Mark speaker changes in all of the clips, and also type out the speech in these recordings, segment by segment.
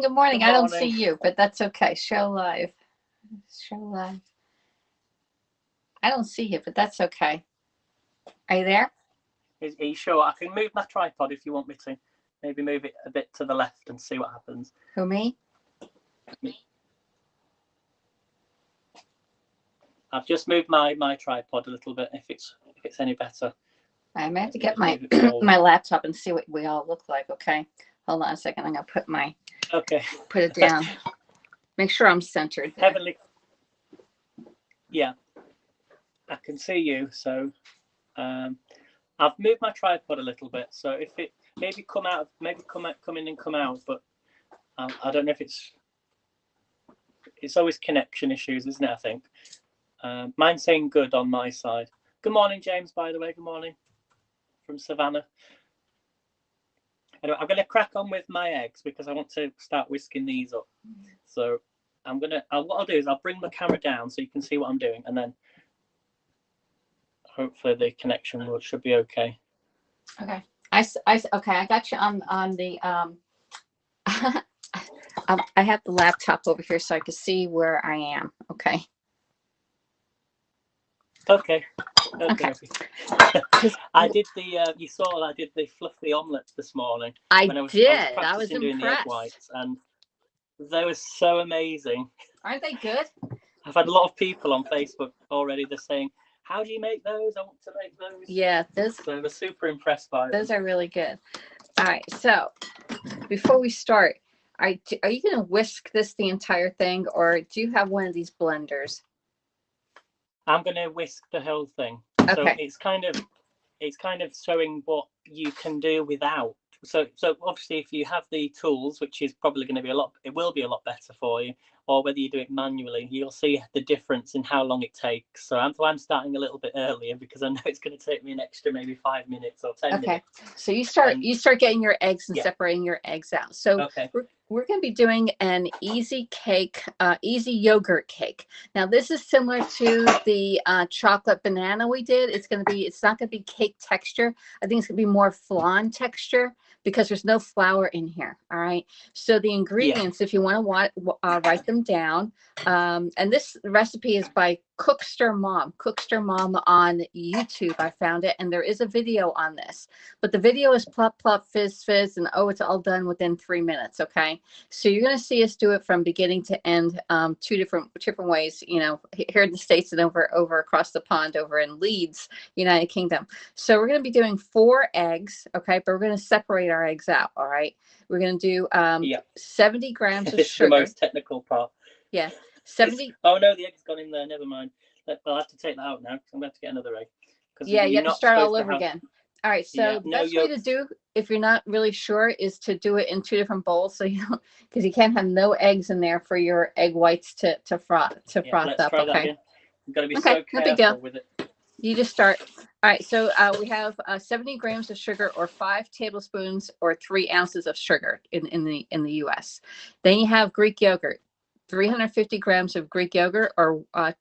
Speaker 1: Good morning.
Speaker 2: Good
Speaker 1: I don't see
Speaker 2: morning.
Speaker 1: you, but that's okay. Show live. Show live. I don't see you, but that's okay. Are you there?
Speaker 2: Are you sure? I can move my tripod if you want me to. Maybe move it a bit to the left and see what happens.
Speaker 1: Who, me?
Speaker 2: I've just moved my tripod a little bit. If it's any better,
Speaker 1: I may have to
Speaker 2: let me
Speaker 1: get
Speaker 2: just
Speaker 1: my
Speaker 2: move it forward.
Speaker 1: my laptop and see what we all look like. Okay, hold on a second. I'm gonna
Speaker 2: Okay.
Speaker 1: put it down. Make sure I'm centered there.
Speaker 2: Heavenly. Yeah, I can see you. So I've moved my tripod a little bit. So if it maybe come in and come out, but I don't know if it's always connection issues, isn't it? I think. Mine's saying good on my side. Good morning, James, by the way. Good morning from Savannah. Anyway, I'm going to crack on with my eggs because I want to start whisking these up. So what I'll do is I'll bring the camera down so you can see what I'm doing, and then hopefully the connection should be okay.
Speaker 1: Okay. Okay. I got you on the I have the laptop over here so I can see where I am. Okay.
Speaker 2: Okay. I did you saw I did the fluffy omelets this morning.
Speaker 1: I was
Speaker 2: practicing doing the egg
Speaker 1: impressed.
Speaker 2: whites, and they were so amazing.
Speaker 1: Aren't they good?
Speaker 2: I've had a lot of people on Facebook already. They're saying, "How do you make those? I want to make those."
Speaker 1: Yeah,
Speaker 2: So we're super impressed by
Speaker 1: those
Speaker 2: them.
Speaker 1: are really good. All right, so before we start, are you going to whisk this the entire thing, or do you have one of these blenders?
Speaker 2: I'm going to whisk the whole thing.
Speaker 1: Okay.
Speaker 2: So it's kind of showing what you can do without. So obviously, if you have the tools, which is probably going to be it will be a lot better for you, or whether you do it manually, you'll see the difference in how long it takes. So I'm starting a little bit earlier because I know it's going to take me an extra maybe 5 minutes or 10 minutes.
Speaker 1: So you start getting your eggs and separating your eggs out. So we're going to be doing an easy yogurt cake. Now this is similar to the chocolate banana we did. It's not going to be cake texture. I think it's going to be more flan texture because there's no flour in here. All right. So the ingredients, if you want to write them down, and this recipe is by Cookster Mom on YouTube. I found it, and there is a video on this, but the video is plop plop fizz fizz, and it's all done within 3 minutes. Okay, so you're going to see us do it from beginning to end, two different ways. You know, here in the States and over across the pond over in Leeds, United Kingdom. So we're going to be doing 4 eggs. Okay, but we're going to separate our eggs out. All right, we're going to do 70 grams of sugar.
Speaker 2: This is the most technical part.
Speaker 1: Yeah. 70.
Speaker 2: Oh no, the egg's gone in there. Never mind. I'll have to take that out now because I'm going to have to get another egg.
Speaker 1: Yeah, you have to start all over again. All right. So the best way to do, if you're not really sure, is to do it in 2 different bowls. So because you can't have no eggs in there for your egg whites to froth up.
Speaker 2: Let's try that again. You've got to be so careful with it.
Speaker 1: You just start. All right. So we have 70 grams of sugar, or 5 tablespoons, or 3 ounces of sugar in the U.S. Then you have Greek yogurt. 350 grams of Greek yogurt, or 1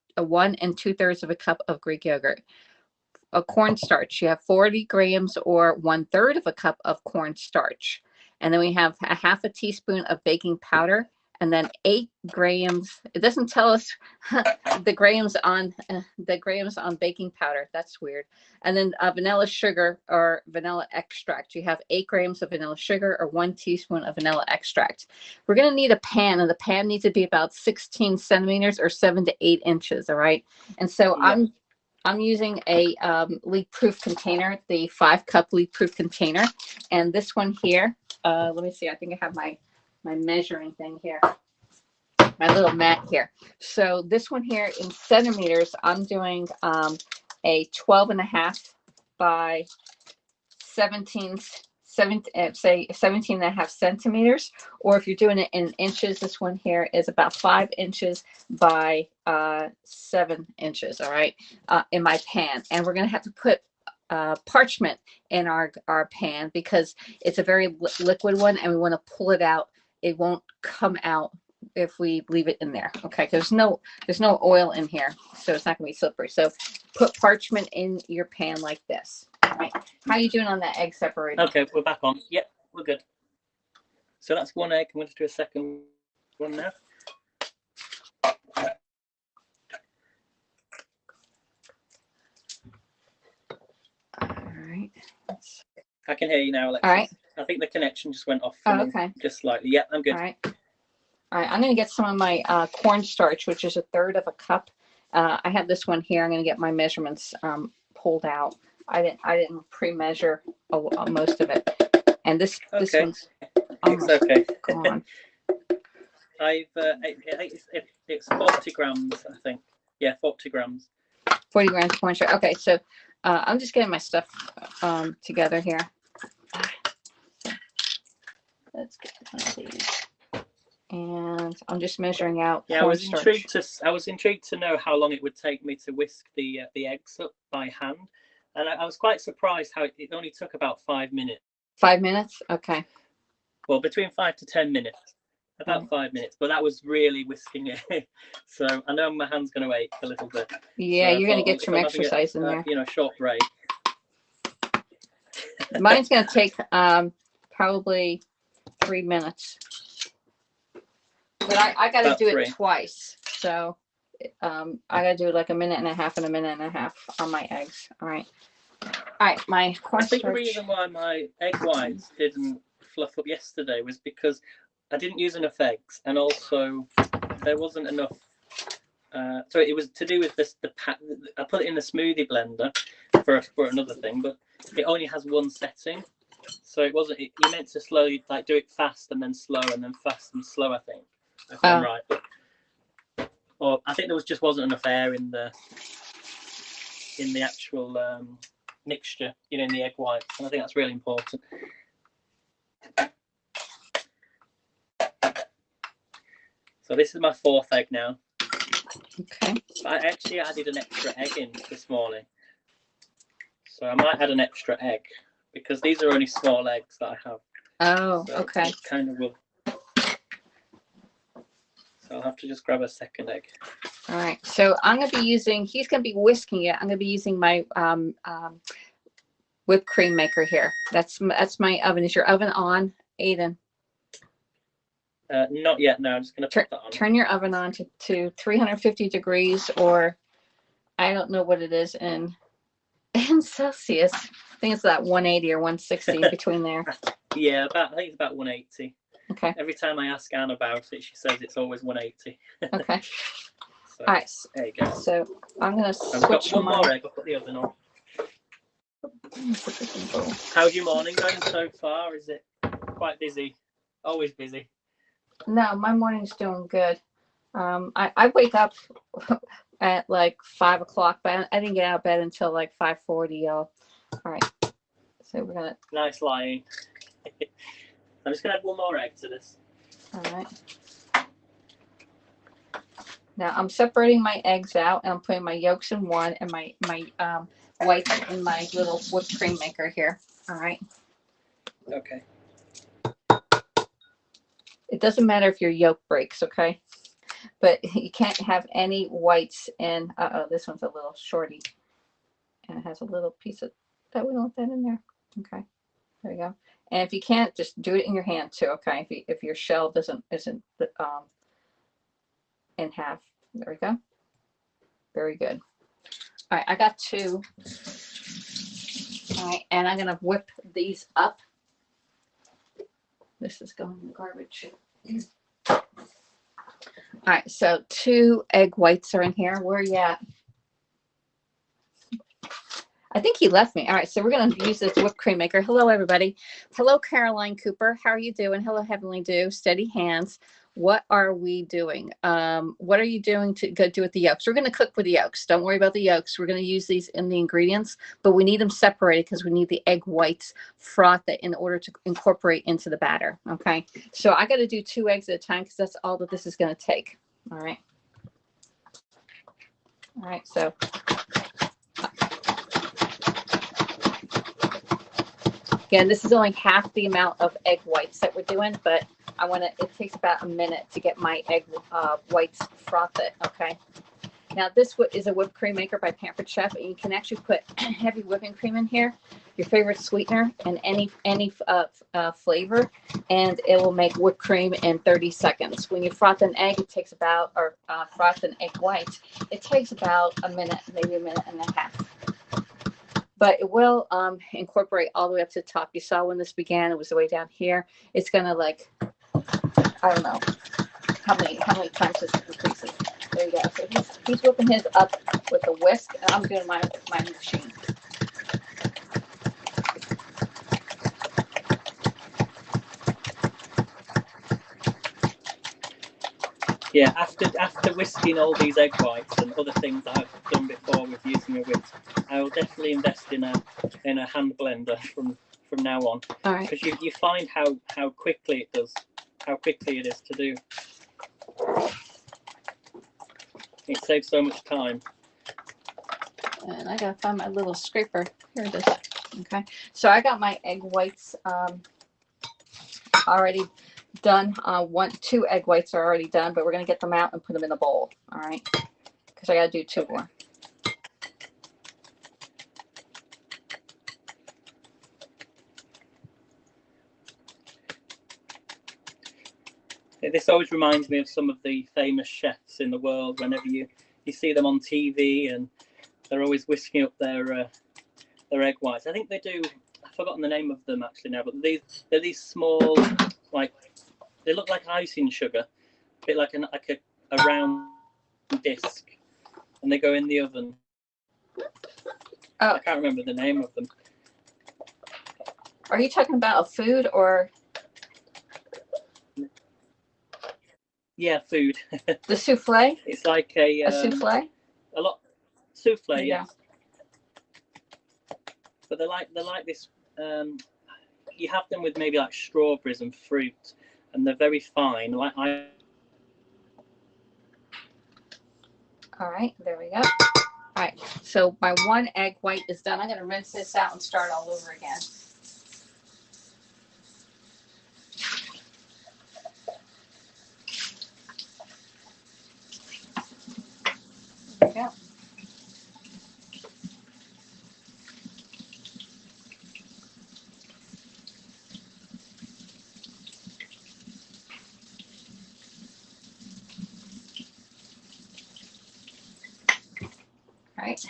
Speaker 1: 2/3 of a cup of Greek yogurt. A cornstarch, you have 40 grams, or 1/3 of a cup of cornstarch. And then we have a half a teaspoon of baking powder, and then 8 grams. It doesn't tell us the grams on baking powder. That's weird. And then vanilla sugar, or vanilla extract. You have 8 grams of vanilla sugar, or 1 teaspoon of vanilla extract. We're going to need a pan, and the pan needs to be about 16 centimeters, or 7 to 8 inches. All right. And so I'm using a leak-proof container, the 5-cup leak-proof container, and this one here. Let me see. I think I have my measuring thing here, my little mat here. So this one here in centimeters, I'm doing a 12.5 by 17 and a half centimeters. Or if you're doing it in inches, this one here is about 5 inches by 7 inches. All right, in my pan. And we're going to have to put parchment in our pan because it's a very liquid one, and we want to pull it out. It won't come out if we leave it in there. Okay, there's no oil in here, so it's not going to be slippery. So put parchment in your pan like this. All right. How are you doing on that egg separator?
Speaker 2: Okay, we're back on. Yep, we're good. So that's one egg. I'm going to do a second one now.
Speaker 1: All right.
Speaker 2: I can hear you now, Alexis.
Speaker 1: All right.
Speaker 2: I think the connection just went off for me,
Speaker 1: okay.
Speaker 2: just slightly. Yeah, I'm good.
Speaker 1: All right. All right. I'm going to get some of my cornstarch, which is 1/3 of a cup. I have this one here. I'm going to get my measurements pulled out. I didn't pre-measure most of it, and this one's almost gone.
Speaker 2: It's 40 grams, I think. Yeah, 40 grams.
Speaker 1: 40 grams cornstarch. Okay, so I'm just getting my stuff together here. Let's get one of these, and I'm just measuring out.
Speaker 2: Yeah, I was intrigued to know how long it would take me to whisk the eggs up by hand, and I was quite surprised how it only took about 5 minutes.
Speaker 1: 5 minutes? Okay.
Speaker 2: Well, between 5 to 10 minutes. About 5 minutes, but that was really whisking it. So I know my hand's going to ache a little bit.
Speaker 1: Yeah, so you're going to get some exercise in there.
Speaker 2: Short break.
Speaker 1: Mine's going to take probably 3 minutes. But I got to do it twice. So I got to do like 1.5 minutes and 1.5 minutes on my eggs. All right. All right, my cornstarch.
Speaker 2: I think the reason why my egg whites didn't fluff up yesterday was because I didn't use enough eggs, and also there wasn't enough. So it was to do with this. I put it in the smoothie blender for another thing, but it only has one setting, so it wasn't. You meant to slowly do it fast and then slow and then fast and slow. I think if I'm right, or I think there just wasn't enough air in the actual mixture, in the egg whites, and I think that's really important. So this is my 4th egg now.
Speaker 1: Okay.
Speaker 2: I actually added an extra egg in this morning. So I might add an extra egg because these are only small eggs that I have.
Speaker 1: Oh, so okay.
Speaker 2: It kind of will. So I'll have to just grab a second egg.
Speaker 1: All right. So I'm going to be using, he's going to be whisking it. I'm going to be using my whipped cream maker here. That's my oven. Is your oven on, Aiden?
Speaker 2: Not yet. No, I'm just going to put that on.
Speaker 1: Turn your oven on to 350 degrees, or I don't know what it is in Celsius. I think it's that 180 or 160 between there.
Speaker 2: Yeah, I think it's about 180.
Speaker 1: Okay.
Speaker 2: Every time I ask Anne about it, she says it's always 180.
Speaker 1: Okay.
Speaker 2: So,
Speaker 1: all right.
Speaker 2: There you go.
Speaker 1: So I'm going to switch.
Speaker 2: I've got one more egg. I'll put the oven on. How's your morning going so far? Is it quite busy? Always busy?
Speaker 1: No, my morning's doing good. I wake up at like 5 o'clock, but I didn't get out of bed until like 5:40, y'all. All right. So we're going to.
Speaker 2: Nice lying. I'm just going to add one more egg to this.
Speaker 1: All right. Now I'm separating my eggs out, and I'm putting my yolks in one and my whites in my little whipped cream maker here. All right.
Speaker 2: Okay.
Speaker 1: It doesn't matter if your yolk breaks, okay? But you can't have any whites in. This one's a little shorty, and it has a little piece of that. We don't want that in there. Okay, there we go. And if you can't, just do it in your hand too, okay? If your shell isn't in half, there we go. Very good. All right, I got 2. All right, and I'm gonna whip these up. This is going in the garbage. All right, so 2 egg whites are in here. Where are you at? I think he left me. All right, so we're going to use this whipped cream maker. Hello, everybody. Hello, Caroline Cooper. How are you doing? Hello, Heavenly Dew. Steady hands. What are we doing? What are you doing to go do with the yolks? We're going to cook with the yolks. Don't worry about the yolks. We're going to use these in the ingredients, but we need them separated because we need the egg whites frothed in order to incorporate into the batter. Okay, so I got to do 2 eggs at a time because that's all that this is going to take. All right. All right, so. Again, this is only half the amount of egg whites that we're doing, but it takes about a minute to get my egg whites frothed, okay? Now this is a whipped cream maker by Pampered Chef, and you can actually put heavy whipping cream in here, your favorite sweetener, and any flavor, and it will make whipped cream in 30 seconds. When you froth an egg, it takes about, or froth an egg white, it takes about a minute, maybe a minute and a half. But it will incorporate all the way up to the top. You saw when this began, it was way down here. It's gonna, like, I don't know how many times this increases. There you go. So he's whipping his up with a whisk, and I'm doing my machine.
Speaker 2: Yeah, after whisking all these egg whites and other things that I've done before with using a whisk, I will definitely invest in a hand blender from now on.
Speaker 1: All right.
Speaker 2: Because you find how quickly it does, how quickly it is to do. It saves so much time.
Speaker 1: And I gotta find my little scraper. Here it is. Okay. So I got my egg whites already done. 2 egg whites are already done, but we're gonna get them out and put them in a bowl. All right. Because I gotta do 2 more.
Speaker 2: This always reminds me of some of the famous chefs in the world. Whenever you see them on TV, and they're always whisking up their egg whites. I think they do. I've forgotten the name of them actually now, but they're these small, like, they look like icing sugar, a bit like a round disc, and they go in the oven.
Speaker 1: Oh,
Speaker 2: I can't remember the name of them.
Speaker 1: Are you talking about a food or?
Speaker 2: Yeah, food.
Speaker 1: The souffle?
Speaker 2: It's like a
Speaker 1: souffle?
Speaker 2: A lot souffle,
Speaker 1: Yeah.
Speaker 2: yes. But they're like this. You have them with maybe like strawberries and fruit, and they're very fine. Like I.
Speaker 1: All right, there we go. All right, so my 1 egg white is done. I'm gonna rinse this out and start all over again. There we go. All right.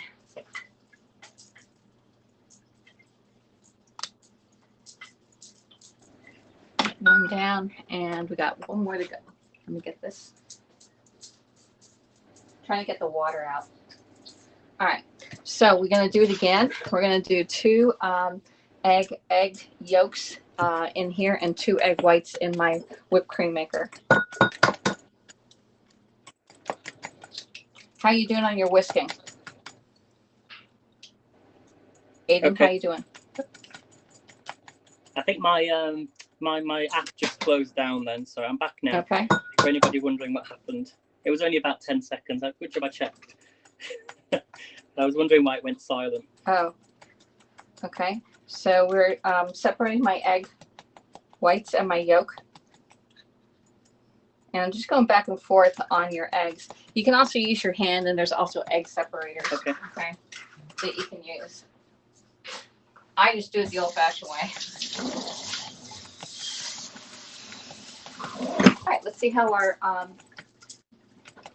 Speaker 1: One down, and we got 1 more to go. Let me get this. Trying to get the water out. All right, so we're gonna do it again. We're gonna do 2 egg yolks in here and 2 egg whites in my whipped cream maker. How you doing on your whisking? Aiden,
Speaker 2: Okay.
Speaker 1: how you doing?
Speaker 2: I think my my app just closed down then, so I'm back now.
Speaker 1: Okay.
Speaker 2: For anybody wondering what happened, it was only about 10 seconds. Good job I checked. I was wondering why it went silent.
Speaker 1: Oh, okay. So we're separating my egg whites and my yolk. And I'm just going back and forth on your eggs. You can also use your hand, and there's also egg separators.
Speaker 2: Okay.
Speaker 1: Okay, that you can use. I just do it the old-fashioned way. All right, let's see how our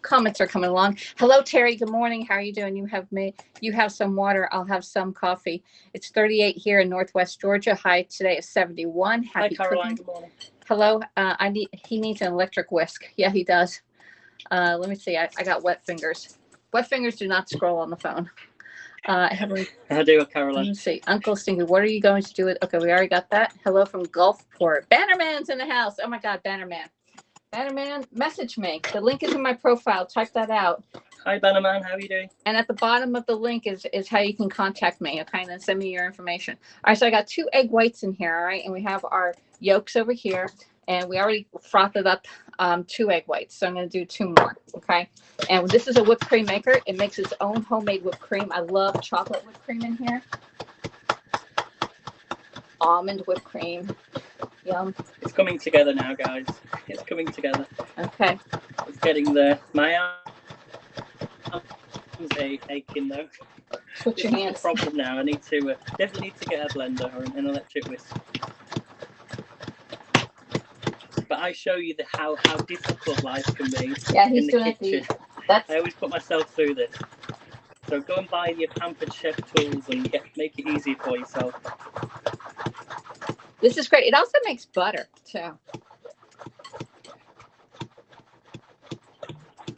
Speaker 1: comments are coming along. Hello, Terry. Good morning. How are you doing? You have some water. I'll have some coffee. It's 38 here in Northwest Georgia. High today is 71. Happy
Speaker 2: Hi, Caroline.
Speaker 1: cooking.
Speaker 2: Good morning.
Speaker 1: Hello. He needs an electric whisk. Yeah, he does. Let me see. I got wet fingers. Wet fingers do not scroll on the phone.
Speaker 2: I do, Caroline.
Speaker 1: Let me see. Uncle Stinky, what are you going to do with? Okay, we already got that. Hello from Gulfport. Bannerman's in the house. Oh my God, Bannerman. Bannerman, message me. The link is in my profile. Type that out.
Speaker 2: Hi, Bannerman. How are you doing?
Speaker 1: And at the bottom of the link is how you can contact me. Okay, and then send me your information. All right, so I got 2 egg whites in here. All right, and we have our yolks over here, and we already frothed up 2 egg whites. So I'm going to do 2 more. Okay, and this is a whipped cream maker. It makes its own homemade whipped cream. I love chocolate whipped cream in here. Almond whipped cream. Yum.
Speaker 2: It's coming together now, guys. It's coming together.
Speaker 1: Okay.
Speaker 2: It's getting there. My Arms aching though.
Speaker 1: Switch your
Speaker 2: This is
Speaker 1: hands.
Speaker 2: the problem now. I need to definitely need to get a blender or an electric whisk. But I show you how difficult life can be.
Speaker 1: Yeah, he's
Speaker 2: in the
Speaker 1: doing
Speaker 2: kitchen.
Speaker 1: it. That's.
Speaker 2: I always put myself through this. So go and buy your Pampered Chef tools and make it easy for yourself.
Speaker 1: This is great. It also makes butter too.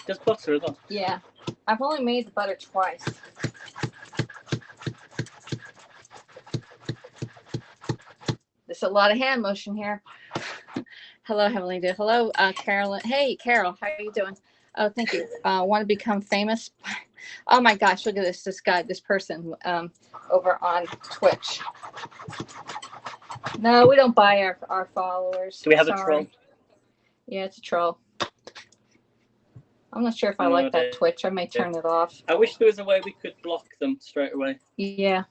Speaker 2: Just butter as well.
Speaker 1: Yeah, I've only made the butter twice. There's a lot of hand motion here. Hello, Heavenly Dear. Hello, Carolyn. Hey, Carol, how are you doing? Oh, thank you. Want to become famous? Oh my gosh, look at this. This guy, this person over on Twitch. No, we don't buy our followers.
Speaker 2: Do we have a troll?
Speaker 1: Yeah, it's a troll. I'm not sure if I like that Twitch. I may turn it off.
Speaker 2: I wish there was a way we could block them straight away.
Speaker 1: Yeah.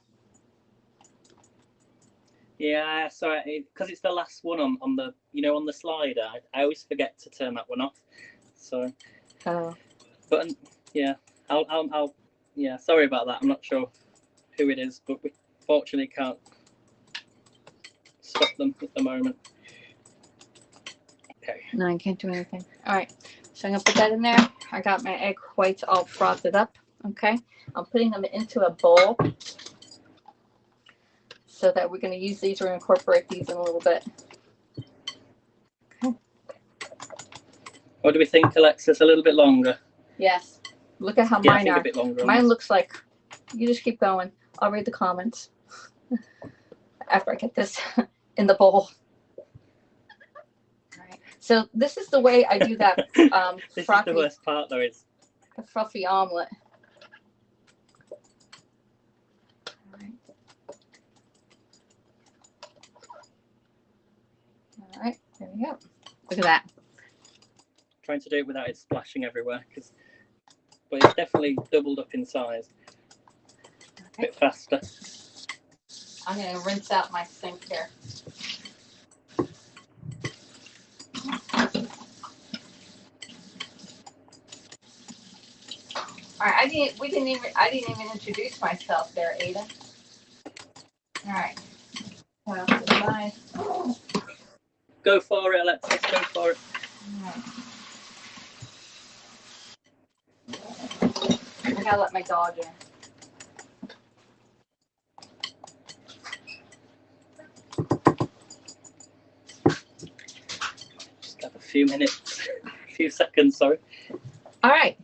Speaker 2: Yeah, sorry, because it's the last one on the on the slider. I always forget to turn that one off. So.
Speaker 1: Oh.
Speaker 2: But yeah, I'll yeah. Sorry about that. I'm not sure who it is, but we fortunately can't stop them at the moment. Okay.
Speaker 1: No, I can't do anything. All right. So I'm gonna put that in there. I got my egg whites all frothed up. Okay. I'm putting them into a bowl so that we're gonna use these or incorporate these in a little bit. Okay.
Speaker 2: What do we think, Alexis? A little bit longer?
Speaker 1: Yes. Look at how
Speaker 2: yeah,
Speaker 1: mine
Speaker 2: I think
Speaker 1: are.
Speaker 2: A bit longer.
Speaker 1: Mine looks like. You just keep going. I'll read the comments after I get this in the bowl. So this is the way I do that
Speaker 2: this
Speaker 1: frothy,
Speaker 2: is the worst part, though. It's
Speaker 1: the fluffy omelet. All right, there we go. Look at that.
Speaker 2: Trying to do it without it splashing everywhere, but it's definitely doubled up in size. Okay. A bit faster.
Speaker 1: I'm going to rinse out my sink here. All right, I didn't even introduce myself there, Ada. All right. Well, goodbye.
Speaker 2: Go for it, Alexis. Go for it.
Speaker 1: I gotta let my dog in.
Speaker 2: Just have a few minutes, a few seconds, sorry.
Speaker 1: All right.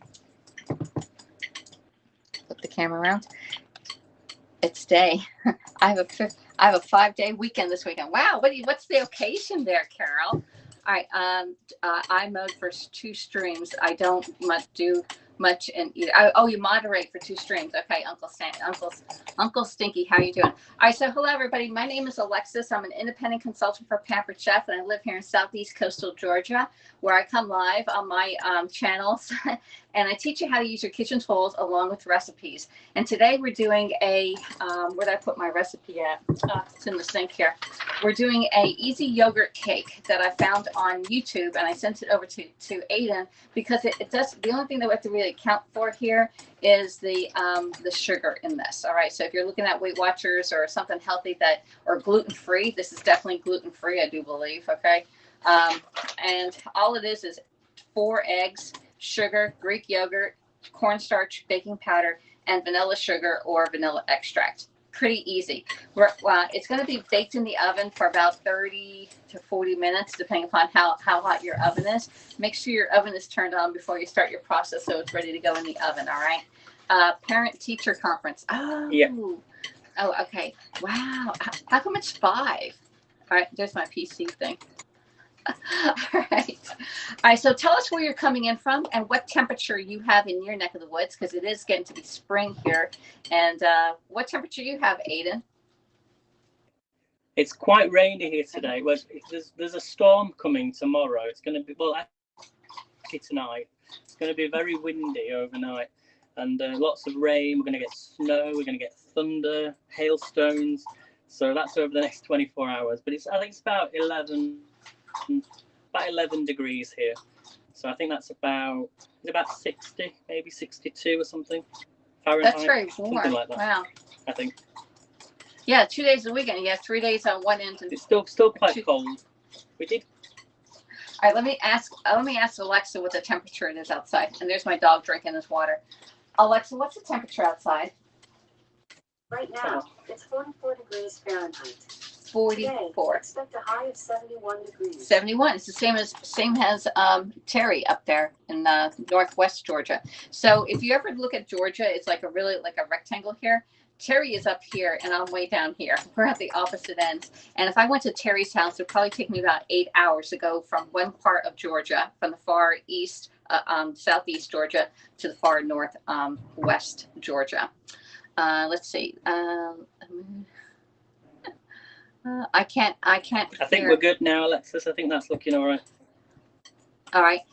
Speaker 1: Flip the camera around. It's day. I have a 5-day weekend this weekend. Wow, what's the occasion there, Carol? All right. I mowed for 2 streams. I don't do much in either. Oh, you moderate for 2 streams. Okay, Uncle Stinky, how you doing? All right, so hello everybody. My name is Alexis. I'm an independent consultant for Pampered Chef, and I live here in Southeast Coastal Georgia, where I come live on my channels, and I teach you how to use your kitchen tools along with recipes. And today we're doing a where did I put my recipe at? It's in the sink here. We're doing a easy yogurt cake that I found on YouTube, and I sent it over to Aiden because it does. The only thing that we have to really account for here is the sugar in this. All right, so if you're looking at Weight Watchers or something healthy or gluten-free, this is definitely gluten-free, I do believe. Okay, and all it is 4 eggs, sugar, Greek yogurt, cornstarch, baking powder, and vanilla sugar or vanilla extract. Pretty easy. It's going to be baked in the oven for about 30 to 40 minutes, depending upon how hot your oven is. Make sure your oven is turned on before you start your process so it's ready to go in the oven, all right? Parent-teacher conference. Oh, yeah. Oh, okay. Wow. How come it's 5? All right, there's my PC thing. All right. So tell us where you're coming in from and what temperature you have in your neck of the woods, because it is getting to be spring here. And what temperature you have, Aiden?
Speaker 2: It's quite rainy here today. Well, there's a storm coming tomorrow. It's going to be, well, actually tonight. It's going to be very windy overnight, and lots of rain. We're going to get snow. We're going to get thunder, hailstones. So that's over the next 24 hours. But I think it's about 11 degrees here, so I think that's about 60, maybe 62 or something. Fahrenheit.
Speaker 1: That's very warm.
Speaker 2: Something like that.
Speaker 1: Wow.
Speaker 2: I think.
Speaker 1: Yeah, 2 days a weekend. You have 3 days on one end. And
Speaker 2: It's still quite cold. We did.
Speaker 1: All right, let me ask Alexa what the temperature it is outside. And there's my dog drinking his water. Alexa, what's the temperature outside?
Speaker 3: Right now, it's 44 degrees Fahrenheit.
Speaker 1: 44.
Speaker 3: Today, expect a high of 71 degrees.
Speaker 1: 71. It's the same as Terry up there in northwest Georgia. So if you ever look at Georgia, it's like a rectangle here. Terry is up here and I'm way down here. We're at the opposite ends. And if I went to Terry's house, it would probably take me about 8 hours to go from one part of Georgia, from the far east, southeast Georgia, to the far north west Georgia. Let's see. I can't.
Speaker 2: I think we're good now, Alexis. I think that's looking all right.
Speaker 1: All right.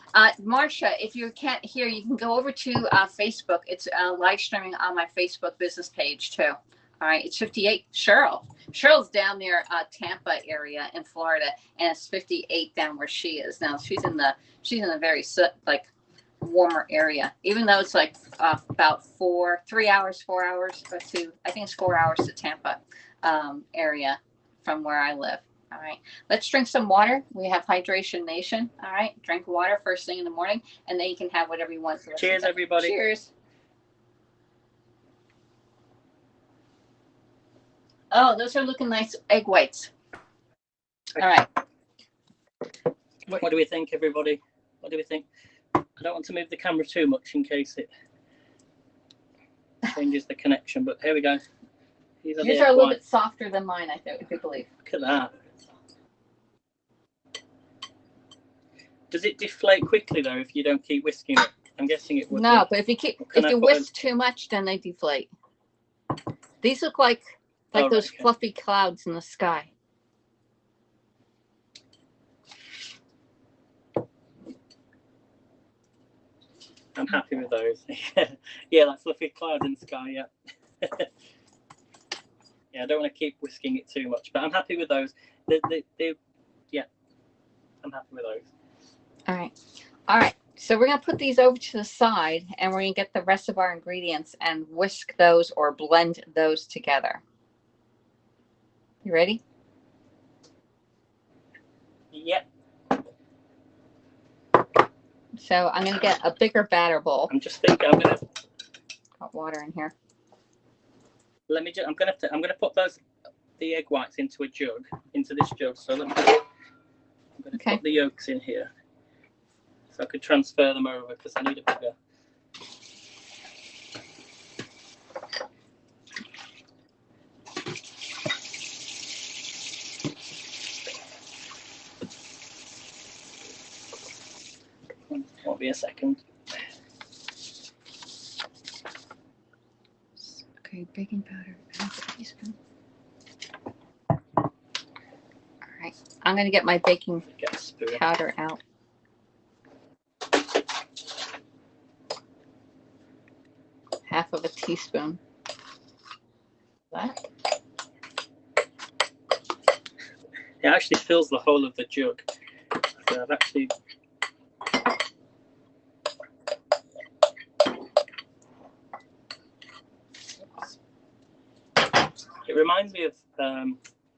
Speaker 1: Marcia, if you can't hear, you can go over to Facebook. It's live streaming on my Facebook business page too. All right. It's 58. Cheryl's down near Tampa area in Florida, and it's 58 down where she is now. She's in a very like warmer area, even though it's like about 3 hours, 4 hours to, I think it's 4 hours to Tampa area from where I live. All right, let's drink some water. We have Hydration Nation. All right, drink water first thing in the morning, and then you can have whatever you want.
Speaker 2: Cheers, everybody.
Speaker 1: Cheers. Oh, those are looking nice egg whites. All right.
Speaker 2: What do we think, everybody? What do we think? I don't want to move the camera too much in case it changes the connection, but here we go.
Speaker 1: These are a little bit softer than mine, I do believe.
Speaker 2: Look at that. Does it deflate quickly though if you don't keep whisking it? I'm guessing it would.
Speaker 1: No, but if you whisk too much, then they deflate. These look like those fluffy clouds in the sky.
Speaker 2: I'm happy with those. Yeah, like fluffy clouds in the sky. Yeah. Yeah, I don't want to keep whisking it too much, but I'm happy with those. Yeah, I'm happy with those.
Speaker 1: All right. So we're going to put these over to the side, and we're going to get the rest of our ingredients and whisk those or blend those together. You ready?
Speaker 2: Yep.
Speaker 1: So I'm going to get a bigger batter bowl.
Speaker 2: I'm just thinking I'm going to
Speaker 1: Got water in here.
Speaker 2: I'm going to put the egg whites into this jug. So I'm going to put the yolks in here. So I could transfer them over because I need a bigger. Won't be a second.
Speaker 1: Okay, baking powder, half a teaspoon. All right, I'm going to get my baking powder out. Half of a teaspoon. That?
Speaker 2: It actually fills the whole of the jug. So I've actually. It reminds me of. Have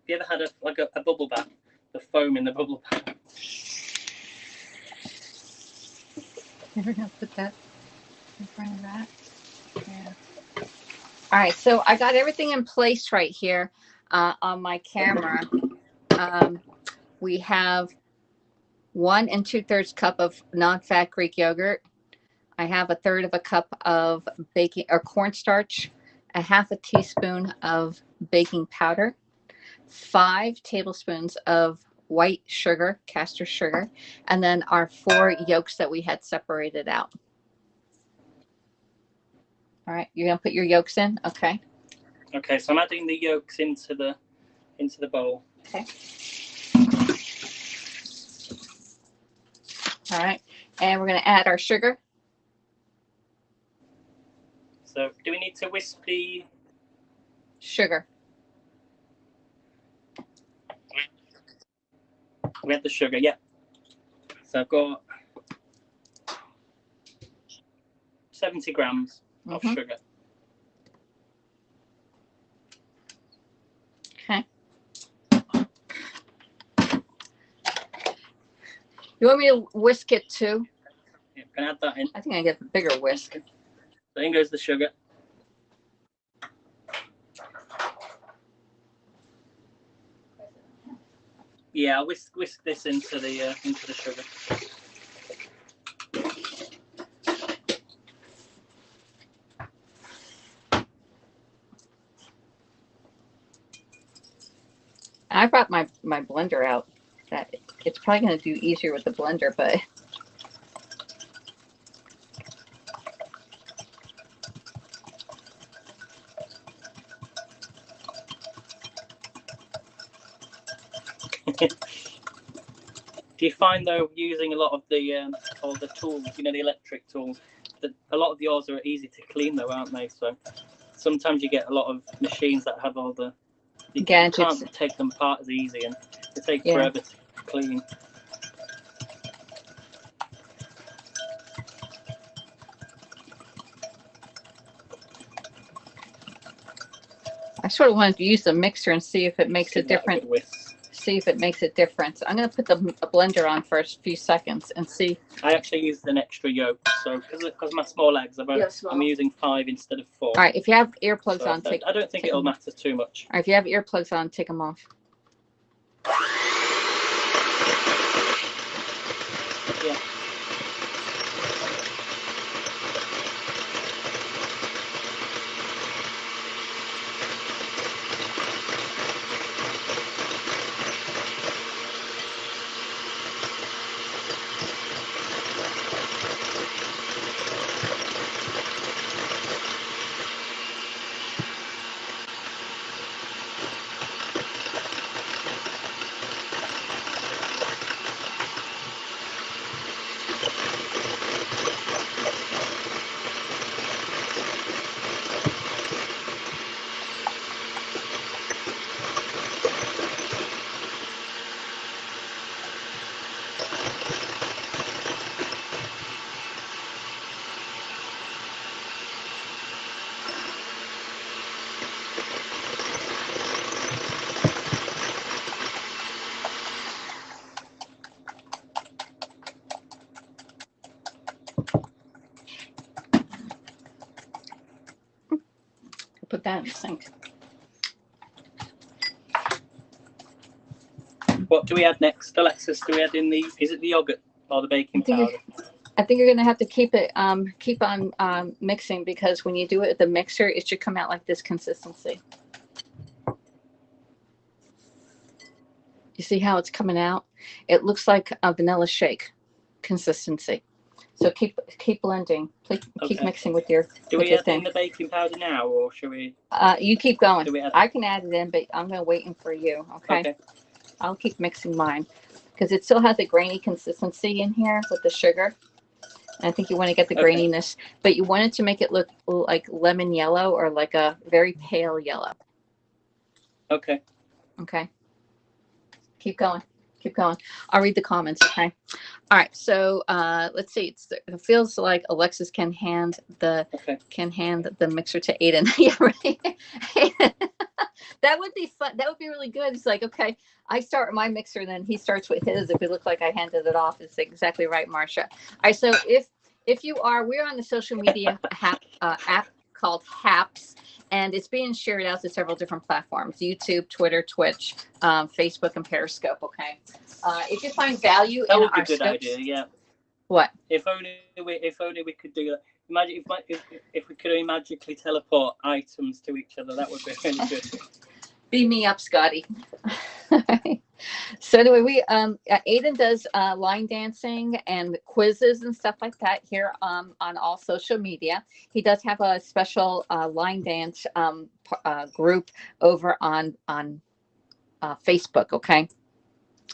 Speaker 2: you ever had a bubble bath? The foam in the bubble bath.
Speaker 1: Never gonna put that in front of that. Yeah. All right, so I got everything in place right here on my camera. We have 1 2/3 cup of non-fat Greek yogurt. I have 1/3 of a cup of baking or cornstarch, a half a teaspoon of baking powder, 5 tablespoons of white sugar, castor sugar, and then our 4 yolks that we had separated out. All right, you're gonna put your yolks in, okay?
Speaker 2: Okay, so I'm adding the yolks into the bowl.
Speaker 1: Okay. All right, and we're gonna add our sugar.
Speaker 2: So, do we need to whisk the
Speaker 1: sugar?
Speaker 2: We have the sugar, yeah. So I've got 70 grams of sugar.
Speaker 1: You want me to whisk it too?
Speaker 2: Yeah, can I add that in?
Speaker 1: I think I get a bigger whisk.
Speaker 2: So in goes the sugar. Yeah, I'll whisk this into the sugar.
Speaker 1: I brought my blender out. That it's probably going to do easier with the blender, but
Speaker 2: Do you find though using a lot of the all the tools, you know, the electric tools, that a lot of yours are easy to clean though, aren't they? So sometimes you get a lot of machines that have all the you
Speaker 1: gadgets.
Speaker 2: can't take them apart as easy, and they take forever to clean.
Speaker 1: I sort of wanted to use the mixer and see if it makes a
Speaker 2: Give that
Speaker 1: difference.
Speaker 2: good whisk.
Speaker 1: See if it makes a difference. I'm going to put the blender on for a few seconds and see.
Speaker 2: I actually used an extra yolk, so because my small legs, I'm using 5 instead of 4.
Speaker 1: All right, if you have earplugs
Speaker 2: So
Speaker 1: on,
Speaker 2: I don't think it'll matter too much.
Speaker 1: All right, if you have earplugs on, take them off.
Speaker 2: Yeah.
Speaker 1: Put that in the sink.
Speaker 2: What do we add next, Alexis? Do we add in is it the yogurt or the baking powder?
Speaker 1: I think you're going to have to keep on mixing, because when you do it with the mixer, it should come out like this consistency. You see how it's coming out? It looks like a vanilla shake consistency. So keep blending. Keep mixing with your.
Speaker 2: Do we add in the baking powder now, or should we?
Speaker 1: You keep going. I can add it in, but I'm going to wait for you. Okay. I'll keep mixing mine because it still has a grainy consistency in here with the sugar. And I think you want to get the graininess, but you want it to make it look like lemon yellow or like a very pale yellow.
Speaker 2: Okay.
Speaker 1: Okay. Keep going. Keep going. I'll read the comments. Okay. All right. So let's see. It feels like Alexis can hand the mixer to Aiden. Yeah, right. That would be fun. That would be really good. It's like, okay, I start with my mixer, and then he starts with his. If it looked like I handed it off, it's exactly right, Marcia. All right. So if you are, we're on the social media app called Haps. And it's being shared out to several different platforms: YouTube, Twitter, Twitch, Facebook, and Periscope. Okay. If you find value
Speaker 2: that
Speaker 1: in
Speaker 2: would be
Speaker 1: our
Speaker 2: a good
Speaker 1: scripts,
Speaker 2: idea. Yeah.
Speaker 1: What?
Speaker 2: If only we could do that. Imagine if we could magically teleport items to each other, that would be really good.
Speaker 1: Beam me up, Scotty. So anyway, we Aiden does line dancing and quizzes and stuff like that here on all social media. He does have a special line dance group over on Facebook. Okay.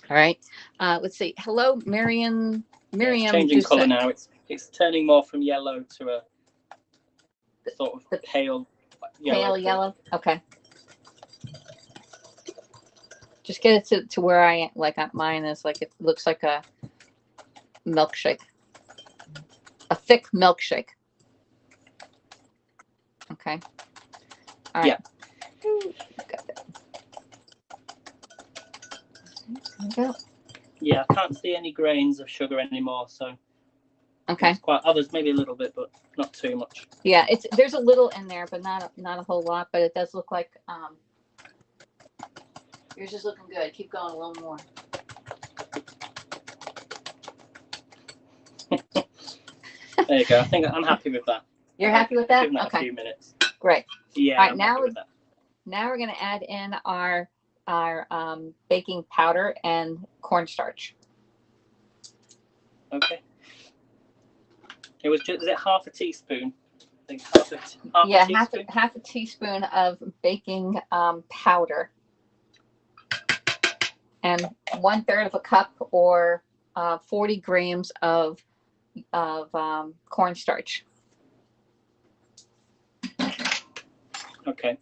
Speaker 1: All right. Let's see. Hello, Miriam.
Speaker 2: It's changing color now. It's turning more from yellow to a sort of pale yellow.
Speaker 1: Pale yellow. Okay. Just get it to where I like mine is like it looks like a milkshake, a thick milkshake. Okay. All right.
Speaker 2: Yeah.
Speaker 1: Got it. There we go.
Speaker 2: Yeah, I can't see any grains of sugar anymore, so
Speaker 1: Okay.
Speaker 2: it's quite. Oh, there's maybe a little bit, but not too much.
Speaker 1: Yeah, there's a little in there, but not a whole lot. But it does look like yours is looking good. Keep going a little more.
Speaker 2: There you go. I think I'm happy with that.
Speaker 1: You're happy with that?
Speaker 2: Give that a
Speaker 1: Okay,
Speaker 2: few minutes.
Speaker 1: great.
Speaker 2: Yeah,
Speaker 1: All right,
Speaker 2: I'm
Speaker 1: now
Speaker 2: happy with that.
Speaker 1: Now we're going to add in our baking powder and cornstarch.
Speaker 2: Okay. It was just, is it half a teaspoon? I think half
Speaker 1: Yeah,
Speaker 2: a teaspoon.
Speaker 1: half a teaspoon of baking powder and 1/3 of a cup or 40 grams of cornstarch.
Speaker 2: Okay.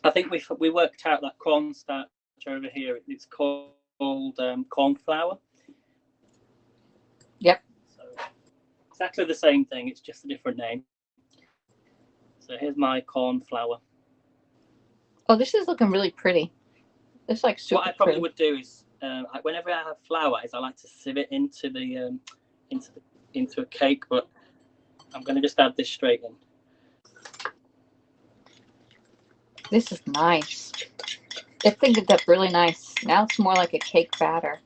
Speaker 2: I think we worked out that cornstarch over here. It's called corn flour.
Speaker 1: Yep.
Speaker 2: So exactly the same thing. It's just a different name. So here's my corn flour.
Speaker 1: Oh, this is looking really pretty. It's like super
Speaker 2: What I probably
Speaker 1: pretty.
Speaker 2: would do is whenever I have flour, is I like to sieve it into a cake, but I'm going to just add this straight in.
Speaker 1: This is nice. I think it's up really nice. Now it's more like a cake batter.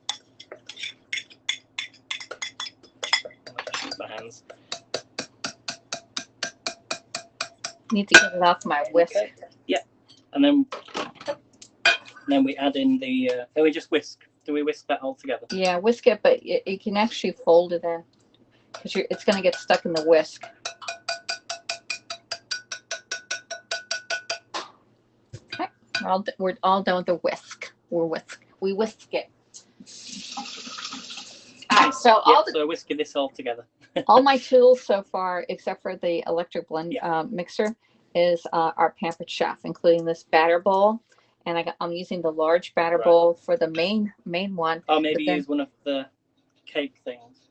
Speaker 2: My hands.
Speaker 1: Need to get it off my whisk.
Speaker 2: Okay. Yeah, and then we add in the. Then we just whisk. Do we whisk that all together?
Speaker 1: Yeah, whisk it, but you can actually fold it in because it's going to get stuck in the whisk. Okay, we're all done with the whisk. We whisk it. All right, so
Speaker 2: so whisking this all together.
Speaker 1: all my tools so far, except for the electric blend mixer, is our Pampered Chef, including this batter bowl. And I'm using the large batter bowl for the main one.
Speaker 2: Oh, maybe use one of the cake things.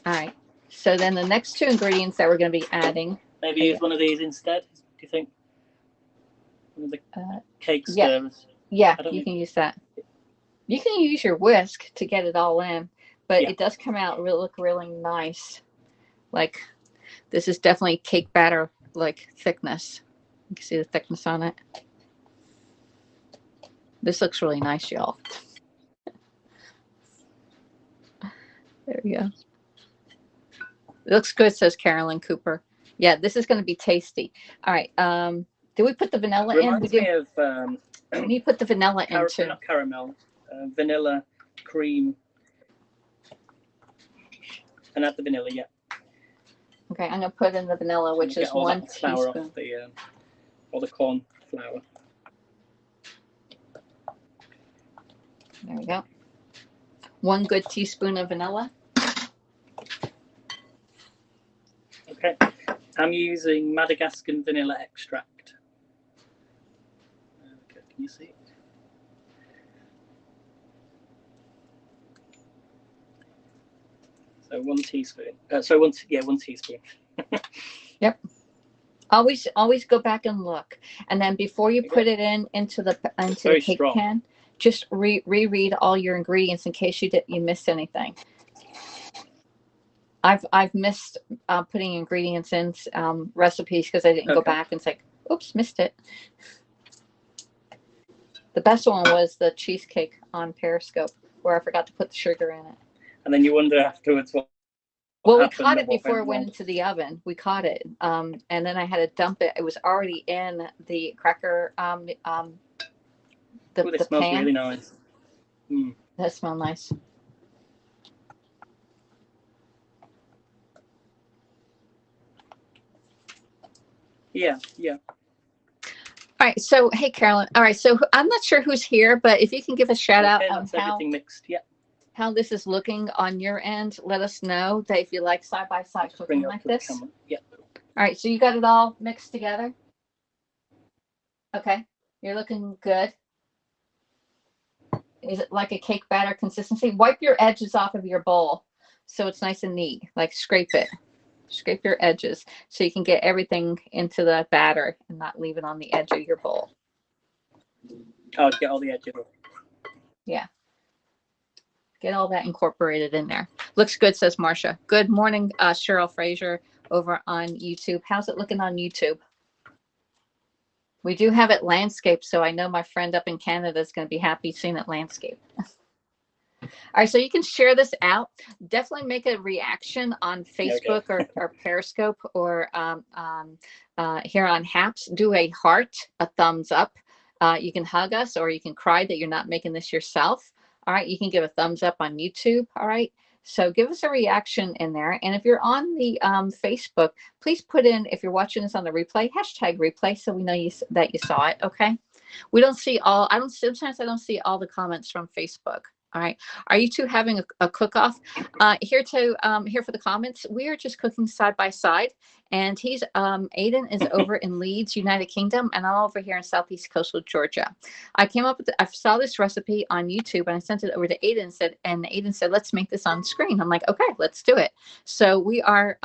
Speaker 1: All right. So then the next two ingredients that we're going to be adding.
Speaker 2: Maybe use one of these instead. Do you think? One of the cake stirrers.
Speaker 1: Yeah, you can use that. You can use your whisk to get it all in, but it does come out look really nice. Like this is definitely cake batter like thickness. You can see the thickness on it. This looks really nice, y'all. There we go. It looks good, says Carolyn Cooper. Yeah, this is going to be tasty. All right. Did we put the vanilla in?
Speaker 2: Reminds me of
Speaker 1: we need to put the vanilla in too.
Speaker 2: Not caramel, vanilla cream. And add the vanilla, yeah.
Speaker 1: Okay, I'm going to put in the vanilla, which is 1
Speaker 2: flour
Speaker 1: teaspoon.
Speaker 2: Off or the corn flour.
Speaker 1: There we go. 1 good teaspoon of vanilla.
Speaker 2: Okay, I'm using Madagascar vanilla extract. Okay, can you see it? So 1 teaspoon. 1 teaspoon.
Speaker 1: Yep. Always go back and look, and then before you put it into the cake pan, just reread all your ingredients in case you missed anything. I've missed putting ingredients in recipes because I didn't go back and say, oops, missed it. The best one was the cheesecake on Periscope where I forgot to put the sugar in it.
Speaker 2: And then you wonder afterwards what
Speaker 1: well, we caught it before it went into the oven. We caught it, and then I had to dump it. It was already in the cracker. The
Speaker 2: smells
Speaker 1: pan.
Speaker 2: really nice. Mm.
Speaker 1: That smells nice.
Speaker 2: Yeah, yeah.
Speaker 1: All right, so hey, Carolyn. All right, so I'm not sure who's here, but if you can give a shout out on
Speaker 2: everything mixed. Yeah.
Speaker 1: How this is looking on your end, let us know that if you like side by side cooking like this.
Speaker 2: Yeah.
Speaker 1: All right, so you got it all mixed together. Okay, you're looking good. Is it like a cake batter consistency? Wipe your edges off of your bowl so it's nice and neat. Like scrape it. Scrape your edges so you can get everything into the batter and not leave it on the edge of your bowl.
Speaker 2: Oh, get all the edges off.
Speaker 1: Yeah. Get all that incorporated in there. Looks good, says Marcia. Good morning, Cheryl Fraser over on YouTube. How's it looking on YouTube? We do have it landscape, so I know my friend up in Canada is going to be happy seeing it landscape. All right, so you can share this out. Definitely make a reaction on Facebook or Periscope or here on Haps. Do a heart, a thumbs up. You can hug us or you can cry that you're not making this yourself. All right, you can give a thumbs up on YouTube. All right, so give us a reaction in there. And if you're on the Facebook, please put in, if you're watching this on the replay, hashtag replay so we know that you saw it. Okay, we don't see all, sometimes I don't see all the comments from Facebook. All right. Are you two having a cook-off? Here for the comments. We are just cooking side by side. And Aiden is over in Leeds, United Kingdom, and I'm over here in Southeast Coastal Georgia. I saw this recipe on YouTube and I sent it over to Aiden and Aiden said, let's make this on screen. I'm like, okay, let's do it. So we are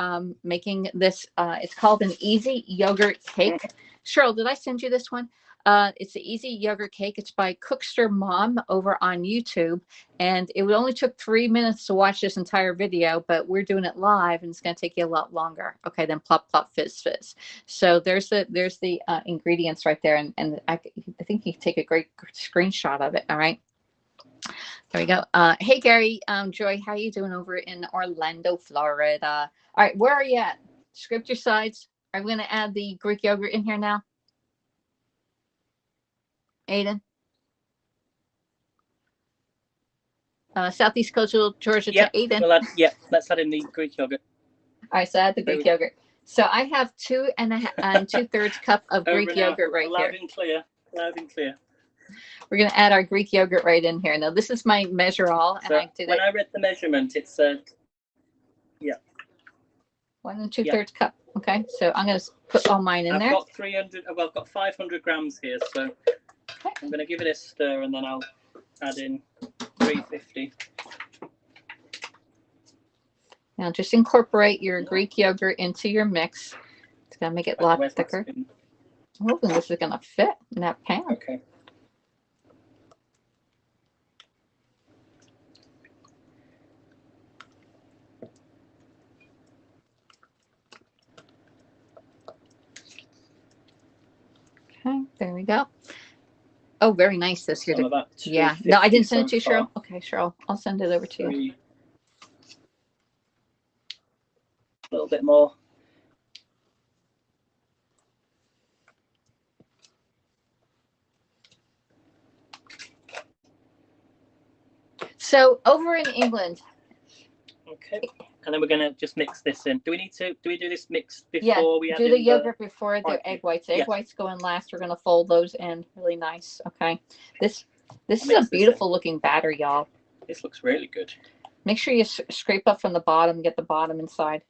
Speaker 1: making this, it's called an easy yogurt cake. Cheryl, did I send you this one? It's the easy yogurt cake. It's by Cookster Mom over on YouTube. And it only took 3 minutes to watch this entire video, but we're doing it live and it's going to take you a lot longer. Okay, then plop, plop, fizz, fizz. So there's the ingredients right there. And I think you can take a great screenshot of it. All right. There we go. Hey, Gary, Joy, how you doing over in Orlando, Florida? All right, where are you at? Script your sides. Are we going to add the Greek yogurt in here now? Aiden? Southeast Coastal Georgia to Aiden.
Speaker 2: Let's add in the Greek yogurt.
Speaker 1: All right, so add the Greek yogurt. So I have 2 2/3 cup of Greek yogurt right here.
Speaker 2: Loud and clear.
Speaker 1: We're going to add our Greek yogurt right in here. Now, this is my measure all. And
Speaker 2: so when I read the measurement, it said,
Speaker 1: 1 2/3 cup. Okay, so I'm going to put all mine in there.
Speaker 2: I've got 500 grams here, so okay. I'm going to give it a stir and then I'll add in 350.
Speaker 1: Now just incorporate your Greek yogurt into your mix. It's going to make it a lot thicker. I'm hoping this is going to fit in that pan.
Speaker 2: Okay.
Speaker 1: Okay, there we go. Oh, very nice this year.
Speaker 2: Yeah.
Speaker 1: No, I didn't send it to you, Cheryl. Okay, Cheryl, I'll send it over to you.
Speaker 2: A little bit more.
Speaker 1: So over in England.
Speaker 2: Okay. And then we're going to just mix this in. Do we do this mix before we add
Speaker 1: do the yogurt before the egg whites. Egg whites go in last. We're going to fold those in really nice. Okay. This is a beautiful looking batter, y'all.
Speaker 2: This looks really good.
Speaker 1: Make sure you scrape up from the bottom, get the bottom inside.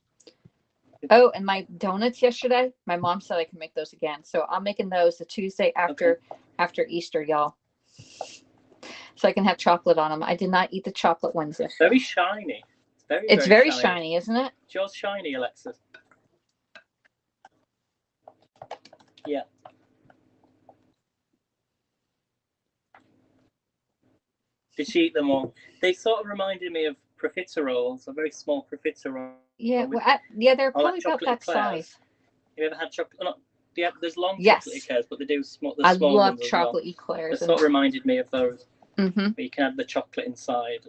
Speaker 1: Oh, and my donuts yesterday, my mom said I can make those again. So I'm making those the Tuesday after Easter, y'all. So I can have chocolate on them. I did not eat the chocolate ones yesterday.
Speaker 2: Very shiny.
Speaker 1: It's very shiny, isn't it?
Speaker 2: It's yours shiny, Alexis. Yeah. Did she eat them all? They sort of reminded me of profiteroles, a very small profiterole.
Speaker 1: Yeah, they're probably about that size.
Speaker 2: Have you ever had chocolate? Yeah, there's long chocolate eclairs, but they do small. I
Speaker 1: love chocolate eclairs.
Speaker 2: It sort of reminded me of those.
Speaker 1: Mm-hmm.
Speaker 2: But you can add the chocolate inside.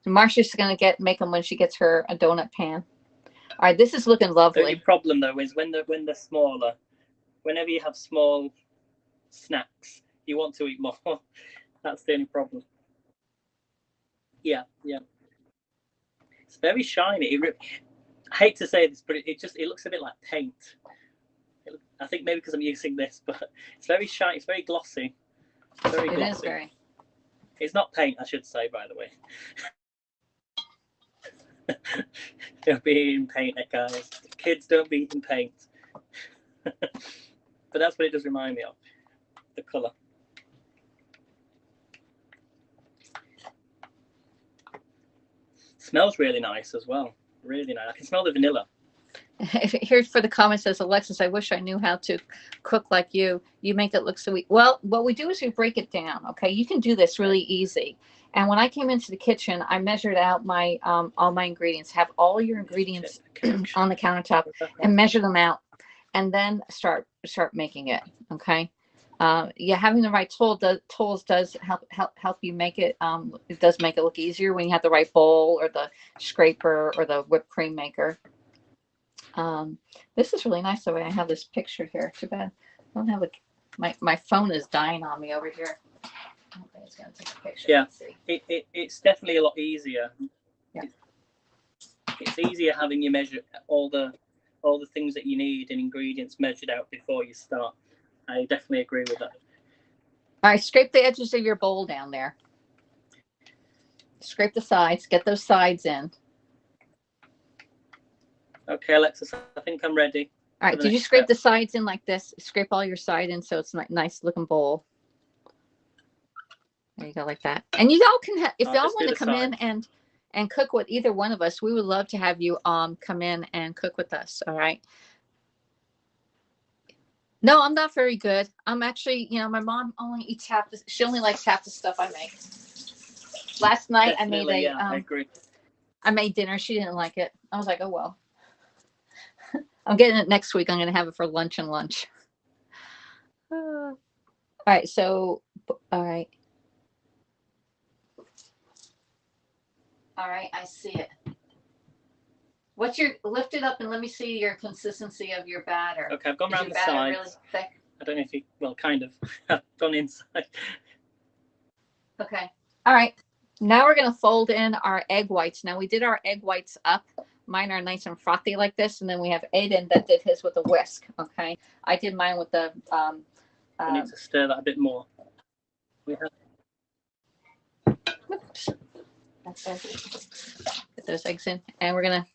Speaker 1: Marcia's going to make them when she gets her a donut pan. All right, this is looking lovely.
Speaker 2: The only problem though is when they're smaller. Whenever you have small snacks, you want to eat more. That's the only problem. Yeah. It's very shiny. I hate to say this, but it looks a bit like paint. I think maybe because I'm using this, but it's very shiny. It's very glossy. Very glossy.
Speaker 1: It is very.
Speaker 2: It's not paint, I should say, by the way. Don't be eating paint, guys. Kids, don't be eating paint. But that's what it does remind me of. The colour. Smells really nice as well. Really nice. I can smell the vanilla.
Speaker 1: Here's for the comment says, Alexis, I wish I knew how to cook like you. You make it look sweet. Well, what we do is we break it down. Okay. You can do this really easy. And when I came into the kitchen, I measured out my, all my ingredients, have all your ingredients on the countertop and measure them out and then start making it. Okay. Yeah, having the right tools does help you make it. It does make it look easier when you have the right bowl or the scraper or the whipped cream maker. This is really nice the way I have this picture here. Too bad I don't have my phone is dying on me over here. I don't think it's gonna take a picture.
Speaker 2: Yeah, it's definitely a lot easier.
Speaker 1: Yeah.
Speaker 2: It's easier having you measure all the things that you need and ingredients measured out before you start. I definitely agree with that.
Speaker 1: All right, scrape the edges of your bowl down there. Scrape the sides, get those sides in.
Speaker 2: Okay, Alexis, I think I'm ready.
Speaker 1: All right, did you scrape the sides in like this? Scrape all your side in so it's a nice looking bowl. There you go, like that. And you all can, if y'all want to come in and cook with either one of us, we would love to have you come in and cook with us. All right. No, I'm not very good. I'm actually, you know, my mom only eats half. She only likes half the stuff I make. Last night
Speaker 2: Definitely,
Speaker 1: I made I made dinner. She didn't like it. I was like, oh well. I'm getting it next week. I'm going to have it for lunch and lunch. All right. So, all right. All right. I see it. What's your, lift it up and let me see your consistency of your batter.
Speaker 2: Okay, I've gone around the sides.
Speaker 1: Really thick?
Speaker 2: I don't know if you, well, kind of. I've gone inside.
Speaker 1: Okay. All right. Now we're going to fold in our egg whites. Now we did our egg whites up. Mine are nice and frothy like this. And then we have Aiden that did his with a whisk. Okay. I did mine with the,
Speaker 2: I need to stir that a bit more. We have.
Speaker 1: Oops. Get those eggs in. And we're going to,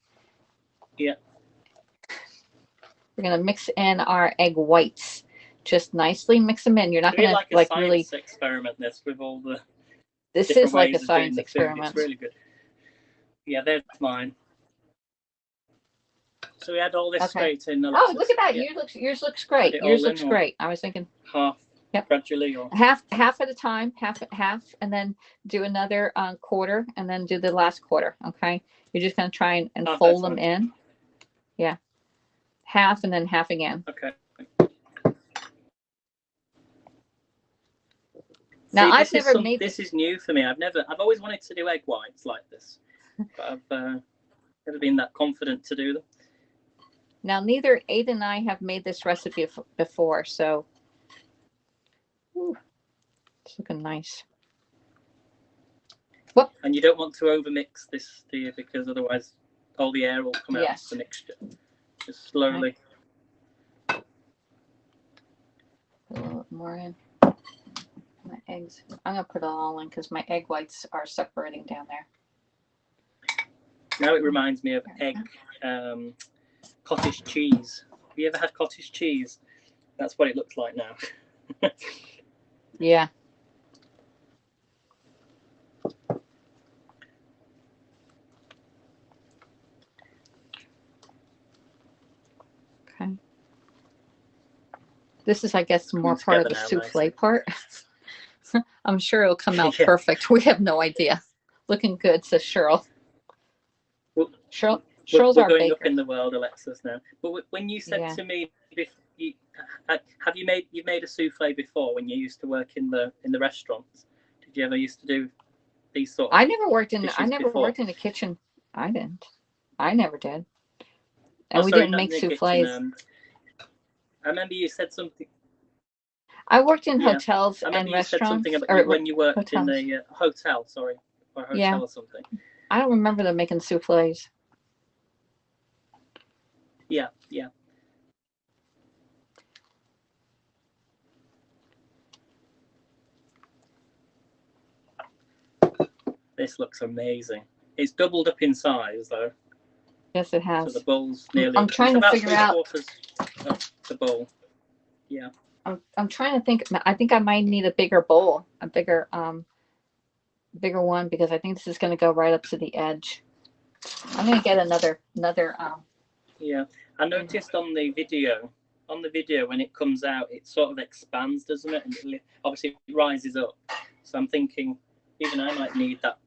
Speaker 1: we're going to mix in our egg whites. Just nicely mix them in. You're not going to like really
Speaker 2: experiment this with all the.
Speaker 1: This is like a science experiment.
Speaker 2: It's really good. Yeah, there's mine. So we add all this straight in.
Speaker 1: Oh, look at that! Yeah. Yours looks great. Yours looks great. I was thinking
Speaker 2: half. Yep. Gradually, or
Speaker 1: half at a time, half, and then do another quarter, and then do the last quarter. Okay, you're just gonna try and fold them in. Yeah, half and then half again.
Speaker 2: Okay.
Speaker 1: Now I've never made
Speaker 2: this is new for me. I've always wanted to do egg whites like this, but I've never been that confident to do them.
Speaker 1: Now neither Aiden and I have made this recipe before, so it's looking nice. Whoop.
Speaker 2: And you don't want to overmix this, do you? Because otherwise all the air will come out of the mixture. Just slowly.
Speaker 1: Right. Put a little more in. My eggs. I'm gonna put it all in because my egg whites are separating down there.
Speaker 2: Now it reminds me of egg cottage cheese. Have you ever had cottage cheese? That's what it looks like now.
Speaker 1: Yeah. Okay. This is, I guess, more part of the souffle part. I'm sure it'll come out perfect. We have no idea. Looking good, says Cheryl.
Speaker 2: Well,
Speaker 1: Cheryl's our
Speaker 2: going
Speaker 1: baker.
Speaker 2: up in the world, Alexis, now. But when you said to me, you've made a souffle before when you used to work in the restaurants? Did you ever used to do these sort of?
Speaker 1: I never worked in the kitchen. I didn't. I never did. And we didn't make souffles.
Speaker 2: I remember you said something.
Speaker 1: I worked in hotels and restaurants.
Speaker 2: You said something about when you worked in a hotel, or a hotel or something.
Speaker 1: I don't remember them making souffles.
Speaker 2: Yeah. This looks amazing. It's doubled up in size, though.
Speaker 1: Yes, it has.
Speaker 2: So the bowl's nearly.
Speaker 1: I'm trying to figure out
Speaker 2: the bowl. Yeah.
Speaker 1: I'm trying to think. I think I might need a bigger bowl, a bigger one, because I think this is going to go right up to the edge. I'm going to get another
Speaker 2: Yeah, I noticed on the video when it comes out, it sort of expands, doesn't it? And obviously it rises up. So I'm thinking even I might need that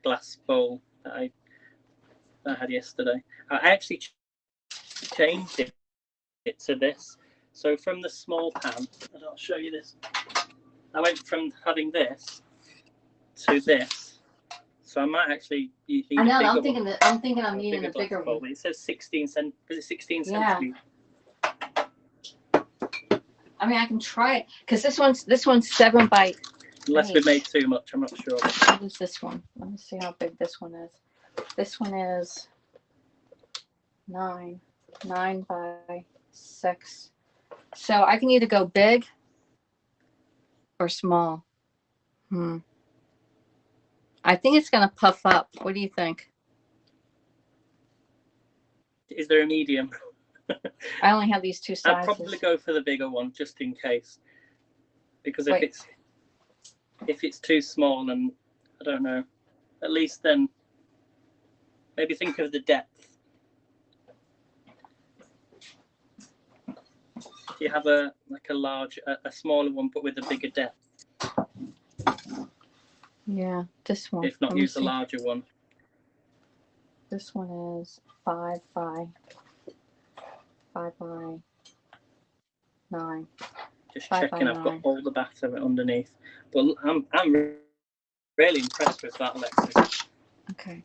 Speaker 2: glass bowl that I had yesterday. I actually changed it to this. So from the small pan, and I'll show you this. I went from having this to this. So I might actually need
Speaker 1: I know.
Speaker 2: a bigger
Speaker 1: I'm thinking
Speaker 2: one.
Speaker 1: that. I'm thinking I'm needing a bigger
Speaker 2: bowl.
Speaker 1: one.
Speaker 2: It says 16 cent. Is it 16
Speaker 1: Yeah.
Speaker 2: centimeters?
Speaker 1: I mean, I can try it because this one's 7 by.
Speaker 2: Unless we made too much, I'm not sure.
Speaker 1: What is this one? Let me see how big this one is. This one is 9 by 6. So I can either go big or small. I think it's gonna puff up. What do you think?
Speaker 2: Is there a medium?
Speaker 1: I only have these two sizes.
Speaker 2: I'd probably go for the bigger one just in case, because if it's too small, and I don't know, at least then maybe think of the depth. If you have a smaller one but with a bigger depth.
Speaker 1: Yeah, this one.
Speaker 2: If not, use a larger one.
Speaker 1: This one is 5 by 9.
Speaker 2: Just checking I've got all the batter underneath. But I'm really impressed with that, Alexis.
Speaker 1: Okay.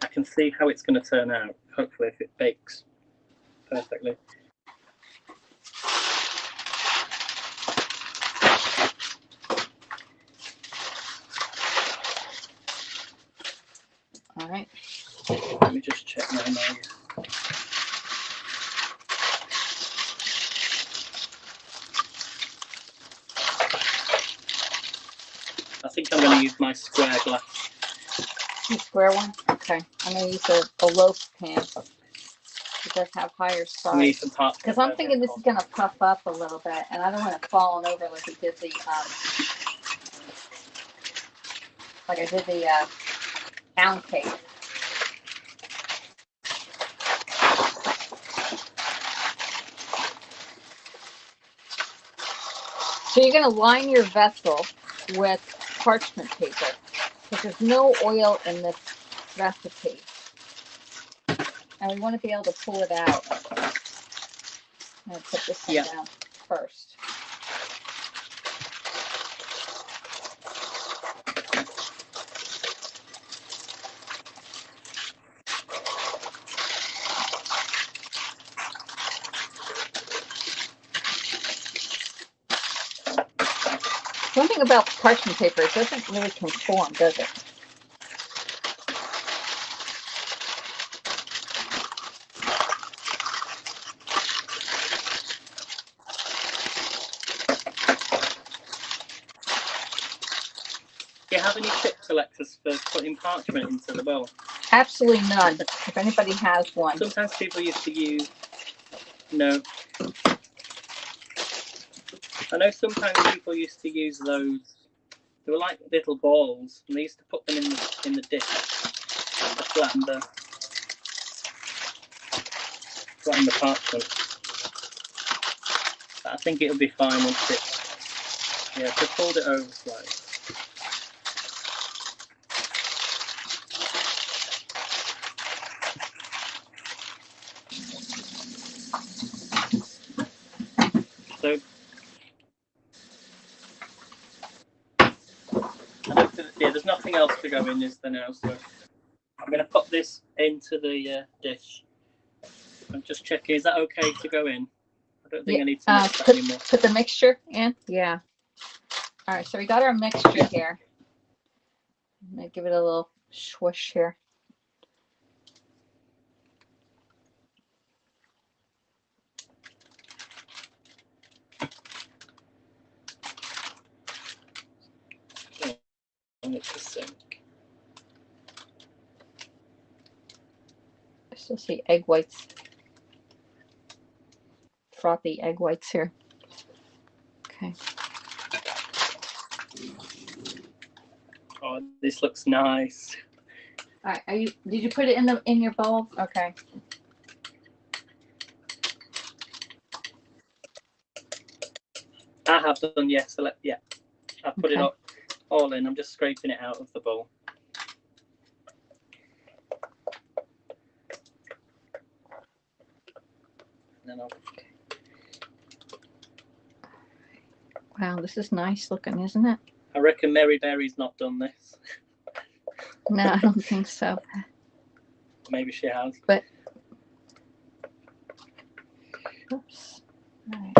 Speaker 2: I can see how it's going to turn out, hopefully, if it bakes perfectly.
Speaker 1: All right.
Speaker 2: Let me just check my knife. I think I'm going to use my square glass.
Speaker 1: The square one? Okay. I'm going to use a loaf pan. It does have higher size. Because I'm thinking this is going to puff up a little bit, and I don't want it falling over like we did the pound cake. So you're going to line your vessel with parchment paper because there's no oil in this recipe. And we want to be able to pull it out. I'm going to put this one down first. One thing about parchment paper, it doesn't really conform, does it?
Speaker 2: Do you have any tips, Alexis, for putting parchment into the bowl?
Speaker 1: Absolutely none. If anybody has one.
Speaker 2: Sometimes people used to use, no. I know sometimes people used to use those. They were like little balls, and they used to put them in the dish to flatten the parchment. But I think it'll be fine once just fold it over slightly. So there's nothing else to go in, is there now? So I'm going to put this into the dish. I'm just checking, is that okay to go in? I don't think I need to mix that anymore.
Speaker 1: Put the mixture in? Yeah. All right, so we got our mixture here. I'm going to give it a little swoosh here.
Speaker 2: It's a sink.
Speaker 1: I still see egg whites. Frothy egg whites here. Okay.
Speaker 2: Oh, Oh, this looks nice.
Speaker 1: All right, did you put it in your bowl? Okay.
Speaker 2: I have done, yes. Yeah, I put it
Speaker 1: Okay.
Speaker 2: all in. I'm just scraping it out of the bowl. And then
Speaker 1: Wow, this is nice looking, isn't it?
Speaker 2: I reckon Mary Berry's not done this.
Speaker 1: No, I don't think so.
Speaker 2: Maybe she has.
Speaker 1: But oops. All right.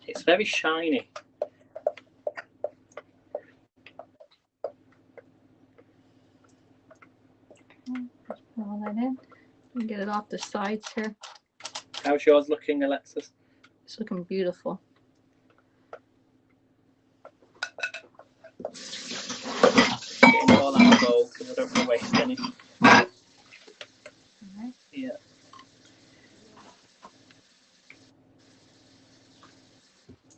Speaker 2: It's very shiny.
Speaker 1: Just put all that in. And get it off the sides here.
Speaker 2: How's yours looking, Alexis?
Speaker 1: It's looking beautiful.
Speaker 2: Getting it all out of the bowl because I don't want to waste any.
Speaker 1: All right.
Speaker 2: Yeah.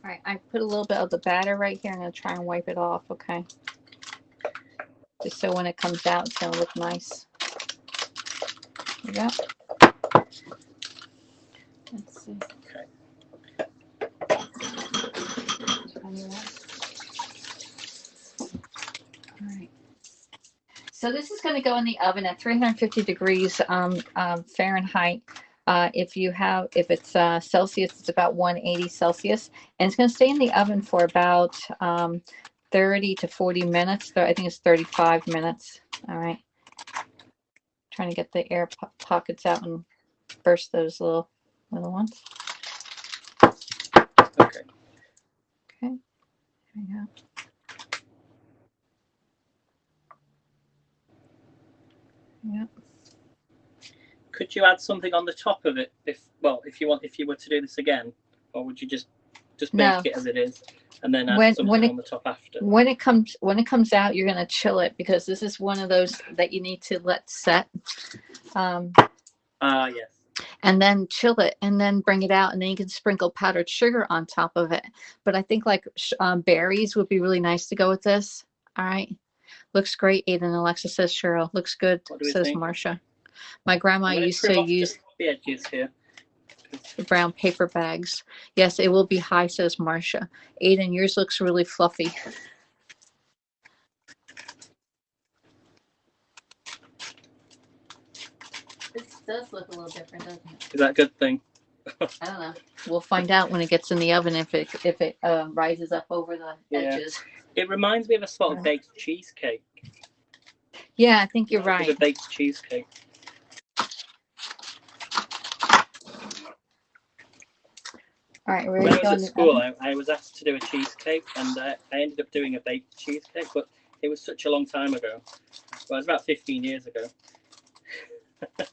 Speaker 1: All right, I put a little bit of the batter right here. I'm going to try and wipe it off, okay? Just so when it comes out, it's going to look nice. There you go. Let's see.
Speaker 2: Okay.
Speaker 1: All right. So this is going to go in the oven at 350 degrees Fahrenheit. If it's Celsius, it's about 180 Celsius, and it's going to stay in the oven for about 30 to 40 minutes. I think it's 35 minutes. All right. Trying to get the air pockets out and burst those little ones.
Speaker 2: Okay.
Speaker 1: Okay. There we go. Yep.
Speaker 2: Could you add something on the top of it if you were to do this again, or would you just bake it as it is and then add something on the top after?
Speaker 1: When it comes out, you're gonna chill it because this is one of those that you need to let set.
Speaker 2: Yes.
Speaker 1: And then chill it and then bring it out, and then you can sprinkle powdered sugar on top of it. But I think like berries would be really nice to go with this. All right. Looks great, Aiden. Alexa says Cheryl. Looks good, says Marsha. My grandma used to use
Speaker 2: the edges here.
Speaker 1: The brown paper bags. Yes, it will be high, says Marsha. Aiden, yours looks really fluffy. This does look a little different, doesn't it?
Speaker 2: Is that a good thing?
Speaker 1: I don't know. We'll find out when it gets in the oven if it rises up over the edges.
Speaker 2: It reminds me of a sort of baked cheesecake.
Speaker 1: Yeah, I think you're right.
Speaker 2: A baked cheesecake.
Speaker 1: All right,
Speaker 2: when I was at school, I was asked to do a cheesecake, and I ended up doing a baked cheesecake, but it was such a long time ago. Well, it was about 15 years ago. It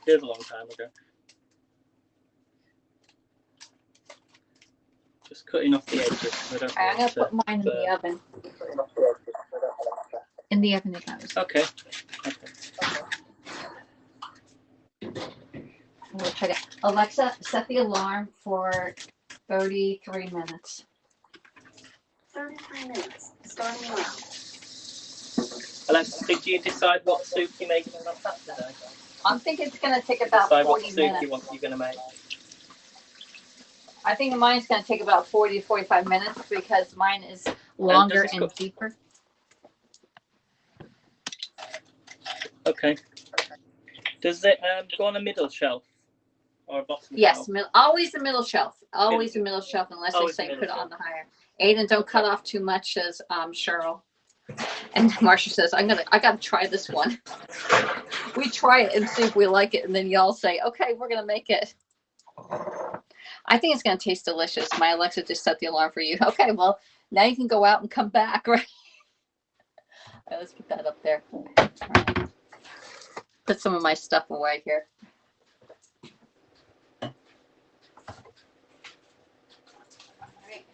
Speaker 2: was a long time ago. Just cutting off the edges.
Speaker 1: I'm going to put mine in the oven. In the oven it goes.
Speaker 2: Okay.
Speaker 1: We'll check it. Alexa, set the alarm for 33 minutes.
Speaker 3: 33 minutes, starting now.
Speaker 2: Alexa, did you decide what soup you're making on Saturday?
Speaker 1: I'm thinking it's going to take about 40 minutes.
Speaker 2: What soup you're going to make?
Speaker 1: I think mine's going to take about 40 to 45 minutes because mine is longer and deeper.
Speaker 2: Okay. Does it go on a middle shelf or a bottom
Speaker 1: yes,
Speaker 2: shelf?
Speaker 1: Always the middle shelf. Always the middle shelf unless they say put it on the higher. Aiden, don't cut off too much, says Cheryl. And Marcia says, I gotta try this one. We try it and see if we like it, and then y'all say, okay, we're gonna make it. I think it's gonna taste delicious. My Alexa just set the alarm for you. Okay, well now you can go out and come back, right? All right, let's put that up there. All right. Put some of my stuff away here. All right.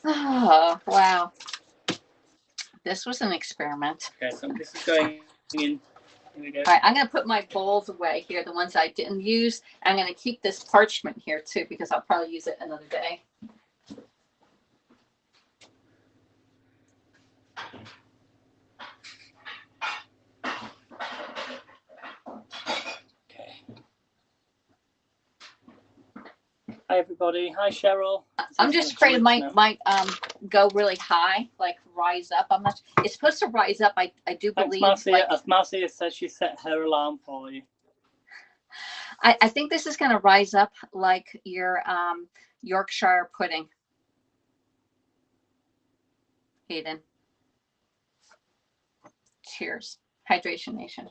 Speaker 1: Oh, wow. This was an experiment.
Speaker 2: Okay, so this is going Here we go.
Speaker 1: All right, I'm going to put my bowls away here, the ones I didn't use. I'm going to keep this parchment here too because I'll probably use it another day.
Speaker 2: Okay. Hi everybody. Hi Cheryl.
Speaker 1: I'm just afraid it might go really high, like rise up. I'm not. It's supposed to rise up. I do believe.
Speaker 2: Marcia, as Marcia says, she set her alarm for you.
Speaker 1: I think this is going to rise up like your Yorkshire pudding. Hayden. Cheers. Hydration Nation.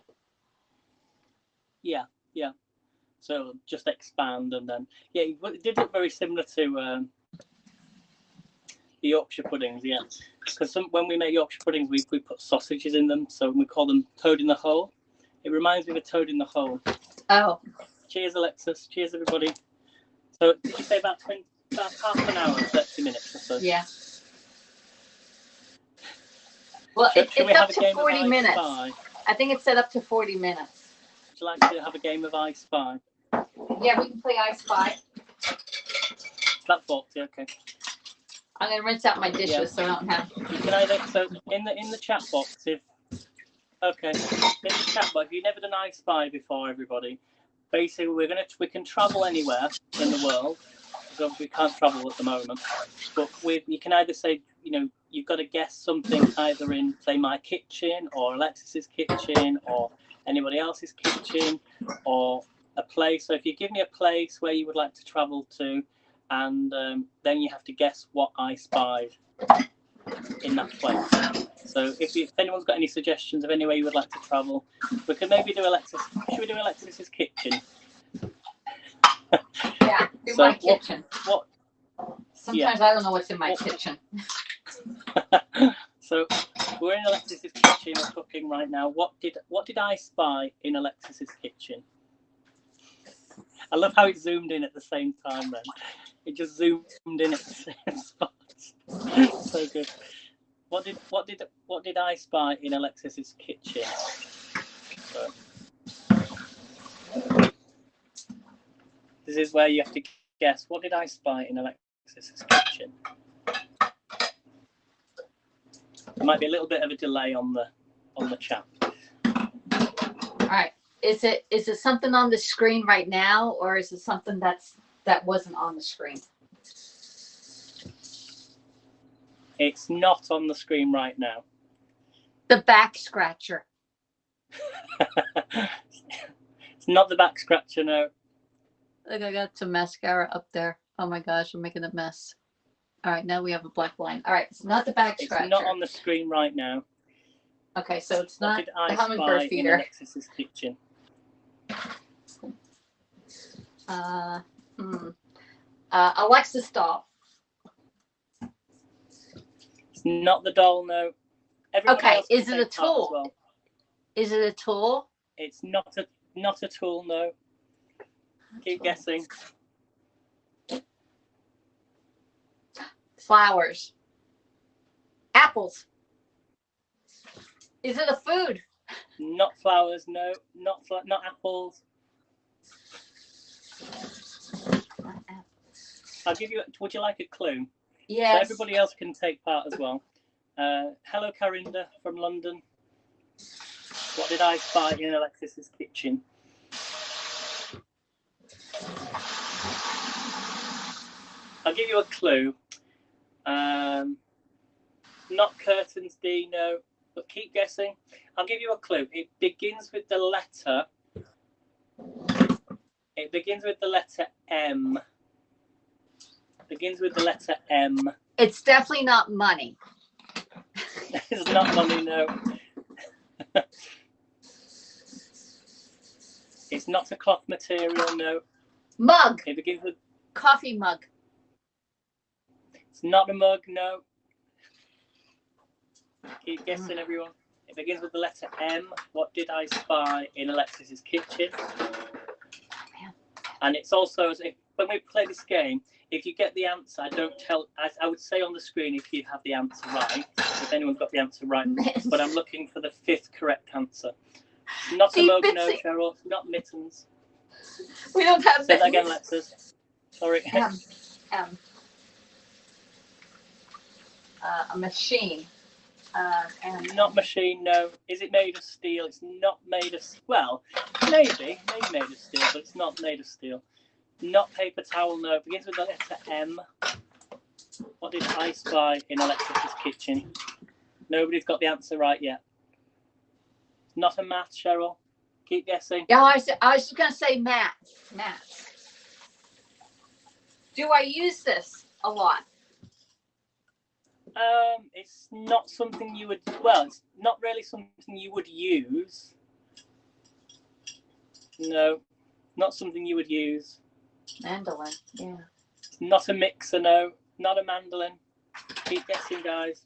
Speaker 2: Yeah, yeah. So just expand and then, yeah, it did look very similar to the Yorkshire puddings, yeah. Because when we make Yorkshire puddings, we put sausages in them, so we call them toad in the hole. It reminds me of a toad in the hole.
Speaker 1: Oh.
Speaker 2: Cheers, Alexis. Cheers, everybody. So did you say about half an hour, 30 minutes or so?
Speaker 1: Yeah. Well, it's up to 40 minutes. Spy? I think it's set up to 40 minutes.
Speaker 2: Would you like to have a game of I Spy?
Speaker 1: Yeah, we can play I Spy.
Speaker 2: That 40, okay.
Speaker 1: I'm gonna rinse out my dishes so I don't have.
Speaker 2: You can either in the chat box in the chat box. If you've never done I Spy before, everybody, basically we can travel anywhere in the world. Because we can't travel at the moment, but you can either say, you've got to guess something either in, say, my kitchen or Alexis's kitchen or anybody else's kitchen or a place. So if you give me a place where you would like to travel to, and then you have to guess what I spied in that place. So if anyone's got any suggestions of anywhere you would like to travel, we could maybe do Alexis. Should we do Alexis's kitchen?
Speaker 1: Yeah, in my kitchen.
Speaker 2: What?
Speaker 1: Sometimes I don't know what's in my kitchen.
Speaker 2: So we're in Alexis's kitchen. We're cooking right now. What did I spy in Alexis's kitchen? I love how it zoomed in at the same time. Then it just zoomed in at the same spot. So good. What did I spy in Alexis's kitchen? So, this is where you have to guess. What did I spy in Alexis's kitchen? There might be a little bit of a delay on the chat.
Speaker 1: All right. Is it something on the screen right now, or is it something that wasn't on the screen?
Speaker 2: It's not on the screen right now.
Speaker 1: The back scratcher.
Speaker 2: It's not the back scratcher, no.
Speaker 1: Look, I got some mascara up there. Oh my gosh, I'm making a mess. All right, now we have a black line. All right, it's not the back scratcher.
Speaker 2: It's not on the screen right now.
Speaker 1: Okay, so it's not the hummingbird feeder.
Speaker 2: In Alexis's kitchen?
Speaker 1: Alexis doll.
Speaker 2: It's not the doll, no.
Speaker 1: Okay, is it a tool? Well. Is it a tool?
Speaker 2: It's not a tool, no. Keep guessing.
Speaker 1: Flowers. Apples. Is it a food?
Speaker 2: Not flowers, no. Not apples. I'll give you. Would you like a clue?
Speaker 1: Yes.
Speaker 2: So everybody else can take part as well. Hello, Carinda from London. What did I spy in Alexis's kitchen? I'll give you a clue. Not curtains, D, no. But keep guessing. I'll give you a clue. It begins with the letter. It begins with the letter M. Begins with the letter M.
Speaker 1: It's definitely not money.
Speaker 2: It's not money, no. It's not a cloth material, no.
Speaker 1: Mug.
Speaker 2: It begins with
Speaker 1: coffee mug.
Speaker 2: It's not a mug, no. Keep guessing, everyone. It begins with the letter M. What did I spy in Alexis's kitchen? And it's also, as if, when we play this game, if you get the answer, I would say on the screen if you have the answer right, if anyone's got the answer right, but I'm looking for the 5th correct answer. Not a
Speaker 1: See,
Speaker 2: mug, no,
Speaker 1: Bitsy.
Speaker 2: Cheryl. Not mittens.
Speaker 1: We don't have
Speaker 2: Say that again,
Speaker 1: mittens.
Speaker 2: Lexus. Sorry.
Speaker 1: Um, a machine. And
Speaker 2: Not machine, no. Is it made of steel? It's not made of... Well, maybe made of steel, but it's not made of steel. Not paper towel, no. It begins with the letter M. What did I spy in Alexis's kitchen? Nobody's got the answer right yet. Not a mat, Cheryl. Keep guessing.
Speaker 1: Yeah, I was just gonna say mats. Mats. Do I use this a lot?
Speaker 2: It's not something you would... Well, it's not really something you would use. No, not something you would use.
Speaker 1: Mandolin. Yeah.
Speaker 2: It's not a mixer, no. Not a mandolin. Keep guessing, guys.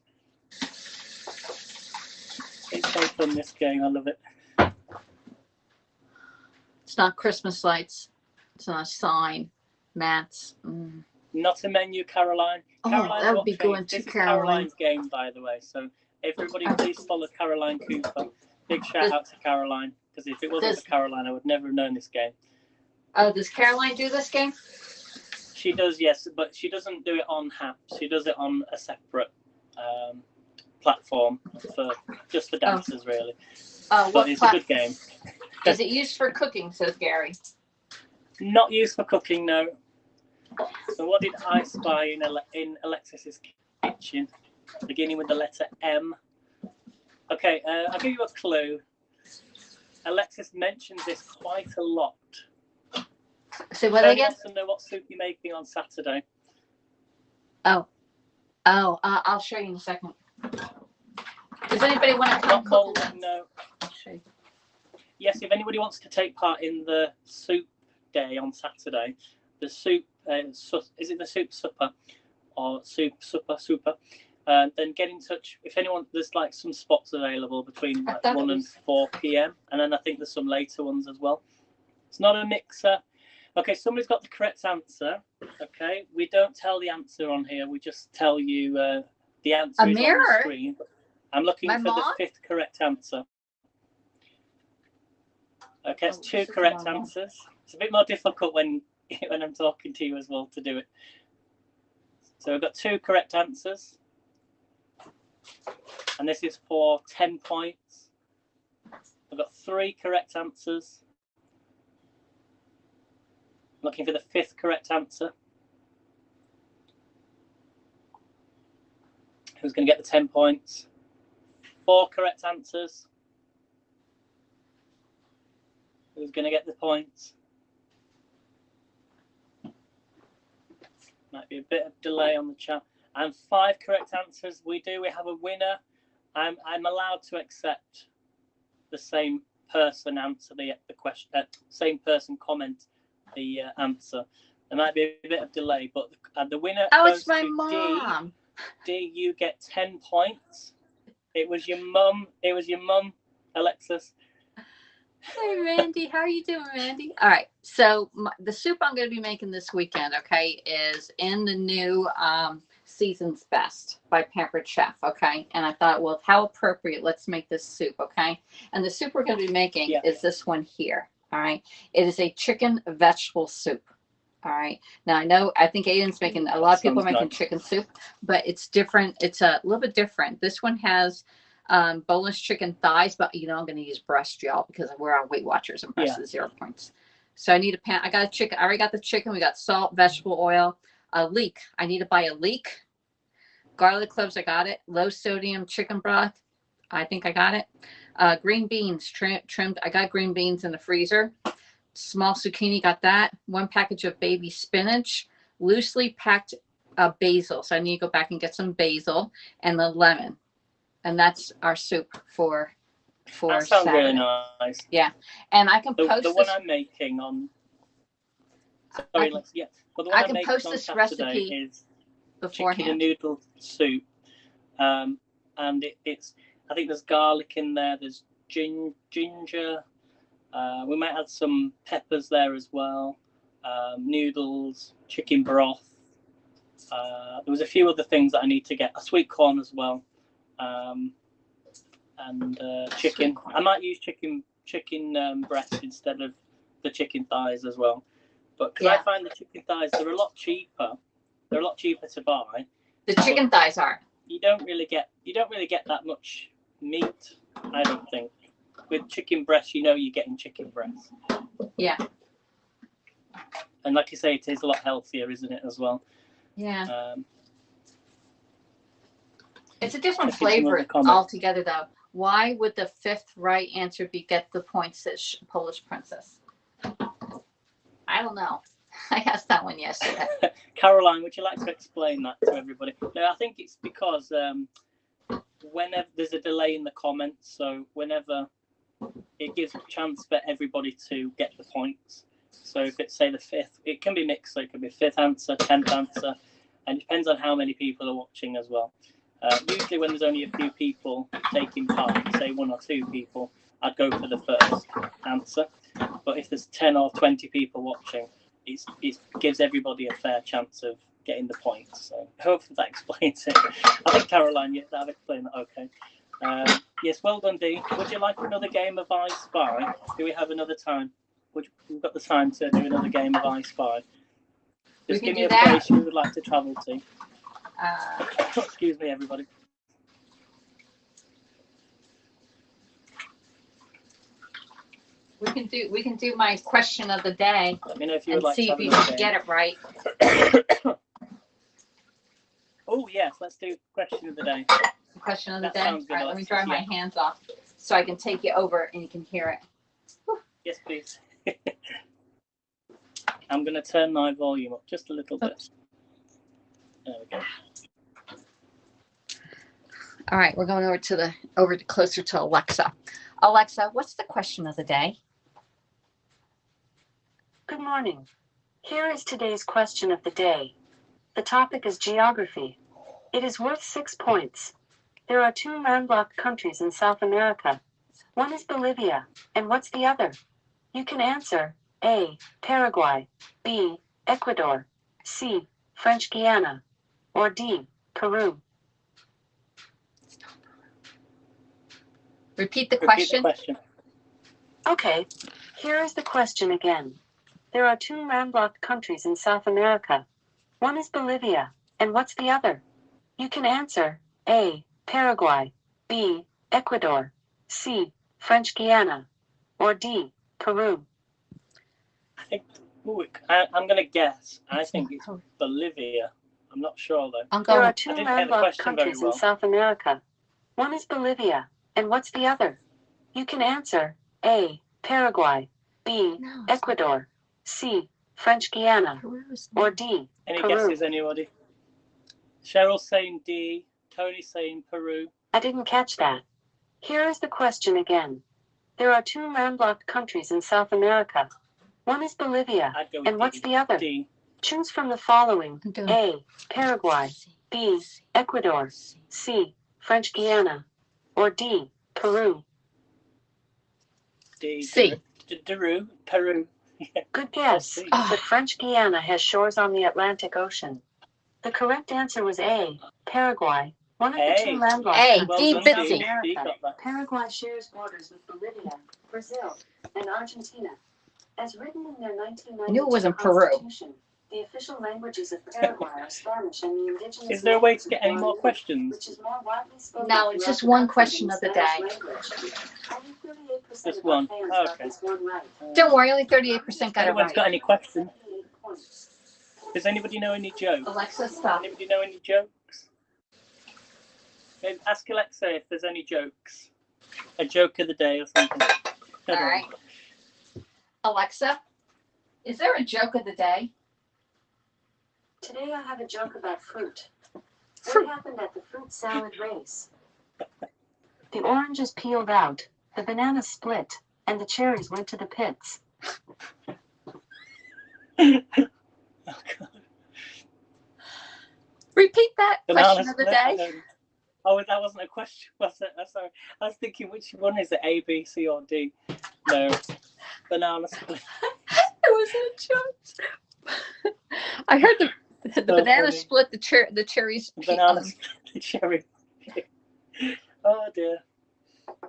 Speaker 2: It's so fun, this game. I love it.
Speaker 1: It's not Christmas lights. It's not a sign. Mats.
Speaker 2: Not a menu, Caroline.
Speaker 1: Oh,
Speaker 2: Caroline's
Speaker 1: that would be
Speaker 2: watching.
Speaker 1: going to
Speaker 2: This is
Speaker 1: Caroline.
Speaker 2: Caroline's game, by the way. So everybody, please follow Caroline Cooper. Big shout out to Caroline, because if it wasn't for Caroline, I would never have known this game.
Speaker 1: Oh, does Caroline do this game?
Speaker 2: She does, yes, but she doesn't do it on Haps. She does it on a separate platform for just for dancers, really. But it's a good game.
Speaker 1: Is it used for cooking? Says Gary.
Speaker 2: Not used for cooking, no. So what did I spy in Alexis's kitchen? Beginning with the letter M. Okay, I'll give you a clue. Alexis mentions this quite a lot.
Speaker 1: So what again?
Speaker 2: wants to know what soup you're making on Saturday.
Speaker 1: I'll show you in a second. Does anybody want to come cook?
Speaker 2: No.
Speaker 1: I'll show you.
Speaker 2: Yes, if anybody wants to take part in the soup day on Saturday, the soup, is it the soup supper or soup super? Then get in touch. If anyone, there's like some spots available between like 1 and 4 p.m. And then I think there's some later ones as well. It's not a mixer. Okay, somebody's got the correct answer. Okay, we don't tell the answer on here. We just tell you the answer is on the screen. I'm looking for the 5th correct answer. Okay, it's 2 correct answers. It's a bit more difficult when I'm talking to you as well to do it. So we've got 2 correct answers. And this is for 10 points. I've got 3 correct answers. Looking for the 5th correct answer. Who's going to get the 10 points? 4 correct answers. Who's going to get the points? Might be a bit of delay on the chat. And 5 correct answers. We have a winner. I'm allowed to accept the same person answer the question. Same person comment the answer. There might be a bit of delay, but the winner goes
Speaker 1: it's my
Speaker 2: to
Speaker 1: mom.
Speaker 2: D. You get 10 points. It was your mum, Alexis.
Speaker 1: Hey, Randy. How are you doing, Randy? All right. So the soup I'm going to be making this weekend, okay, is in the new Season's Best by Pampered Chef, okay? And I thought, well, how appropriate. Let's make this soup, okay? And the soup we're going to be making is this one here, all right? It is a chicken vegetable soup. All right. Now I think Aiden's making, a lot of people are making chicken soup, but it's different. It's a little bit different. This one has boneless chicken thighs, but I'm going to use breast, y'all, because we're on Weight Watchers and breast is 0 points. So I need a pan. I got a chicken. I already got the chicken. We got salt, vegetable oil, a leek. I need to buy a leek. Garlic cloves. I got it. Low sodium chicken broth. I think I got it. Green beans trimmed. I got green beans in the freezer. Small zucchini, got that. 1 package of baby spinach, loosely packed basil. So I need to go back and get some basil and the lemon. And that's our soup for
Speaker 2: that sounds
Speaker 1: Saturday.
Speaker 2: Really nice.
Speaker 1: Yeah. And I can post
Speaker 2: the one I'm making on. Sorry, But the one I'm making on Saturday is
Speaker 1: beforehand.
Speaker 2: Chicken noodle soup. And it's I think there's garlic in there. There's ginger. We might add some peppers there as well. Noodles, chicken broth. There was a few other things that I need to get. A sweet corn as well. And chicken. I might use chicken chicken breast instead of the chicken thighs as well. But because
Speaker 1: Yeah.
Speaker 2: I find the chicken thighs, they're a lot cheaper. They're a lot cheaper to buy.
Speaker 1: The chicken thighs are.
Speaker 2: You don't really get that much meat, I don't think. With chicken breast, you're getting chicken breast.
Speaker 1: Yeah.
Speaker 2: And like you say, it is a lot healthier, isn't it, as well?
Speaker 1: Yeah. It's a different flavor altogether, though. Why would the fifth right answer be get the points, says Polish Princess? I don't know. I asked that one yesterday.
Speaker 2: Caroline, would you like to explain that to everybody? No, I think it's because whenever there's a delay in the comments, so whenever it gives a chance for everybody to get the points. So if it's, say, the fifth, it can be mixed. So it could be fifth answer, 10th answer, and it depends on how many people are watching as well. Usually when there's only a few people taking part, say 1 or 2 people, I'd go for the first answer. But if there's 10 or 20 people watching, it gives everybody a fair chance of getting the points. So hopefully that explains it. I think, Caroline, I've explained that okay. Yes, well done, Dee. Would you like another game of I Spy? Do we have another time? We've got the time to do another game of I Spy. Just give me a place you would like to travel to. Excuse me, everybody.
Speaker 1: We can do my question of the day.
Speaker 2: Let me know if you would like
Speaker 1: see
Speaker 2: to
Speaker 1: if you
Speaker 2: have
Speaker 1: get it right.
Speaker 2: Oh yes, let's do question of the day.
Speaker 1: Question of the
Speaker 2: That
Speaker 1: day.
Speaker 2: sounds good,
Speaker 1: All right, let me
Speaker 2: Alexis,
Speaker 1: dry my hands off so I can take you over and you can hear it.
Speaker 2: Yes, please. I'm going to turn my volume up just a little bit. There we go.
Speaker 1: All right, we're going over to closer to Alexa. Alexa, what's the question of the day?
Speaker 3: Good morning. Here is today's question of the day. The topic is geography. It is worth 6 points. There are 2 landlocked countries in South America. One is Bolivia, and what's the other? You can answer A, Paraguay, B, Ecuador, C, French Guiana, or D, Peru.
Speaker 1: Repeat the question.
Speaker 3: Okay, here is the question again. There are 2 landlocked countries in South America. One is Bolivia, and what's the other? You can answer A, Paraguay, B, Ecuador, C, French Guiana, or D, Peru.
Speaker 2: I'm going to guess. I think it's Bolivia. I'm not sure though.
Speaker 3: There are 2 landlocked countries in South America. One is Bolivia, and what's the other? You can answer A, Paraguay, B, Ecuador, C, French Guiana, or D,
Speaker 2: Any
Speaker 3: Peru.
Speaker 2: guesses, anybody? Cheryl's saying D, Tony's saying Peru.
Speaker 3: I didn't catch that. Here is the question again. There are 2 landlocked countries in South America. One is Bolivia, and what's the other?
Speaker 2: D.
Speaker 3: Choose from the following. A, Paraguay, B, Ecuador, C, French Guiana, or D, Peru.
Speaker 2: D.
Speaker 1: C.
Speaker 2: Peru.
Speaker 3: Good guess, but French Guiana has shores on the Atlantic Ocean. The correct answer was A, Paraguay, one of the 2 landlocked countries in South America. Paraguay shares borders with Bolivia, Brazil, and Argentina. As written in their 1992
Speaker 1: I knew it wasn't Peru.
Speaker 3: Constitution, the official languages of Paraguay are Spanish and the indigenous.
Speaker 2: Is there a way to get any more questions?
Speaker 3: Which is more widely spoken.
Speaker 1: No, it's just one question of the day.
Speaker 2: Just one. Oh, okay.
Speaker 1: Don't worry, only 38% got it
Speaker 2: Anyone's
Speaker 1: right.
Speaker 2: got any questions? Does anybody know any jokes?
Speaker 1: Alexa, stop.
Speaker 2: Anybody know any jokes? Maybe ask Alexa if there's any jokes. A joke of the day or something.
Speaker 1: All right. Alexa, is there a joke of the day?
Speaker 3: Today I have a joke about fruit. What happened at the fruit salad race? The oranges peeled out, the bananas split, and the cherries went to the pits.
Speaker 2: Oh, God.
Speaker 1: Repeat that question of the day.
Speaker 2: Oh, that wasn't a question, was it? I'm sorry. I was thinking, which one is it? A, B, C, or D? No. Banana split.
Speaker 1: It was a joke. I heard the banana
Speaker 2: funny.
Speaker 1: split, the cherries.
Speaker 2: Banana split, the cherry. Oh, dear.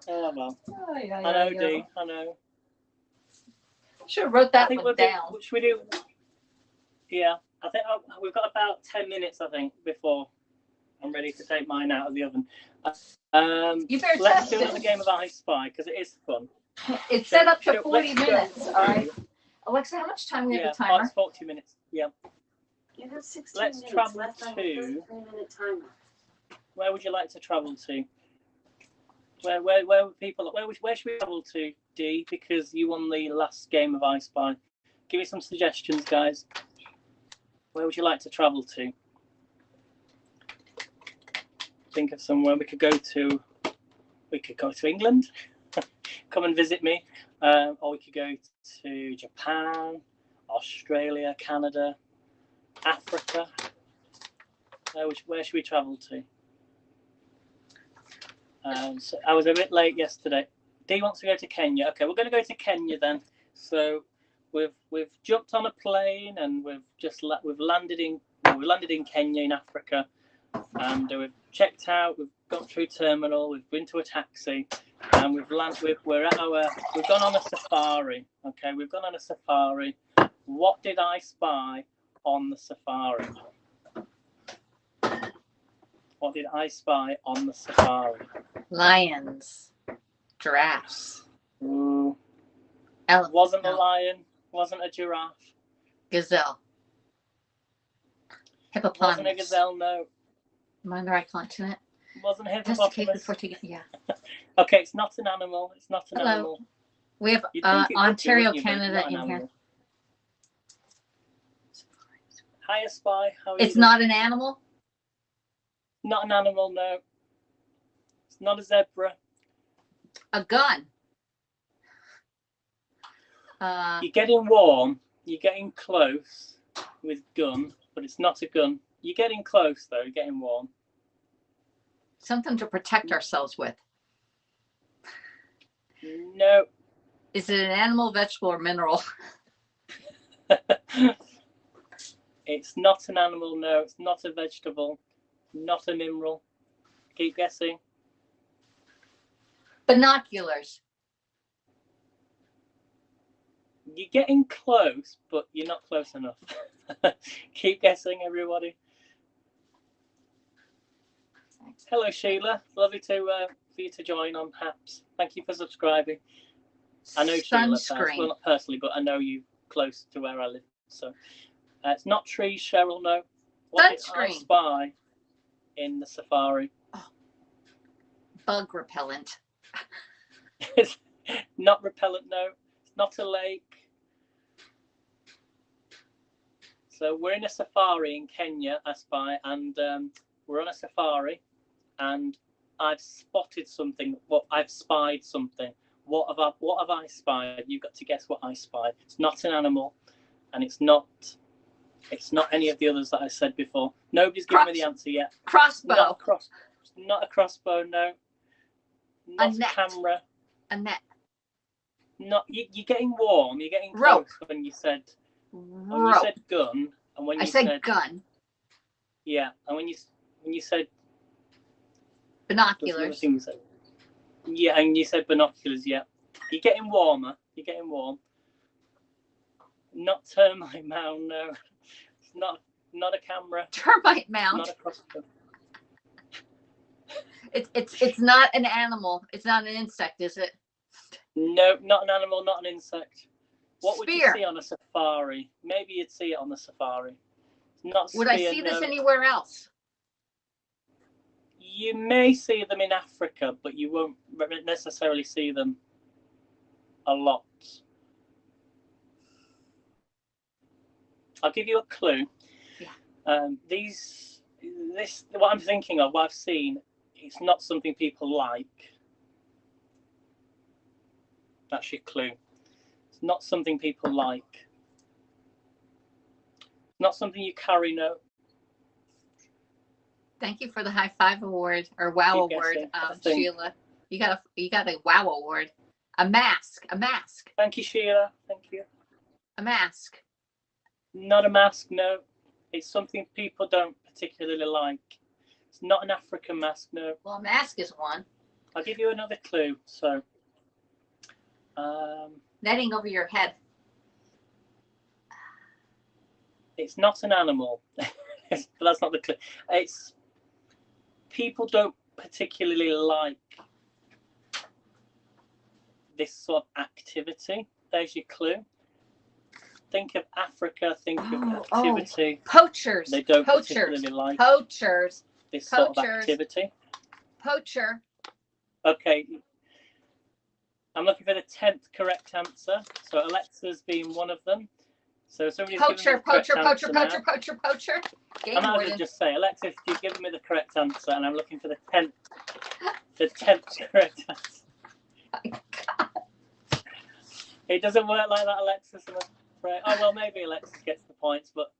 Speaker 2: Oh well.
Speaker 1: Oh, yeah,
Speaker 2: I know, Dee. I know.
Speaker 1: Should have wrote
Speaker 2: I
Speaker 1: that
Speaker 2: think
Speaker 1: one down.
Speaker 2: should we do? Yeah, I think we've got about 10 minutes. I think before I'm ready to take mine out of the oven.
Speaker 1: You better
Speaker 2: Let's
Speaker 1: test
Speaker 2: do
Speaker 1: it.
Speaker 2: another game of I Spy because it is fun.
Speaker 1: It's set up to
Speaker 2: let's
Speaker 1: 40
Speaker 2: go
Speaker 1: minutes. All right.
Speaker 2: through.
Speaker 1: Alexa, how much time we have
Speaker 2: Yeah,
Speaker 1: the timer?
Speaker 2: it's 40 minutes. Yeah.
Speaker 3: You have 16
Speaker 2: Let's
Speaker 3: minutes
Speaker 2: travel
Speaker 3: left on
Speaker 2: to-
Speaker 3: your 33-minute timer.
Speaker 2: Where would you like to travel to? Where people? Where should we travel to, Dee? Because you won the last game of I Spy. Give me some suggestions, guys. Where would you like to travel to? Think of somewhere we could go to. We could go to England. Come and visit me. Or we could go to Japan, Australia, Canada, Africa. Where should we travel to? So I was a bit late yesterday. Dee wants to go to Kenya. Okay, we're going to go to Kenya then. So we've jumped on a plane and we've landed in Kenya in Africa, and we've checked out. We've gone through terminal. We've been to a taxi, and we've gone on a safari. Okay, we've gone on a safari. What did I spy on the safari? What did I spy on the safari?
Speaker 1: Lions, giraffes,
Speaker 2: Ooh.
Speaker 1: elephants.
Speaker 2: Wasn't a
Speaker 1: No.
Speaker 2: lion. Wasn't a giraffe.
Speaker 1: Gazelle. Hippopotamus.
Speaker 2: Wasn't a gazelle. No.
Speaker 1: Am I on the right continent?
Speaker 2: Wasn't a
Speaker 1: Just in case
Speaker 2: hippopotamus.
Speaker 1: before taking. Yeah.
Speaker 2: Okay, it's not an animal. It's not an
Speaker 1: Hello.
Speaker 2: animal.
Speaker 1: We have
Speaker 2: You'd think it would be,
Speaker 1: Ontario,
Speaker 2: wouldn't you, but it's
Speaker 1: Canada
Speaker 2: not an
Speaker 1: in here.
Speaker 2: animal. Hi, Spy. How are
Speaker 1: It's
Speaker 2: you?
Speaker 1: not an animal.
Speaker 2: Not an animal. No. It's not a zebra.
Speaker 1: A gun.
Speaker 2: You're getting warm. You're getting close with gun, but it's not a gun. You're getting close though. You're getting warm.
Speaker 1: Something to protect ourselves with.
Speaker 2: No.
Speaker 1: Is it an animal, vegetable, or mineral?
Speaker 2: It's not an animal. No. It's not a vegetable. Not a mineral. Keep guessing.
Speaker 1: Binoculars.
Speaker 2: You're getting close, but you're not close enough. Keep guessing, everybody. Hello, Sheila. Lovely for you to join on Haps. Thank you for subscribing. I know Sheila, well, not personally, but I know you close to where I live. So it's not trees, Cheryl. No. What did I spy in the safari?
Speaker 1: Oh. Bug repellent.
Speaker 2: It's not repellent. No. It's not a lake. So we're in a safari in Kenya, I spy, and we're on a safari, and I've spotted something. Well, I've spied something. What have I spied? You've got to guess what I spied. It's not an animal, and it's not any of the others that I said before. Nobody's given me the answer yet.
Speaker 1: Crossbow.
Speaker 2: Not a crossbow. No. Not a camera.
Speaker 1: A net.
Speaker 2: Not you're getting warm. You're getting close
Speaker 1: rope.
Speaker 2: When you said. When
Speaker 1: rope.
Speaker 2: you said gun, and when you
Speaker 1: said gun.
Speaker 2: Yeah, and when you said
Speaker 1: binoculars.
Speaker 2: You said? Yeah, and you said binoculars. Yeah, you're getting warmer. You're getting warm. Not termite mound. No, it's not a camera.
Speaker 1: Termite mound.
Speaker 2: Not a crossbow.
Speaker 1: It's not an animal. It's not an insect, is it?
Speaker 2: No, not an animal. Not an insect. What would
Speaker 1: Spear.
Speaker 2: you see on a safari? Maybe you'd see it on the safari. Not spear,
Speaker 1: would I see this anywhere else?
Speaker 2: You may see them in Africa, but you won't necessarily see them a lot. I'll give you a clue.
Speaker 1: Yeah.
Speaker 2: What I'm thinking of, what I've seen, it's not something people like. That's your clue. Not something people like. Not something you carry, no.
Speaker 1: Thank you for the high five award or wow award, Sheila. You got a wow award. A mask.
Speaker 2: Thank you, Sheila. Thank you.
Speaker 1: A mask.
Speaker 2: Not a mask, no. It's something people don't particularly like. It's not an African mask, no.
Speaker 1: Well, a mask is one.
Speaker 2: I'll give you another clue. So,
Speaker 1: Netting over your head.
Speaker 2: it's not an animal. But that's not the clue. It's people don't particularly like this sort of activity. There's your clue. Think of Africa. Think of activity.
Speaker 1: Poachers.
Speaker 2: They don't
Speaker 1: Poachers.
Speaker 2: particularly like
Speaker 1: Poachers.
Speaker 2: this sort of activity.
Speaker 1: Poacher.
Speaker 2: Okay. I'm looking for the 10th correct answer. So Alexa's been one of them. So somebody's
Speaker 1: Poacher. Game
Speaker 2: I might as
Speaker 1: warden.
Speaker 2: well just say, Alexa, if you've given me the correct answer, and I'm looking for the 10th correct answer.
Speaker 1: My God.
Speaker 2: It doesn't work like that, Alexis. I'm afraid. Oh, well, maybe Alexis gets the points, but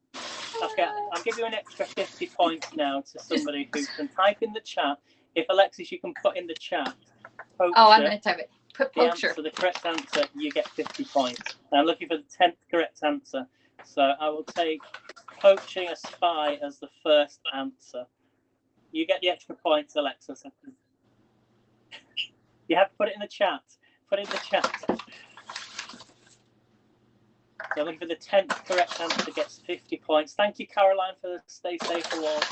Speaker 2: okay, I'll give you an extra 50 points now to somebody who can type in the chat. If Alexis, you can put in the chat. Poacher,
Speaker 1: I'm going to type it. Put poacher.
Speaker 2: The correct answer, you get 50 points. And I'm looking for the 10th correct answer. So I will take poaching a spy as the first answer. You get the extra points, Alexis. You have to put it in the chat. Put it in the chat. So I'm looking for the 10th correct answer gets 50 points. Thank you, Caroline, for the Stay Safe Award.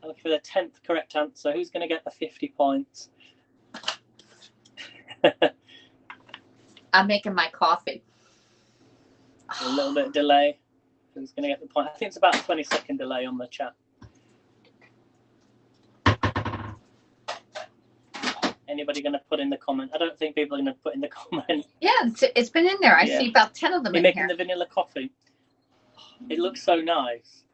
Speaker 2: I'm looking for the 10th correct answer. Who's going to get the 50 points?
Speaker 1: I'm making my coffee.
Speaker 2: A little bit of delay. Who's going to get the point? I think it's about a 20-second delay on the chat. Anybody going to put in the comment? I don't think people are going to put in the comment.
Speaker 1: Yeah, it's been in there. I see about 10 of them
Speaker 2: You're
Speaker 1: in
Speaker 2: making
Speaker 1: here.
Speaker 2: the vanilla coffee. It looks so nice.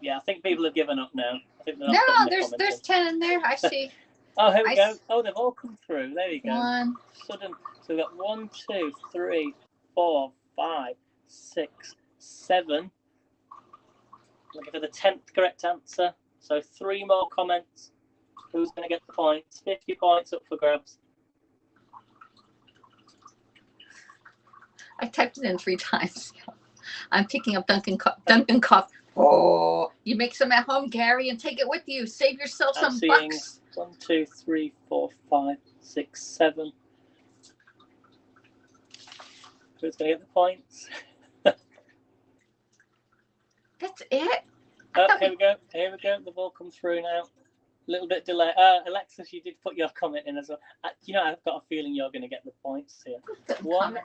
Speaker 2: Yeah, I think people have given up now. I think they're not putting the comment
Speaker 1: there's
Speaker 2: in.
Speaker 1: 10 in there. I see.
Speaker 2: Oh, here we go. Oh, they've all come through. There you go. So we've got 1, 2, 3, 4, 5, 6, 7. Looking for the 10th correct answer. So 3 more comments. Who's going to get the points? 50 points up for grabs.
Speaker 1: I typed it in 3 times. I'm picking up Dunkin' Coffee. Oh, you make some at home, Gary, and take it with you. Save yourself some bucks.
Speaker 2: 1, 2, 3, 4, 5, 6, 7. Who's going to get the points?
Speaker 1: That's it.
Speaker 2: Here we go. Here we go. They've all come through now. A little bit delay. Alexis, you did put your comment in as well. You know, I've got a feeling you're going to get the points here. 1,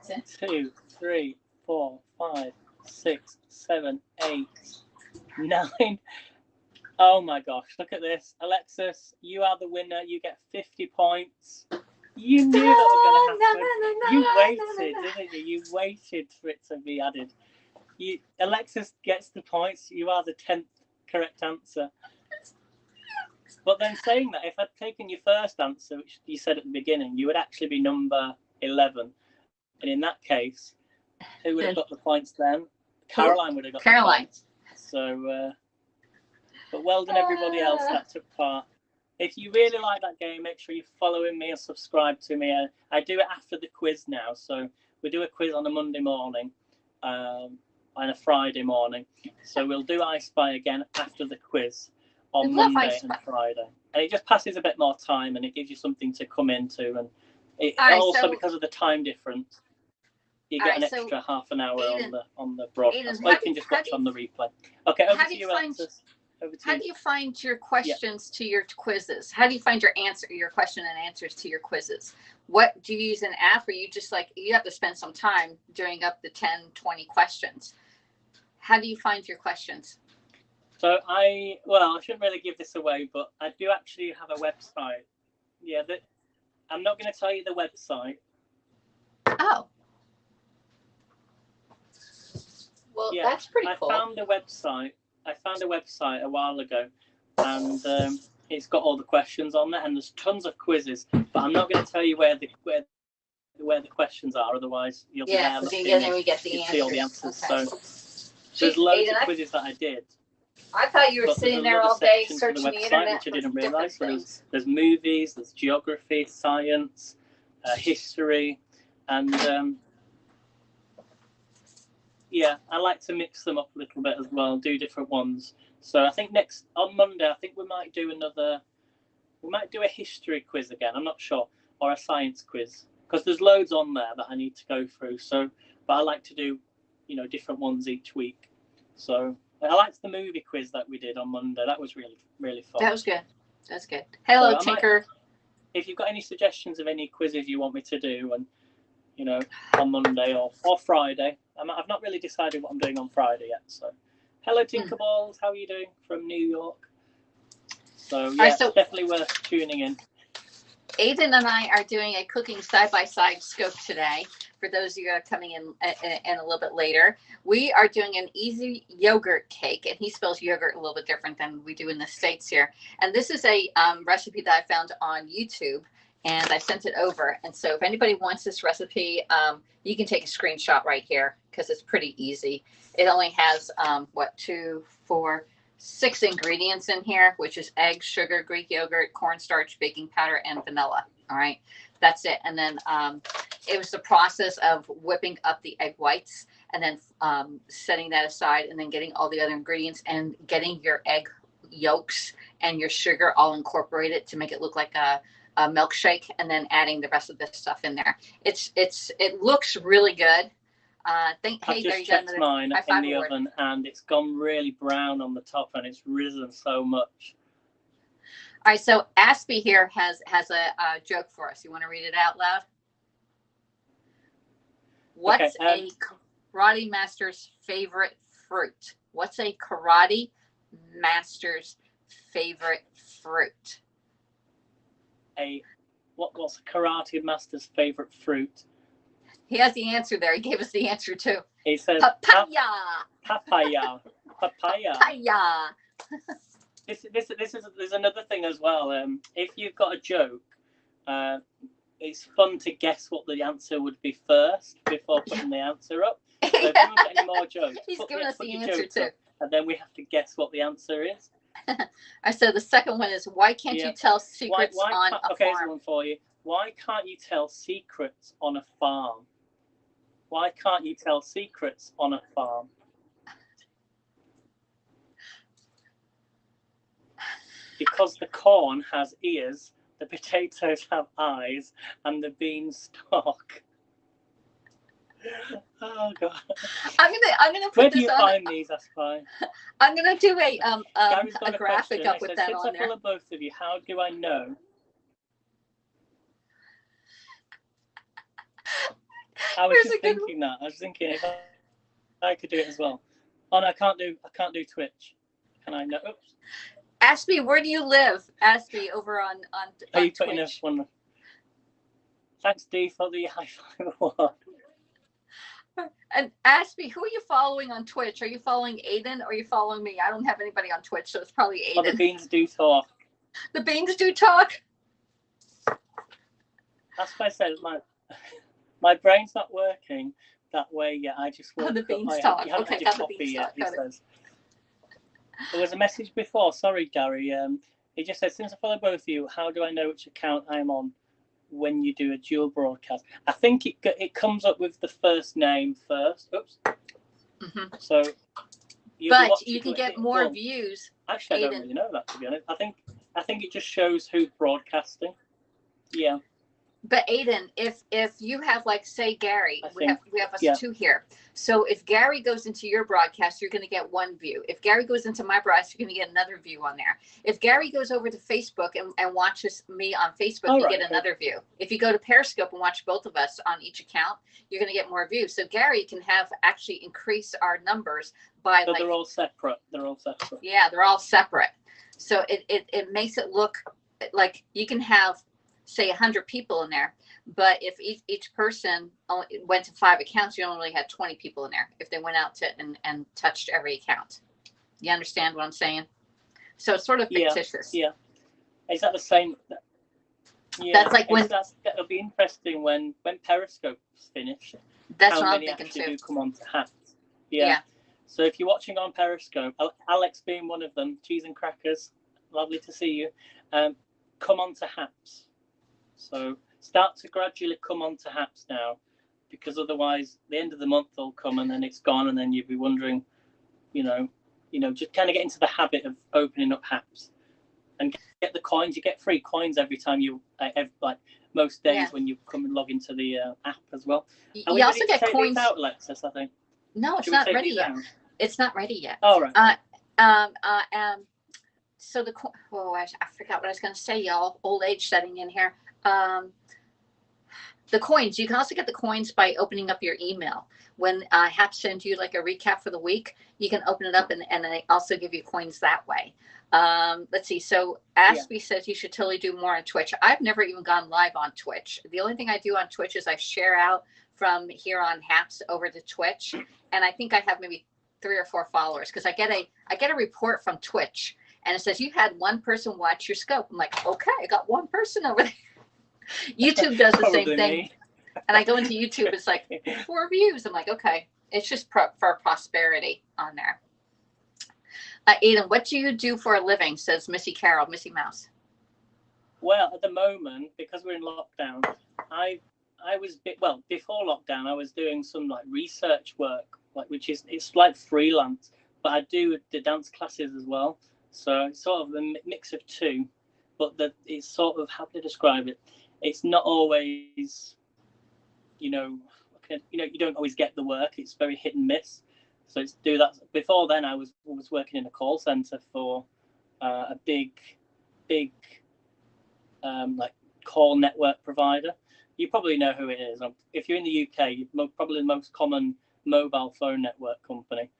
Speaker 2: 2, 3, 4, 5, 6, 7, 8, 9. Oh my gosh, look at this. Alexis, you are the winner. You get 50 points. You knew that was going to happen. You waited, didn't you? You waited for it to be added. Alexis gets the points. You are the 10th correct answer. But then saying that, if I'd taken your first answer, which you said at the beginning, you would actually be number 11. And in that case, who would have got the points then? Caroline would have got the points. So, but well done everybody else that took part. If you really like that game, make sure you're following me and subscribe to me. I do it after the quiz now. So we do a quiz on a Monday morning and a Friday morning. So we'll do I Spy again after the quiz on Monday and Friday. And it just passes a bit more time and it gives you something to come into. And it also, because of the time difference, you get an extra half an hour on the broadcast. Or you can just watch on the replay. Okay, over to you, Alexis.
Speaker 1: How do you find your questions to your quizzes? How do you find your question and answers to your quizzes? What do you use, an app, or you just you have to spend some time doing up the 10, 20 questions? How do you find your questions?
Speaker 2: So I shouldn't really give this away, but I do actually have a website. Yeah, I'm not going to tell you the website.
Speaker 1: Oh. Well, yeah, that's pretty cool.
Speaker 2: I found a website a while ago, and it's got all the questions on there, and there's tons of quizzes. But I'm not going to tell you where the questions are, otherwise you'll be there.
Speaker 1: We get the answers.
Speaker 2: See all the answers.
Speaker 1: Okay.
Speaker 2: So there's loads of quizzes that I did.
Speaker 1: I thought you were sitting there all day searching the internet,
Speaker 2: which I didn't realize. So there's movies, there's geography, science, history, and yeah, I like to mix them up a little bit as well, do different ones. So I think on Monday, I think we might do a history quiz again. I'm not sure, or a science quiz, because there's loads on there that I need to go through. So, but I like to do, different ones each week. So I liked the movie quiz that we did on Monday. That was really, really fun.
Speaker 1: That was good. That's good. Hello,
Speaker 2: So
Speaker 1: Tinker.
Speaker 2: If you've got any suggestions of any quizzes you want me to do, and on Monday or Friday, I've not really decided what I'm doing on Friday yet. So, hello, Tinkerballs. How are you doing from New York? So yeah, it's definitely worth tuning in.
Speaker 1: Aiden and I are doing a cooking side-by-side scope today. For those of you who are coming in a little bit later, we are doing an easy yogurt cake, and he spells yogurt a little bit different than we do in the States here. And this is a recipe that I found on YouTube, and I sent it over. And so if anybody wants this recipe, you can take a screenshot right here because it's pretty easy. It only has 6 ingredients in here, which is eggs, sugar, Greek yogurt, cornstarch, baking powder, and vanilla. All right, that's it. And then it was the process of whipping up the egg whites and then setting that aside and then getting all the other ingredients and getting your egg yolks and your sugar all incorporated to make it look like a milkshake, and then adding the rest of this stuff in there. It looks really good.
Speaker 2: I've just checked mine in the oven, and it's gone really brown on the top, and it's risen so much.
Speaker 1: All right, so Aspie here has a joke for us. You want to read it out loud? What's a karate master's favorite fruit? What's a karate master's favorite fruit?
Speaker 2: What's a karate master's favorite fruit?
Speaker 1: He has the answer there. He gave us the answer too.
Speaker 2: He says
Speaker 1: papaya.
Speaker 2: Papaya.
Speaker 1: Papaya.
Speaker 2: There's another thing as well. If you've got a joke, it's fun to guess what the answer would be first before putting the answer up. So if you want any more jokes,
Speaker 1: he's giving us the answer too.
Speaker 2: And then we have to guess what the answer is.
Speaker 1: So the second one is, why can't you tell secrets on a farm?
Speaker 2: Okay, here's one for you. Why can't you tell secrets on a farm? Why can't you tell secrets on a farm? Because the corn has ears, the potatoes have eyes, and the beans talk. Oh God! I'm gonna put
Speaker 1: Where
Speaker 2: do you find these? That's fine.
Speaker 1: I'm gonna do a graphic up with that
Speaker 2: since
Speaker 1: on there.
Speaker 2: I follow both of you, how do I know? I was just thinking that. I was thinking if I could do it as well. Oh no, I can't do Twitch. Can I? No. Oops.
Speaker 1: Aspie, where do you live? Aspie, over on
Speaker 2: Are you
Speaker 1: Twitch.
Speaker 2: putting one? Thanks, Dee, for the high five.
Speaker 1: And Aspie, who are you following on Twitch? Are you following Aiden or are you following me? I don't have anybody on Twitch, so it's probably Aiden.
Speaker 2: Oh, the beans do talk.
Speaker 1: The beans do talk?
Speaker 2: That's why I said my brain's not working that way yet. I just
Speaker 1: want the beans talk.
Speaker 2: You haven't had your coffee yet, he says. There was a message before. Sorry, Gary. He just said, since I follow both of you, how do I know which account I'm on when you do a dual broadcast? I think it comes up with the first name first. Oops. Mm-hmm. So,
Speaker 1: but you can get more views.
Speaker 2: Actually, I don't really know that, to be honest. I think it just shows who's broadcasting. Yeah.
Speaker 1: But Aiden, if you have, like, say Gary, we have us two here. So if Gary goes into your broadcast, you're going to get one view. If Gary goes into my broadcast, you're going to get another view on there. If Gary goes over to Facebook and watches me on Facebook, you get another view. If you go to Periscope and watch both of us on each account, you're going to get more views. So Gary can actually increase our numbers by
Speaker 2: they're all separate.
Speaker 1: Yeah, they're all separate. So it makes it look like you can have, say, 100 people in there, but if each person only went to 5 accounts, you only had 20 people in there if they went out to and touched every account. You understand what I'm saying? So it's sort of fictitious.
Speaker 2: Yeah. Is that the same? Yeah.
Speaker 1: That's like when
Speaker 2: that'll be interesting when Periscope's finished.
Speaker 1: That's
Speaker 2: how
Speaker 1: what I'm
Speaker 2: many
Speaker 1: thinking
Speaker 2: actually
Speaker 1: too.
Speaker 2: do come on to Hats? Yeah. So if you're watching on Periscope, Alex being one of them, cheese and crackers, lovely to see you. Come on to Hats. So start to gradually come on to Haps now, because otherwise the end of the month will come and then it's gone, and then you'll be wondering, just kind of get into the habit of opening up apps and get the coins. You get free coins every time you, like most days when you come and log into the app as well.
Speaker 1: You also get coins.
Speaker 2: Out, Alexis, I think.
Speaker 1: No, it's not ready yet. It's not ready yet.
Speaker 2: Oh, right.
Speaker 1: So I forgot what I was going to say, y'all. Old age setting in here. The coins, you can also get the coins by opening up your email. When I have to send you like a recap for the week, you can open it up and they also give you coins that way. Let's see. So Aspie says you should totally do more on Twitch. I've never even gone live on Twitch. The only thing I do on Twitch is I share out from here on Haps over to Twitch. And I think I have maybe 3 or 4 followers because I get a report from Twitch and it says you had one person watch your scope. I'm like, okay, I got one person over there. YouTube does the same thing. And I go into YouTube, it's like 4 views. I'm like, okay, it's just for prosperity on there. Aidan, what do you do for a living? Says Missy Carroll, Missy Mouse.
Speaker 2: Well, at the moment, because we're in lockdown, I was before lockdown, I was doing some like research work, it's like freelance, but I do the dance classes as well. So it's sort of a mix of two, but it's sort of, how to describe it? It's not always, you don't always get the work. It's very hit and miss. So it's do that. Before then, I was working in a call center for a big like call network provider. You probably know who it is. If you're in the UK, probably the most common mobile phone network company.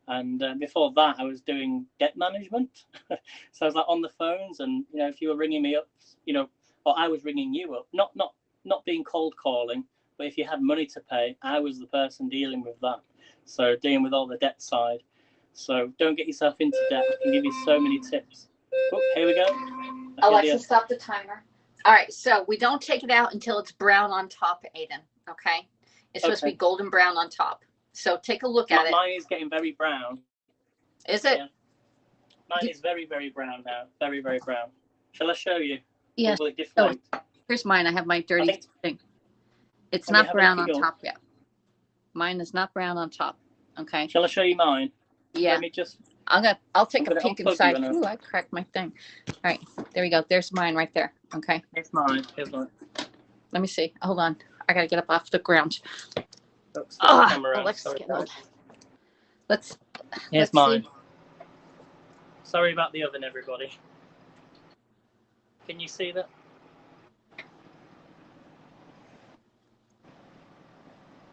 Speaker 2: And before that, I was doing debt management. So I was like on the phones, and if you were ringing me up, or I was ringing you up, not being cold calling, but if you had money to pay, I was the person dealing with that. So dealing with all the debt side. So don't get yourself into debt. I can give you so many tips. Oh, here we go.
Speaker 1: Alexa, stop the timer. All right, so we don't take it out until it's brown on top, Aidan. Okay, it's supposed to be golden brown on top. So take a look at it.
Speaker 2: Mine is getting very brown.
Speaker 1: Is it?
Speaker 2: Yeah. Mine is very, very brown now. Very, very brown. Shall I show you?
Speaker 1: Yes.
Speaker 2: Will it deflate?
Speaker 1: Here's mine. I have my dirty thing. It's not brown on top yet. Mine is not brown on top. Okay.
Speaker 2: Shall I show you mine?
Speaker 1: Yeah.
Speaker 2: Let me just.
Speaker 1: I'll take a peek inside. Ooh, I cracked my thing. All right. There we go. There's mine right there. Okay.
Speaker 2: Here's mine. Here's mine.
Speaker 1: Let me see. Hold on. I gotta get up off the ground.
Speaker 2: Here's mine. Sorry about the oven, everybody. Can you see that?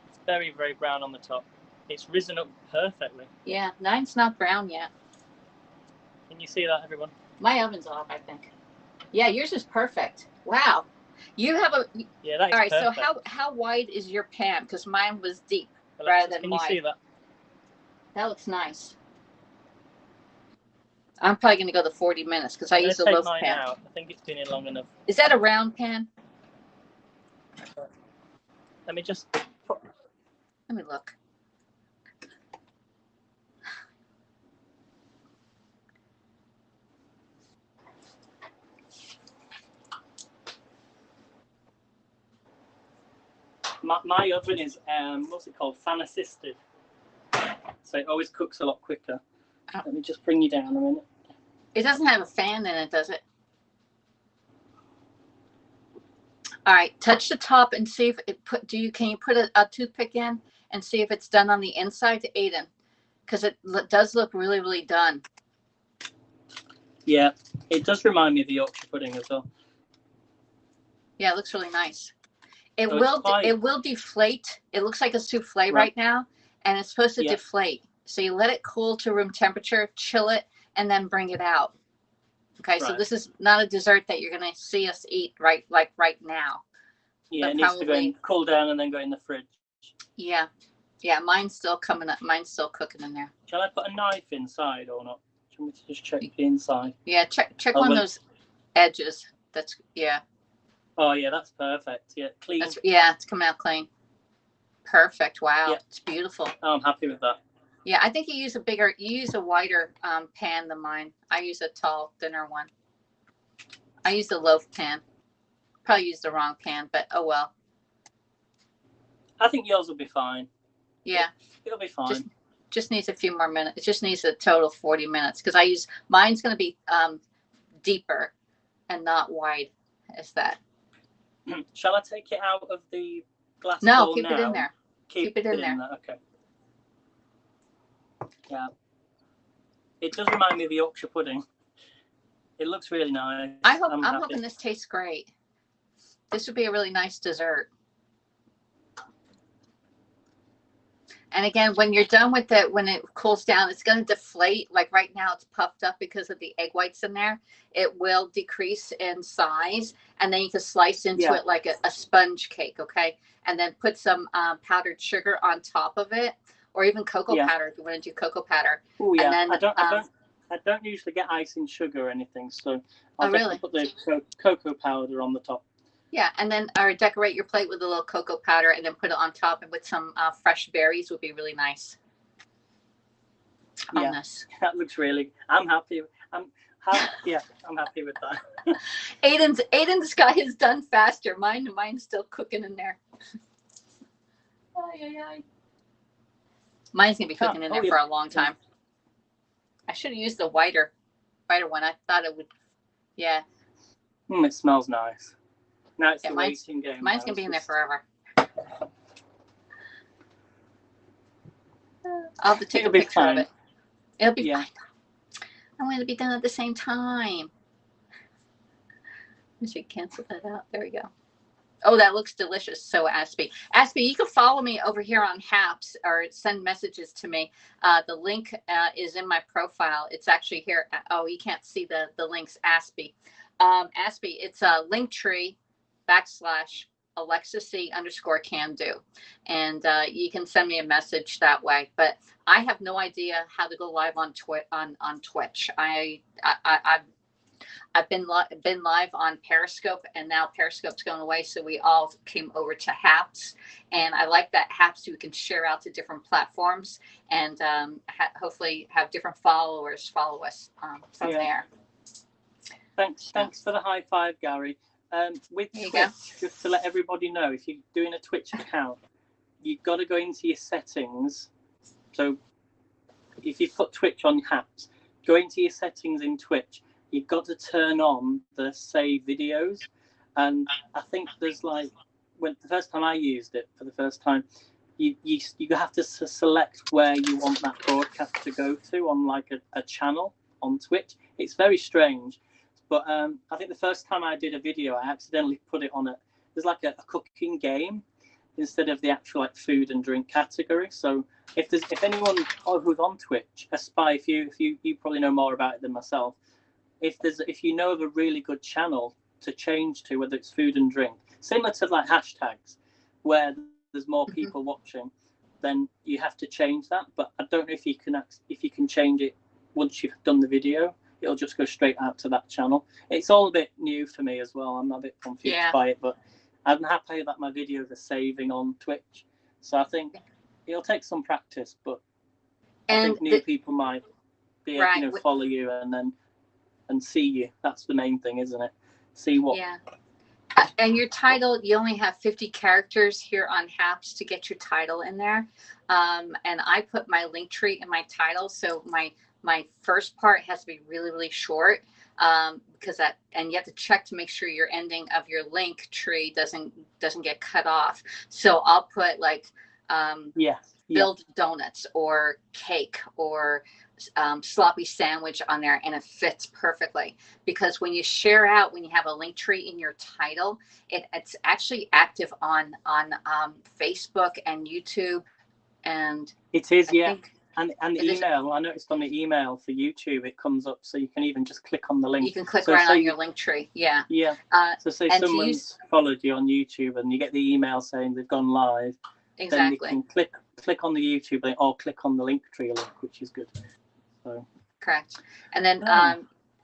Speaker 2: It's very, very brown on the top. It's risen up perfectly.
Speaker 1: Yeah, mine's not brown yet.
Speaker 2: Can you see that, everyone?
Speaker 1: My oven's off, I think. Yeah, yours is perfect. Wow. You have a...
Speaker 2: Yeah, that is
Speaker 1: all right,
Speaker 2: perfect.
Speaker 1: so how wide is your pan? Because mine was deep
Speaker 2: Alexis,
Speaker 1: rather than
Speaker 2: can
Speaker 1: wide.
Speaker 2: Can you see that?
Speaker 1: That looks nice. I'm probably going to go the 40 minutes because I use the loaf pan.
Speaker 2: Out. I think it's been in long enough.
Speaker 1: Is that a round pan?
Speaker 2: Let me just...
Speaker 1: Let me look.
Speaker 2: My oven is, what's it called? Fan assisted. So it always cooks a lot quicker. Oh. Let me just bring you down a minute.
Speaker 1: It doesn't have a fan in it, does it? All right, touch the top and see if it can you put a toothpick in and see if it's done on the inside to Aidan? Because it does look really, really done.
Speaker 2: Yeah, it does remind me of the Yorkshire pudding as well.
Speaker 1: Yeah, it looks really nice. It will deflate. It looks like a souffle right now, and it's supposed to deflate. So you let it cool to room temperature, chill it, and then bring it out. Okay, so this is not a dessert that you're going to see us eat right now.
Speaker 2: Yeah, it needs to go and cool down and then go in the fridge.
Speaker 1: Yeah, yeah, mine's still coming up. Mine's still cooking in there.
Speaker 2: Shall I put a knife inside or not? Do you want me to just check the inside?
Speaker 1: Yeah, check on those edges. That's
Speaker 2: Oh yeah, that's perfect. Yeah, clean.
Speaker 1: It's coming out clean. Perfect. Wow, it's beautiful.
Speaker 2: Oh, I'm happy with that.
Speaker 1: Yeah, I think you use a wider pan than mine. I use a tall, thinner one. I use the loaf pan. Probably used the wrong pan, but oh well.
Speaker 2: I think yours will be fine.
Speaker 1: Yeah.
Speaker 2: It'll be fine.
Speaker 1: just needs a few more minutes. It just needs a total 40 minutes because mine's going to be deeper and not wide as that.
Speaker 2: Shall I take it out of the glass
Speaker 1: No,
Speaker 2: bowl
Speaker 1: keep
Speaker 2: now?
Speaker 1: it in there.
Speaker 2: Keep it in there. Okay. Yeah. It does remind me of Yorkshire pudding. It looks really nice.
Speaker 1: I'm hoping this tastes great. This would be a really nice dessert. And again, when you're done with it, when it cools down, it's going to deflate. Like right now, it's puffed up because of the egg whites in there. It will decrease in size, and then you can slice into it like a sponge cake, okay? And then put some powdered sugar on top of it, or even cocoa powder if you want to do cocoa powder.
Speaker 2: Oh yeah,
Speaker 1: and then,
Speaker 2: I don't usually get icing sugar or anything, so I'll
Speaker 1: really
Speaker 2: put the cocoa powder on the top.
Speaker 1: Yeah, and then or decorate your plate with a little cocoa powder, and then put it on top, and with some fresh berries would be really nice.
Speaker 2: Yeah, that looks really. I'm happy. I'm happy with that.
Speaker 1: Aiden's guy is done faster. Mine's still cooking in there. Mine's gonna be cooking in there for a long time. I should have used the whiter one. I thought it would. Yeah.
Speaker 2: It smells nice. Now it's the waiting game.
Speaker 1: Mine's going to be in there forever. I'll have to take a picture of it. It'll be fine. I want it to be done at the same time. I should cancel that out. There we go. Oh, that looks delicious. So Aspie, you can follow me over here on Haps or send messages to me. The link is in my profile. It's actually here. Oh, you can't see the links. Aspie, it's a Linktree /AlexaC_can-do. And you can send me a message that way. But I have no idea how to go live on Twitch. I've been live on Periscope, and now Periscope's going away, so we all came over to Haps. And I like that Haps we can share out to different platforms, and hopefully have different followers follow us from there.
Speaker 2: Thanks for the high five, Gary. With Twitch, just to let everybody know, if you're doing a Twitch account, you've got to go into your settings. So if you put Twitch on Haps, go into your settings in Twitch. You've got to turn on the save videos. And I think there's the first time I used it for the first time, you have to select where you want that broadcast to go to on like a channel on Twitch. It's very strange. But I think the first time I did a video, I accidentally put it on there's like a cooking game instead of the actual like food and drink category. So if anyone who's on Twitch, Aspire, if you probably know more about it than myself, if you know of a really good channel to change to, whether it's food and drink, similar to like hashtags, where there's more people watching, then you have to change that. But I don't know if you can change it once you've done the video. It'll just go straight out to that channel. It's all a bit new for me as well. I'm a bit confused by it, but I'm happy that my videos are saving on Twitch. So I think it'll take some practice, but I think new people might be able to follow you and see you. That's the main thing, isn't it? See what. Yeah.
Speaker 1: And your title, you only have 50 characters here on Haps to get your title in there. And I put my link tree in my title, so my first part has to be really, really short, because and you have to check to make sure your ending of your link tree doesn't get cut off. So I'll put like build donuts or cake or sloppy sandwich on there, and it fits perfectly, because when you share out, when you have a link tree in your title, it's actually active on Facebook and YouTube, and
Speaker 2: it is. And the email, I noticed on the email for YouTube, it comes up, so you can even just click on the link.
Speaker 1: You can click on your link tree. Yeah.
Speaker 2: Yeah. So say someone's followed you on YouTube and you get the email saying they've gone live.
Speaker 1: Exactly.
Speaker 2: Then you can click on the YouTube link or click on the link tree link, which is good. So.
Speaker 1: Correct. And then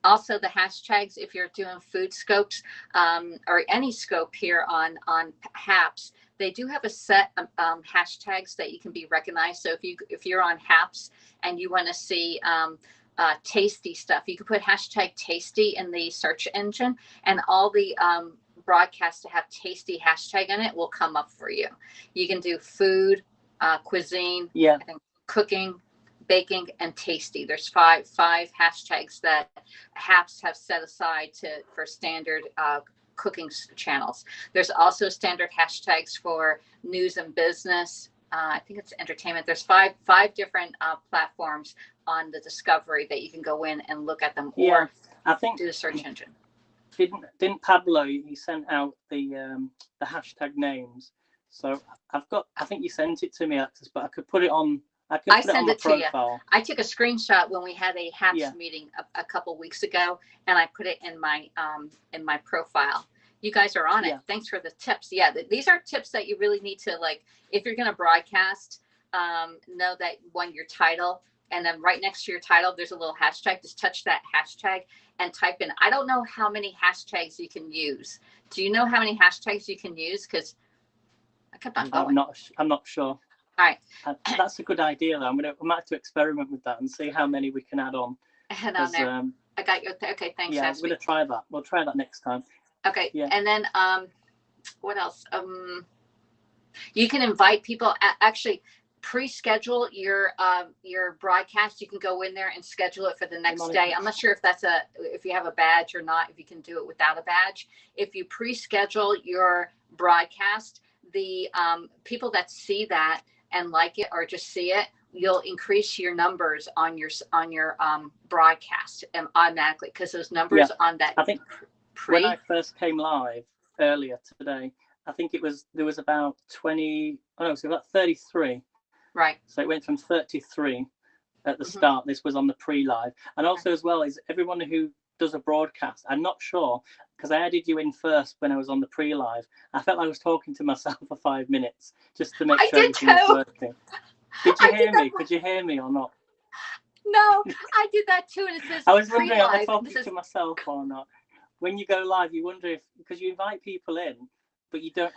Speaker 1: also the hashtags, if you're doing food scopes or any scope here on Haps, they do have a set of hashtags that you can be recognized. So if you're on Haps and you want to see tasty stuff, you can put hashtag tasty in the search engine, and all the broadcasts to have tasty hashtag in it will come up for you. You can do food, cuisine, I think cooking, baking, and tasty. There's five hashtags that HAPs have set aside for standard cooking channels. There's also standard hashtags for news and business. I think it's entertainment. There's five different platforms on the Discovery that you can go in and look at them, or
Speaker 2: I think
Speaker 1: do the search engine.
Speaker 2: Didn't Pablo? He sent out the hashtag names. So I think you sent it to me, Alexis, but I could put it on. I
Speaker 1: sent it to you. I took a screenshot when we had a HAPS meeting a couple weeks ago, and I put it in my profile. You guys are on it. Thanks for the tips. Yeah, these are tips that you really need to, like, if you're going to broadcast, know that your title, and then right next to your title, there's a little hashtag. Just touch that hashtag and type in. I don't know how many hashtags you can use. Do you know how many hashtags you can use? Because I kept on going.
Speaker 2: I'm not sure.
Speaker 1: All right.
Speaker 2: That's a good idea, though. I might have to experiment with that and see how many we can add on.
Speaker 1: Add on there. I got you. Okay, thanks.
Speaker 2: Yeah, I'm going to try that. We'll try that next time.
Speaker 1: Okay. Yeah. And then what else? You can invite people. Actually, pre-schedule your broadcast. You can go in there and schedule it for the next day. I'm not sure if you have a badge or not, if you can do it without a badge. If you pre-schedule your broadcast, the people that see that and like it or just see it, you'll increase your numbers on your broadcast automatically, because those numbers on that.
Speaker 2: I think when I first came live earlier today, I think there was about 20. Oh no, so about 33.
Speaker 1: Right.
Speaker 2: So it went from 33 at the start. This was on the pre-live, and also as well as everyone who does a broadcast. I'm not sure, because I added you in first when I was on the pre-live. I felt I was talking to myself for 5 minutes just to make sure everything was working. Did you hear me? Could you hear me or not?
Speaker 1: No, I did that too, and it says
Speaker 2: I was wondering, am I talking to myself or not? When you go live, you wonder because you invite people in, but you don't.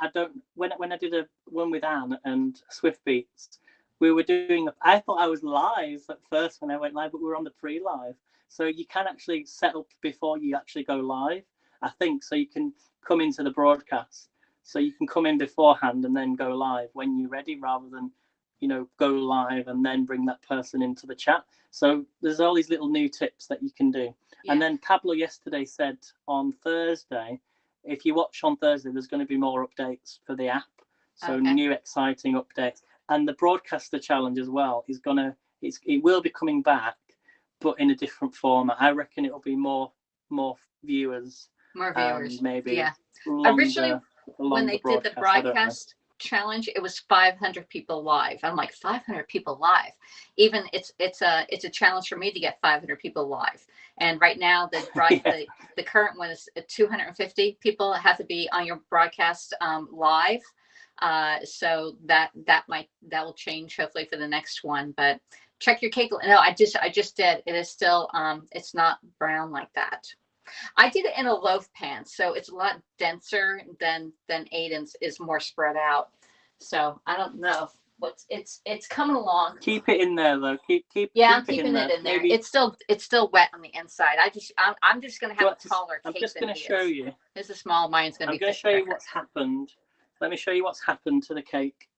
Speaker 2: When I did one with Anne and Swift Beats, we were doing. I thought I was live at first when I went live, but we were on the pre-live. So you can actually set up before you actually go live, I think. So you can come into the broadcast. So you can come in beforehand and then go live when you're ready, rather than, go live and then bring that person into the chat. So there's all these little new tips that you can do. Yeah. And then Pablo yesterday said on Thursday, if you watch on Thursday, there's going to be more updates for the app. So new exciting updates. And the broadcaster challenge as well it will be coming back, but in a different format. I reckon it'll be more viewers.
Speaker 1: More viewers.
Speaker 2: Maybe.
Speaker 1: Yeah. Originally, when they did the broadcast challenge, it was 500 people live. I'm like, 500 people live. Even it's a challenge for me to get 500 people live. And right now the current one is 250 people have to be on your broadcast live. So that will change hopefully for the next one. But check your cake. No, I just did. It is still it's not brown like that. I did it in a loaf pan, so it's a lot denser than Aiden's is more spread out. So I don't know it's coming along.
Speaker 2: Keep it in there though.
Speaker 1: I'm keeping it in there. Maybe. It's still wet on the inside. I'm just gonna have a taller cake.
Speaker 2: I'm just gonna show you.
Speaker 1: This is small. Mine's gonna be.
Speaker 2: I'm gonna show you what's happened. Let me show you what's happened to the cake.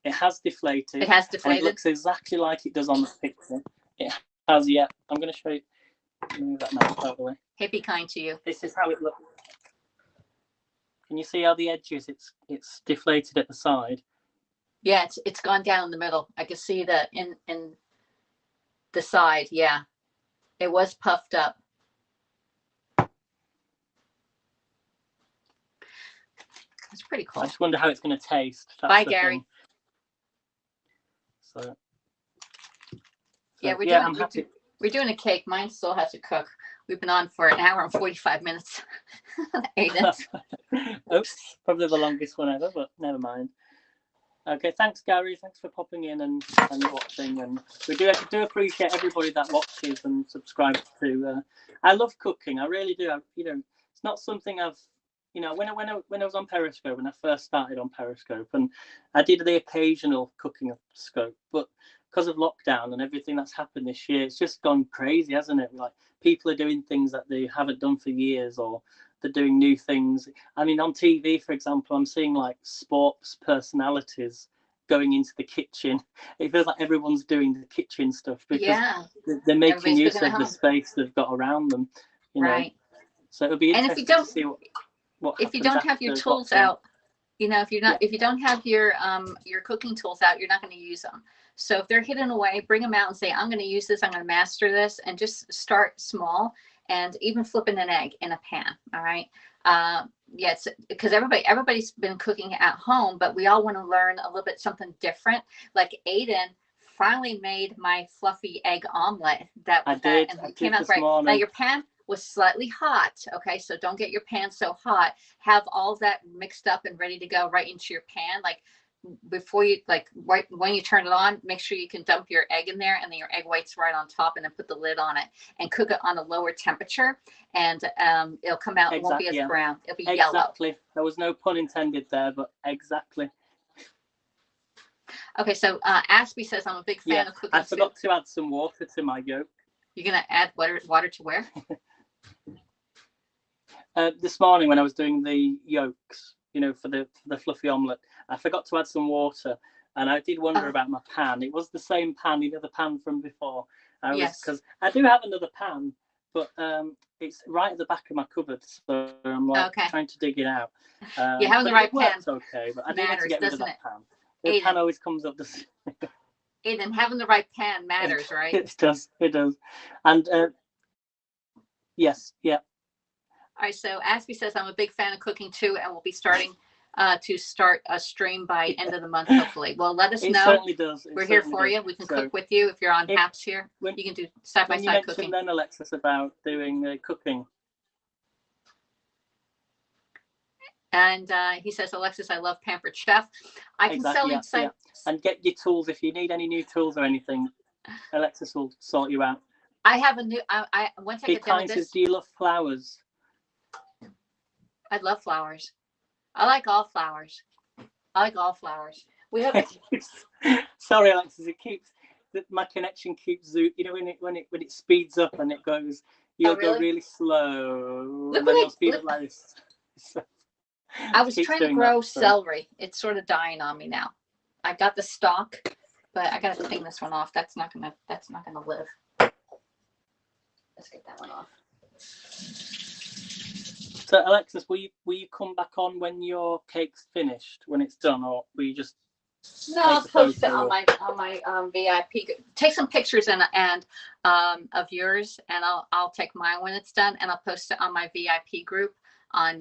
Speaker 2: It has deflated.
Speaker 1: It has deflated.
Speaker 2: And it looks exactly like it does on the picture. It has. Yeah. I'm gonna show you. Move that knife out of the way.
Speaker 1: Hey, be kind to you.
Speaker 2: This is how it looks. Can you see how the edges? It's deflated at the side.
Speaker 1: Yeah, it's gone down in the middle. I can see that in the side. Yeah, it was puffed up. It's pretty cool.
Speaker 2: I just wonder how it's going to taste.
Speaker 1: Bye, Gary.
Speaker 2: So
Speaker 1: yeah, we're doing a cake. Mine still has to cook. We've been on for an hour and 45 minutes.
Speaker 2: Oops, probably the longest one ever, but never mind. Okay, thanks, Gary. Thanks for popping in and watching. And we do appreciate everybody that watches and subscribes to. I love cooking. I really do. It's not something I've. When I was on Periscope, when I first started on Periscope, and I did the occasional cooking scope, but because of lockdown and everything that's happened this year, it's just gone crazy, hasn't it? Like, people are doing things that they haven't done for years, or they're doing new things. I mean, on TV, for example, I'm seeing like sports personalities going into the kitchen. It feels like everyone's doing the kitchen stuff because
Speaker 1: Yeah.
Speaker 2: they're making
Speaker 1: Everybody's
Speaker 2: use
Speaker 1: cooking
Speaker 2: of
Speaker 1: at
Speaker 2: the
Speaker 1: home.
Speaker 2: space they've got around them. You know?
Speaker 1: Right.
Speaker 2: So it'll be
Speaker 1: And if you
Speaker 2: interesting
Speaker 1: don't,
Speaker 2: to see what
Speaker 1: if you
Speaker 2: happens
Speaker 1: don't have your
Speaker 2: after
Speaker 1: tools
Speaker 2: lockdown.
Speaker 1: out, you know, if you don't have your cooking tools out, you're not going to use them. So if they're hidden away, bring them out and say, I'm going to use this, I'm going to master this, and just start small. And even flipping an egg in a pan. All right. Yes, because everybody's been cooking at home, but we all want to learn a little bit something different. Like Aiden finally made my fluffy egg omelet.
Speaker 2: I did.
Speaker 1: And
Speaker 2: I
Speaker 1: it came
Speaker 2: did
Speaker 1: out
Speaker 2: this
Speaker 1: great. Now
Speaker 2: morning.
Speaker 1: your pan was slightly hot. Okay, so don't get your pan so hot. Have all that mixed up and ready to go right into your pan. Like before you, like right when you turn it on, make sure you can dump your egg in there, and then your egg whites right on top, and then put the lid on it and cook it on a lower temperature, and it'll come out. It won't be as brown. It'll be yellow.
Speaker 2: Exactly. There was no pun intended there, but exactly.
Speaker 1: Okay, so Ashby says, I'm a big fan of cooking.
Speaker 2: I forgot to add some water to my yolk.
Speaker 1: You're gonna add water to where?
Speaker 2: This morning when I was doing the yolks, you know, for the fluffy omelette, I forgot to add some water, and I did wonder about my pan. It was the same pan, you know, the pan from before. Because I do have another pan, but it's right at the back of my cupboard, so I'm like trying to dig it out.
Speaker 1: You have the right pan.
Speaker 2: Okay, but I do need to get rid of that pan. The
Speaker 1: Aiden.
Speaker 2: pan always comes up.
Speaker 1: Aiden, having the right pan matters, right?
Speaker 2: It does. It does. And yes, yeah.
Speaker 1: All right, so Ashby says, I'm a big fan of cooking too, and we'll be starting to start a stream by end of the month, hopefully. Well, let us know.
Speaker 2: It certainly does.
Speaker 1: We're here for you. We can cook with you if you're on Haps here. You can do side-by-side cooking.
Speaker 2: Then, Alexis, about doing cooking.
Speaker 1: And he says, Alexis, I love Pampered Chef. I can sell inside.
Speaker 2: And get your tools if you need any new tools or anything. Alexis will sort you out.
Speaker 1: I have a new. Once I get done with this.
Speaker 2: Do you love flowers?
Speaker 1: I love flowers. I like all flowers. We have.
Speaker 2: Sorry, Alexis. My connection keeps you know when it speeds up and it goes. You'll go really slow.
Speaker 1: Look
Speaker 2: and then
Speaker 1: what
Speaker 2: you'll speed up like this.
Speaker 1: I was trying to grow celery. It's sort of dying on me now. I got the stalk, but I got to clean this one off. That's not gonna live. Let's get that one off.
Speaker 2: So Alexis, will you come back on when your cake's finished, when it's done, or will you just?
Speaker 1: No, I'll post it on my VIP. Take some pictures and of yours, and I'll take mine when it's done, and I'll post it on my VIP group on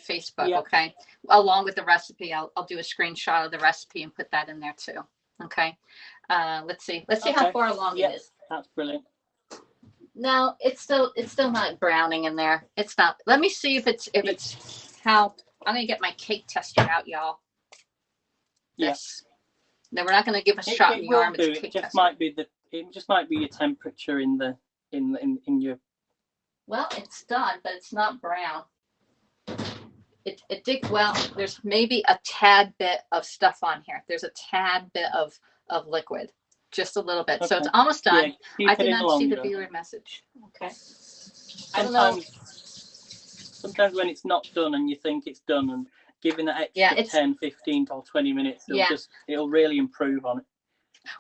Speaker 1: Facebook. Yeah. Okay, along with the recipe, I'll do a screenshot of the recipe and put that in there too. Okay, let's see how far along it is.
Speaker 2: That's brilliant.
Speaker 1: No, it's still not browning in there. It's not. Let me see if it's how. I'm gonna get my cake tester out, y'all. Yes. No, we're not gonna give a shot in the arm.
Speaker 2: It just might be your temperature in your.
Speaker 1: Well, it's done, but it's not brown. It did well. There's maybe a tad bit of stuff on here. There's a tad bit of liquid. Just a little bit. Okay. So it's almost done. I did not see the viewer message. Okay. I don't know.
Speaker 2: Sometimes when it's not done and you think it's done, and giving that extra 10, 15 or 20 minutes, it'll really improve on it.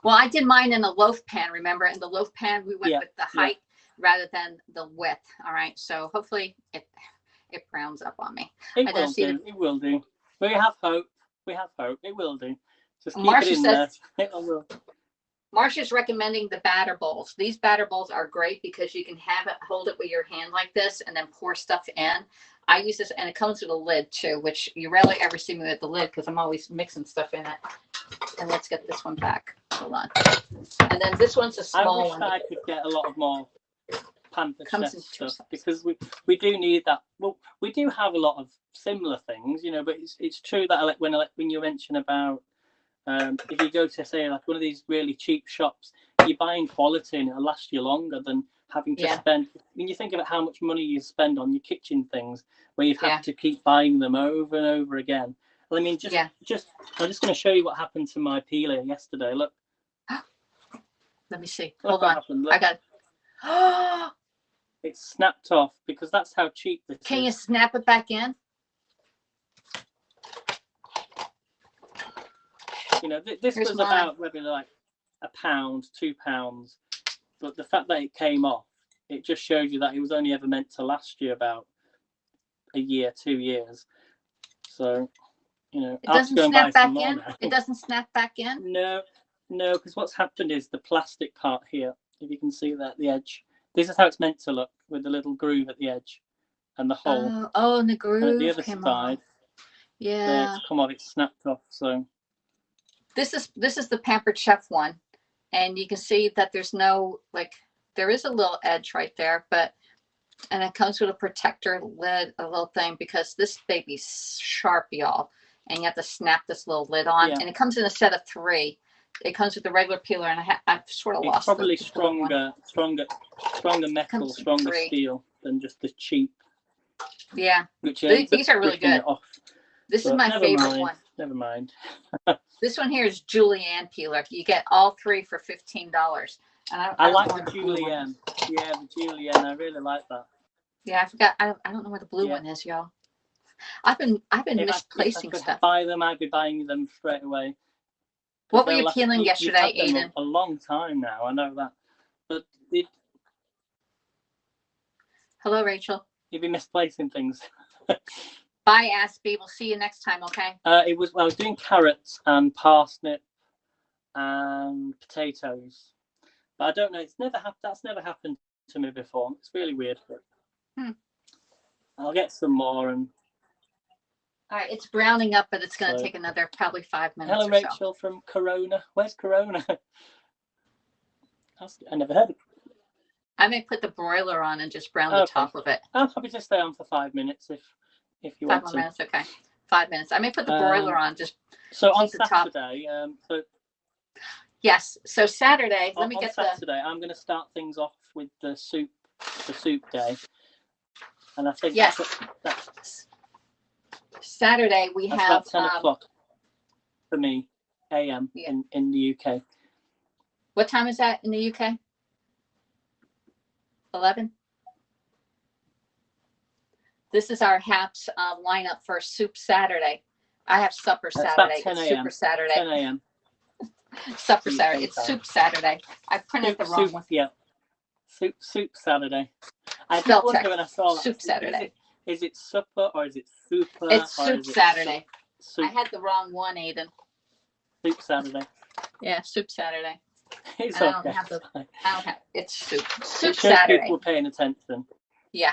Speaker 1: Well, I did mine in a loaf pan, remember? In the loaf pan, we went with the height rather than the width. All right. So hopefully it browns up on me.
Speaker 2: It will do. We have hope. It will do. Just keep it in there. It will.
Speaker 1: Marcia's recommending the batter bowls. These batter bowls are great because you can hold it with your hand like this and then pour stuff in. I use this, and it comes with a lid too, which you rarely ever see me with the lid because I'm always mixing stuff in it. And let's get this one back. Hold on. And then this one's a small one.
Speaker 2: I wish I could get a lot of more Pampered Chef stuff because we do need that. Well, we do have a lot of similar things, you know, but it's true that when you mention about if you go to, say, like one of these really cheap shops, you're buying quality and it'll last you longer than having to spend. When you think about how much money you spend on your kitchen things, where you've had to keep buying them over and over again. Well, I mean, I'm just going to show you what happened to my peeler yesterday. Look.
Speaker 1: Let me see. Hold on. I got it.
Speaker 2: It snapped off because that's how cheap this is.
Speaker 1: Can you snap it back in?
Speaker 2: You know, this
Speaker 1: Here's
Speaker 2: was
Speaker 1: mine.
Speaker 2: about maybe like £1, £2, but the fact that it came off, it just shows you that it was only ever meant to last you about a year, 2 years. So, you know,
Speaker 1: It
Speaker 2: I have to
Speaker 1: doesn't
Speaker 2: go and buy
Speaker 1: snap back
Speaker 2: some more
Speaker 1: in.
Speaker 2: now.
Speaker 1: It doesn't snap back in.
Speaker 2: No, because what's happened is the plastic part here, if you can see that, the edge, this is how it's meant to look, with the little groove at the edge and the hole.
Speaker 1: Oh, and the
Speaker 2: And at the
Speaker 1: groove
Speaker 2: other
Speaker 1: came
Speaker 2: side,
Speaker 1: off. Yeah.
Speaker 2: it's come off, it's snapped off. So
Speaker 1: This is the Pampered Chef one, and you can see that there's no, like, there is a little edge right there, but, and it comes with a protector lid, a little thing, because this baby's sharp, y'all, and you have to snap this little lid on.
Speaker 2: Yeah.
Speaker 1: And it comes in a set of 3. It comes with the regular peeler, and I've sort of
Speaker 2: it's
Speaker 1: lost
Speaker 2: probably
Speaker 1: the blue one.
Speaker 2: stronger metal,
Speaker 1: Comes in
Speaker 2: stronger
Speaker 1: 3.
Speaker 2: steel than just the cheap,
Speaker 1: Yeah,
Speaker 2: which
Speaker 1: these are really
Speaker 2: ripping
Speaker 1: good.
Speaker 2: it off.
Speaker 1: This is
Speaker 2: But
Speaker 1: my
Speaker 2: never
Speaker 1: favorite
Speaker 2: mind,
Speaker 1: one.
Speaker 2: Never mind.
Speaker 1: This one here is Julienne peeler. You get all 3 for $15. And
Speaker 2: I like
Speaker 1: don't know
Speaker 2: the
Speaker 1: blue one.
Speaker 2: Julienne. Yeah, the Julienne. I really like that.
Speaker 1: Yeah, I forgot. I don't know where the blue one is, y'all. I've been misplacing
Speaker 2: if I could
Speaker 1: stuff.
Speaker 2: buy them, I'd be buying them straight away.
Speaker 1: What were you peeling yesterday,
Speaker 2: you've had them
Speaker 1: Aiden?
Speaker 2: a long time now. I know that, but
Speaker 1: Hello, Rachel.
Speaker 2: you'd be misplacing things.
Speaker 1: Bye, Aspie. We'll see you next time, okay?
Speaker 2: I was doing carrots and parsnip and potatoes, but I don't know. That's never happened to me before. It's really weird. But I'll get some more. And
Speaker 1: all right, it's browning up, but it's going to take another probably 5 minutes.
Speaker 2: Hello, Rachel from Corona. Where's Corona? I never heard of it.
Speaker 1: I may put the broiler on and just brown the top of it.
Speaker 2: I'm happy to stay on for 5 minutes if you
Speaker 1: 5
Speaker 2: want
Speaker 1: more
Speaker 2: to.
Speaker 1: minutes, okay. 5 minutes. I may put the broiler on just.
Speaker 2: So on Saturday,
Speaker 1: yes. So Saturday, let me get
Speaker 2: Saturday, I'm going to start things off with the soup day, and I think that's
Speaker 1: Saturday we have
Speaker 2: about 10 o'clock for me, a.m. in the UK.
Speaker 1: What time is that in the UK? 11. This is our HAPS lineup for Soup Saturday. I have Supper Saturday.
Speaker 2: It's 10
Speaker 1: It's Super Saturday.
Speaker 2: 10 a.m.
Speaker 1: Supper Saturday. It's Soup Saturday. I printed the wrong one.
Speaker 2: Yeah. Soup Saturday. I
Speaker 1: Spell
Speaker 2: wonder
Speaker 1: check.
Speaker 2: when I saw that.
Speaker 1: Soup Saturday.
Speaker 2: Is it supper or is it super?
Speaker 1: It's Soup Saturday.
Speaker 2: Soup.
Speaker 1: I had the wrong one, Aiden.
Speaker 2: Soup Saturday.
Speaker 1: Yeah, Soup Saturday.
Speaker 2: It's
Speaker 1: I
Speaker 2: okay.
Speaker 1: don't have it's Soup. Soup
Speaker 2: It shows
Speaker 1: Saturday.
Speaker 2: people paying attention.
Speaker 1: Yeah.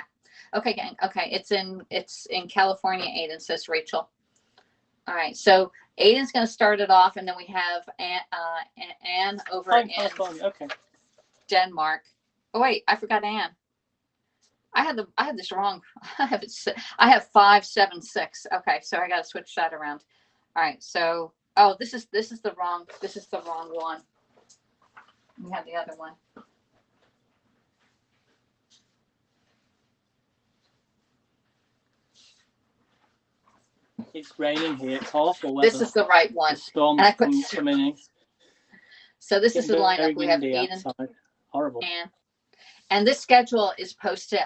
Speaker 1: Okay, gang. Okay, it's in California, Aiden, says Rachel. All right, so Aiden's going to start it off, and then we have Anne over in
Speaker 2: Okay.
Speaker 1: Denmark. Oh wait, I forgot Anne. I had this wrong. I have 576. Okay, so I got to switch that around. All right, so this is the wrong one. We have the other one.
Speaker 2: It's raining here. It's awful weather.
Speaker 1: This is the right one.
Speaker 2: The storm's coming in.
Speaker 1: So this is the lineup. We have Aiden
Speaker 2: outside. Horrible.
Speaker 1: And this schedule is posted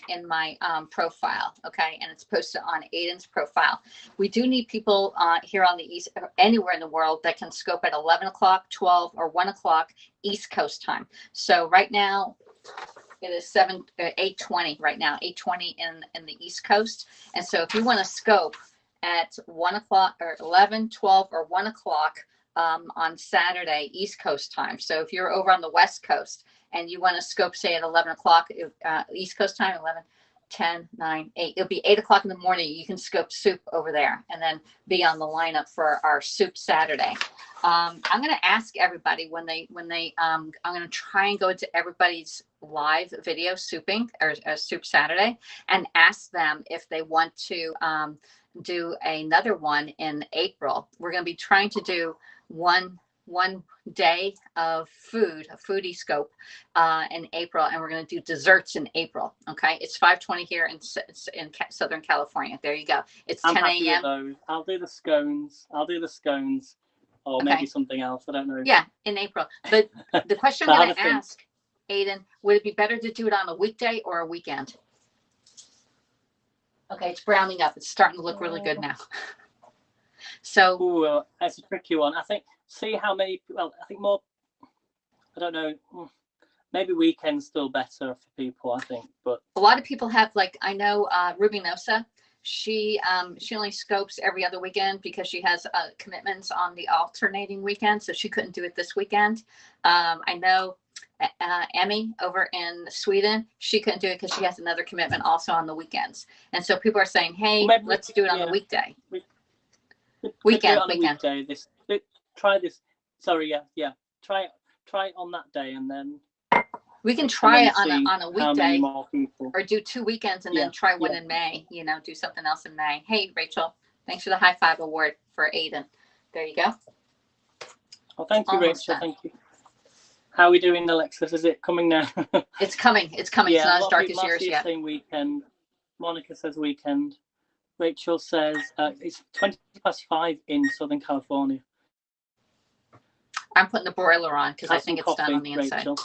Speaker 1: in my profile, okay? And it's posted on Aiden's profile. We do need people here on the East, or anywhere in the world that can scope at 11 o'clock, 12, or 1 o'clock East Coast time. So right now, it is 8:20 right now, 8:20 in the East Coast. And so if you want to scope at 1 o'clock or 11, 12, or 1 o'clock on Saturday, East Coast time. So if you're over on the West Coast and you want to scope, say at 11 o'clock East Coast time, 11, 10, 9, 8, it'll be 8 o'clock in the morning. You can scope soup over there and then be on the lineup for our Soup Saturday. I'm going to ask everybody when they I'm going to try and go into everybody's live video souping or Soup Saturday and ask them if they want to do another one in April. We're going to be trying to do one day of food, a foodie scope in April, and we're going to do desserts in April. Okay, it's 5:20 here in Southern California. There you go. It's 10 a.m.
Speaker 2: I'll do the scones. Or maybe something else. I don't know.
Speaker 1: Yeah, in April. But the question I'm going to ask, Aiden, would it be better to do it on a weekday or a weekend? Okay, it's browning up. It's starting to look really good now. So
Speaker 2: that's a tricky one. I think, see how many, well, I think more, I don't know, maybe weekends still better for people, I think. But
Speaker 1: a lot of people have, like, I know Rubinosa, she only scopes every other weekend because she has commitments on the alternating weekend, so she couldn't do it this weekend. I know Emmy over in Sweden, she couldn't do it because she has another commitment also on the weekends. And so people are saying, hey,
Speaker 2: well,
Speaker 1: let's do it on the weekday.
Speaker 2: Weekend. Try this. Sorry, yeah. Try it on that day, and then
Speaker 1: we can try it on a
Speaker 2: how many
Speaker 1: weekday,
Speaker 2: more people.
Speaker 1: or do 2 weekends and then try one in May. You know, do something else in May. Hey, Rachel, thanks for the high five award for Aiden. There you go.
Speaker 2: Oh, thank you, Rachel. Thank you. How are we doing, Alexis? Is it coming now?
Speaker 1: It's coming. It's coming. It's not as dark as yours yet.
Speaker 2: Saying weekend. Monica says weekend. Rachel says it's 5:20 in Southern California.
Speaker 1: I'm putting the broiler on because I think it's done on the inside.
Speaker 2: Rachel.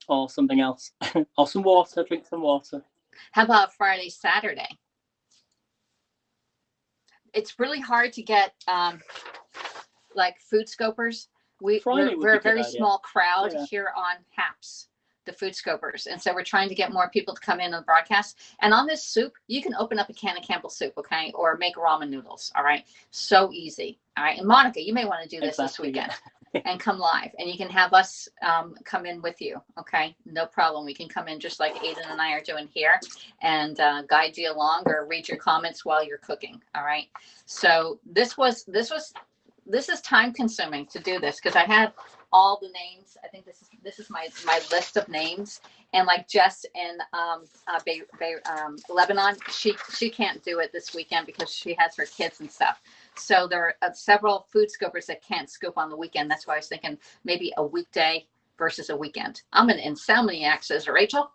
Speaker 2: Or something else. Or some water. Drink some water.
Speaker 1: How about Friday, Saturday? It's really hard to get like food scopers. We're a very small crowd here on HAPS, the food scopers. And so we're trying to get more people to come in on the broadcast. And on this soup, you can open up a can of Campbell's soup, okay? Or make ramen noodles, all right? So easy, all right? And Monica, you may want to do this weekend and come live. And you can have us come in with you, okay? No problem. We can come in just like Aiden and I are doing here and guide you along or read your comments while you're cooking, all right? So this is time consuming to do this because I had all the names. I think this is my list of names. And like Jess in Lebanon, she can't do it this weekend because she has her kids and stuff. So there are several food scopers that can't scope on the weekend. That's why I was thinking maybe a weekday versus a weekend. I'm an insomniac, says Rachel.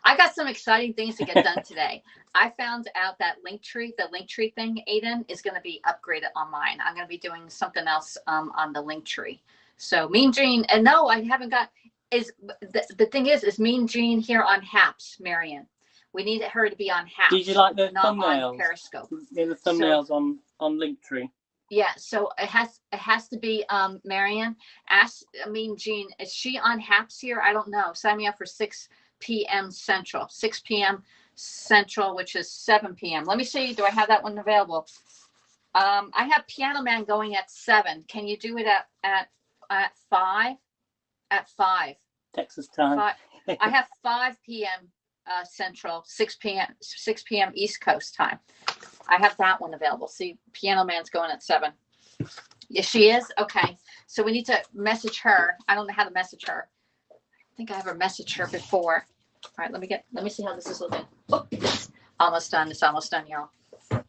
Speaker 1: I got some exciting things to get done today. I found out that the Linktree thing, Aiden, is going to be upgraded on mine. I'm going to be doing something else on the Linktree. So Mean Gene, and no, I haven't got. The thing is Mean Gene here on HAPS, Marion. We need her to be on HAPS.
Speaker 2: Did you like the
Speaker 1: not
Speaker 2: thumbnails?
Speaker 1: On Periscope.
Speaker 2: Yeah, the thumbnails on Linktree. Yeah,
Speaker 1: so it has to be Marion. Ask Mean Gene, is she on HAPS here? I don't know. Sign me up for 6 p.m. Central, 6 p.m. Central, which is 7 p.m. Let me see. Do I have that one available? I have Piano Man going at 7. Can you do it at 5? At 5.
Speaker 2: Texas time.
Speaker 1: 5. I have 5 p.m. Central, 6 p.m. East Coast time. I have that one available. See, Piano Man's going at 7. Yes, she is. Okay, so we need to message her. I don't know how to message her. I think I ever messaged her before. All right, let me see how this is looking. Oh, it's almost done. It's almost done, y'all. Okay.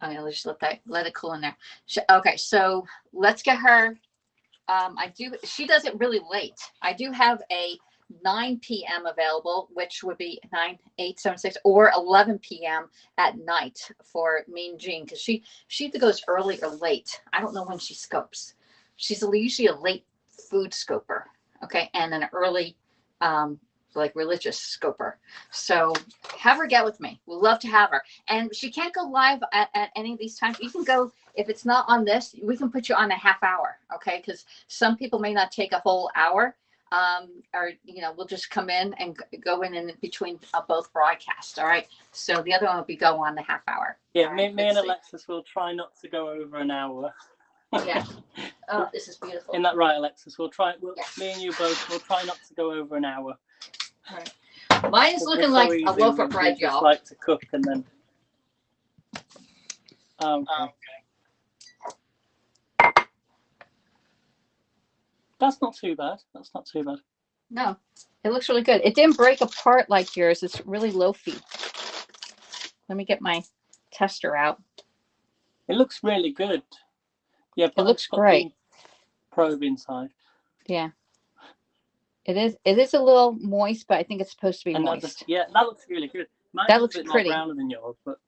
Speaker 1: I'm gonna just let it cool in there. Okay, so let's get her. She does it really late. I do have a 9 p.m. available, which would be 9, 8, 7, 6, or 11 p.m. at night for Mean Gene, because she either goes early or late. I don't know when she scopes. She's usually a late food scoper, okay, and an early like religious scoper. So have her get with me. We'd love to have her. And she can't go live at any of these times. You can go, if it's not on this, we can put you on a half hour, okay? Because some people may not take a whole hour. Or, we'll just come in and go in between both broadcasts, all right? So the other one will be go on the half hour.
Speaker 2: Yeah, me and Alexis will try not to go over an hour.
Speaker 1: Yeah. Oh, this is beautiful.
Speaker 2: Isn't that right, Alexis? Me and you both will try not to go over an hour.
Speaker 1: All right. Mine's looking like a loaf of bread, y'all.
Speaker 2: Just like to cook and then. Okay. That's not too bad.
Speaker 1: No, it looks really good. It didn't break apart like yours. It's really loafy. Let me get my tester out.
Speaker 2: It looks really good. Yeah,
Speaker 1: it looks great.
Speaker 2: Probe inside.
Speaker 1: Yeah. It is a little moist, but I think it's supposed to be moist.
Speaker 2: That looks really good.
Speaker 1: That looks pretty.
Speaker 2: More browner than yours, but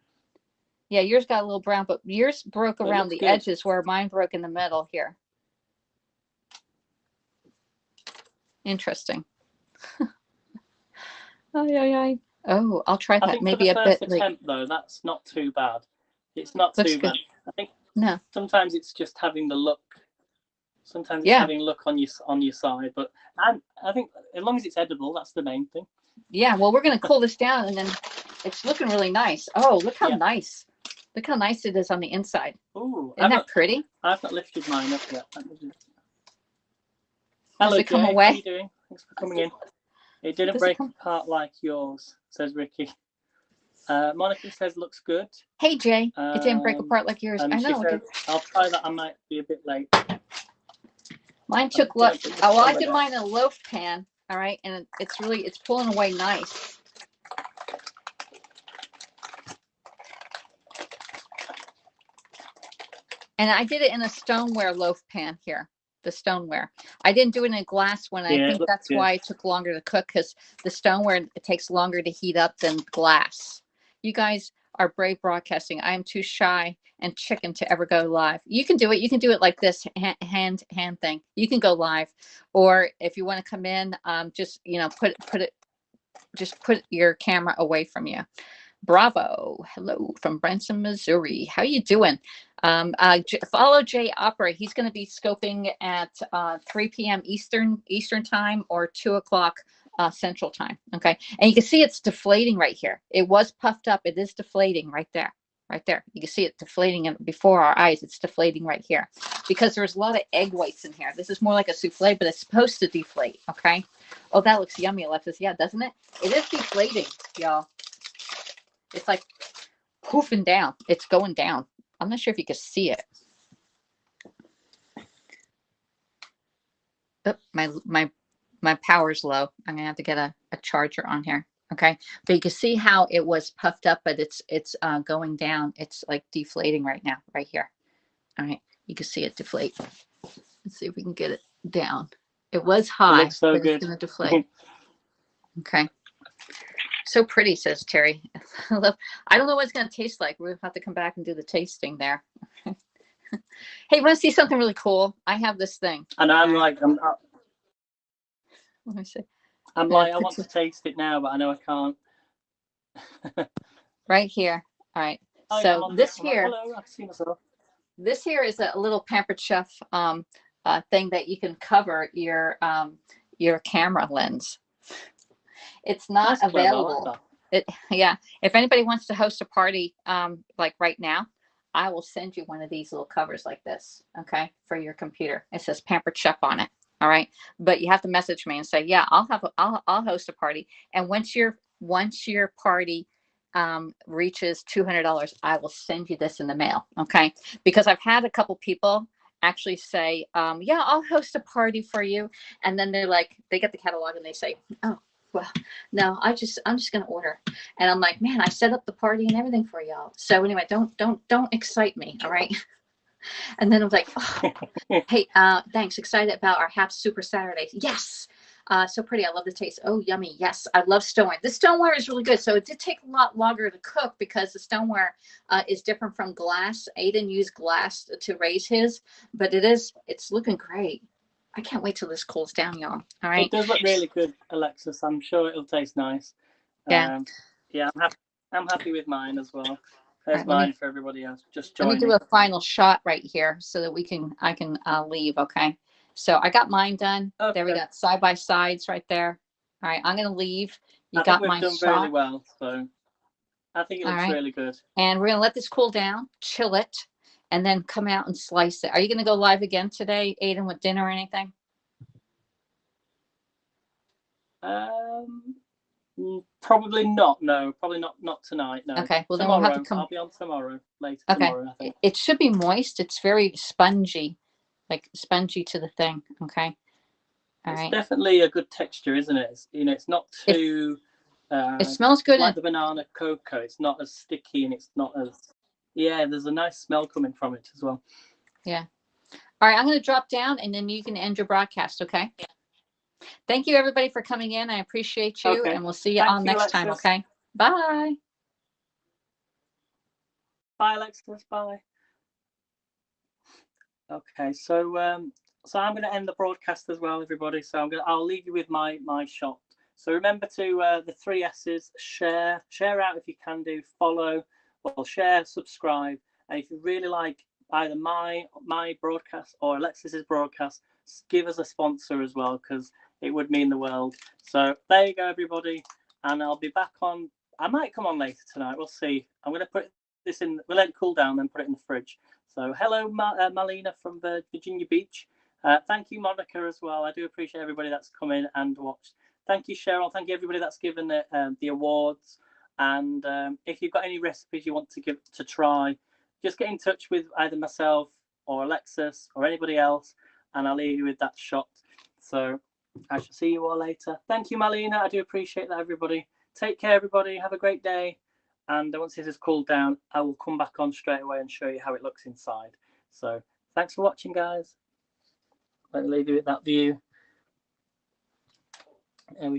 Speaker 1: yeah, yours got a little brown, but yours broke around the edges where mine broke in the middle here. Interesting. Oh, Oh, I'll try
Speaker 2: I
Speaker 1: that.
Speaker 2: think
Speaker 1: Maybe
Speaker 2: for
Speaker 1: a
Speaker 2: the
Speaker 1: bit
Speaker 2: first
Speaker 1: late.
Speaker 2: attempt, though, that's not too bad. It's not
Speaker 1: Looks
Speaker 2: too
Speaker 1: good.
Speaker 2: bad. I think
Speaker 1: No.
Speaker 2: sometimes it's just having the look. Sometimes it's
Speaker 1: Yeah.
Speaker 2: having look on your side, but I think as long as it's edible, that's the main thing.
Speaker 1: Yeah. Well, we're gonna cool this down, and then it's looking really nice. Oh, look how nice! Look how nice it is on the inside.
Speaker 2: Ooh,
Speaker 1: Isn't that pretty?
Speaker 2: I've not lifted mine up yet.
Speaker 1: Does
Speaker 2: Hello,
Speaker 1: it come
Speaker 2: Jay.
Speaker 1: away?
Speaker 2: How are you doing? Thanks for coming in. It didn't
Speaker 1: Does
Speaker 2: break apart like yours, says Ricky. Monica says looks good.
Speaker 1: Hey, Jay. It didn't break apart like yours.
Speaker 2: And
Speaker 1: I
Speaker 2: she
Speaker 1: know.
Speaker 2: said, I'll try that. I might be a bit late.
Speaker 1: Mine took well, I did mine in a loaf pan. All right, and it's pulling away nice. And I did it in a stoneware loaf pan here. The stoneware. I didn't do it in a glass one. I think that's why it took longer to cook, because the stoneware, it takes longer to heat up than glass. You guys are brave broadcasting. I am too shy and chicken to ever go live. You can do it. You can do it like this hand thing. You can go live, or if you want to come in, just put your camera away from you. Bravo. Hello from Branson, Missouri. How you doing? Follow Jay Opera. He's going to be scoping at 3 p.m. Eastern time, or 2 o'clock Central time. Okay. And you can see it's deflating right here. It was puffed up. It is deflating right there. Right there. You can see it deflating before our eyes. It's deflating right here because there's a lot of egg whites in here. This is more like a souffle, but it's supposed to deflate. Okay. Oh, that looks yummy, Alexis. Yeah, doesn't it? It is deflating, y'all. It's like poofing down. It's going down. I'm not sure if you can see it. Oh, my power's low. I'm gonna have to get a charger on here. Okay, but you can see how it was puffed up, but it's going down. It's like deflating right now, right here. All right, you can see it deflate. Let's see if we can get it down. It was high,
Speaker 2: it looks so
Speaker 1: but
Speaker 2: good.
Speaker 1: It's gonna deflate. Okay. So pretty, says Terry. I don't know what it's going to taste like. We'll have to come back and do the tasting there. Hey, want to see something really cool? I have this thing.
Speaker 2: And I'm like,
Speaker 1: let me see.
Speaker 2: I'm like, I want to taste it now, but I know I can't.
Speaker 1: Right here. All right.
Speaker 2: Oh,
Speaker 1: so this here.
Speaker 2: Hello, I can see myself.
Speaker 1: This here is a little Pampered Chef thing that you can cover your camera lens. It's not available. Yeah. If anybody wants to host a party, like right now, I will send you one of these little covers like this. Okay. For your computer. It says Pampered Chef on it. All right. But you have to message me and say, yeah, I'll host a party. And once your party reaches $200, I will send you this in the mail. Okay. Because I've had a couple people actually say, yeah, I'll host a party for you. And then they're like, they get the catalog and they say, oh, well, no, I'm just going to order. And I'm like, man, I set up the party and everything for y'all. So anyway, don't excite me. All right. And then I was like, oh, hey, thanks. Excited about our Hap Super Saturday. Yes. So pretty. I love the taste. Oh, yummy. Yes. I love stoneware. The stoneware is really good. So it did take a lot longer to cook because the stoneware is different from glass. Aiden used glass to raise his, but it's looking great. I can't wait till this cools down, y'all. All right.
Speaker 2: It does look really good, Alexis. I'm sure it'll taste nice.
Speaker 1: Yeah.
Speaker 2: Yeah, I'm happy with mine as well. There's
Speaker 1: right,
Speaker 2: mine for everybody else. Just join.
Speaker 1: Let me do a final shot right here so that I can leave. Okay. So I got mine done. Okay. There we got side by sides right there. All right. I'm going to leave. You got mine shot. I think we've done
Speaker 2: really well. So I think it looks really good.
Speaker 1: And we're going to let this cool down, chill it, and then come out and slice it. Are you going to go live again today, Aiden, with dinner or anything?
Speaker 2: Probably not. No, probably not tonight. No.
Speaker 1: Okay. Well,
Speaker 2: tomorrow.
Speaker 1: Then we'll have to come.
Speaker 2: I'll be on tomorrow. Later
Speaker 1: tomorrow, I think. It should be moist. It's very spongy, like spongy to the thing. Okay.
Speaker 2: All right. It's definitely a good texture, isn't it? It's not too.
Speaker 1: It smells good.
Speaker 2: Like the banana cocoa. It's not as sticky and it's not as. Yeah, there's a nice smell coming from it as well.
Speaker 1: Yeah. All right. I'm going to drop down and then you can end your broadcast. Okay. Yeah. Thank you, everybody, for coming in. I appreciate you, and we'll see you all next time, okay? Bye.
Speaker 2: Bye, Alexis. Bye. Okay, so I'm going to end the broadcast as well, everybody. So I'll leave you with my shot So remember to the 3 S's: share out if you can do, follow, well, share, subscribe, and if you really like either my broadcast or Alexis's broadcast, give us a sponsor as well, because it would mean the world. So there you go, everybody, and I'll be back on. I might come on later tonight. We'll see. I'm going to put this in. We'll let it cool down, then put it in the fridge. So hello, Malina from Virginia Beach. Thank you, Monica, as well. I do appreciate everybody that's come in and watched. Thank you, Cheryl. Thank you, everybody that's given the awards. And if you've got any recipes you want to try, just get in touch with either myself or Alexis or anybody else, and I'll leave you with that shot. So I shall see you all later. Thank you, Malina. I do appreciate that, everybody. Take care, everybody. Have a great day. And once this has cooled down, I will come back on straight away and show you how it looks inside. So thanks for watching, guys. Let me leave you with that view. There we go.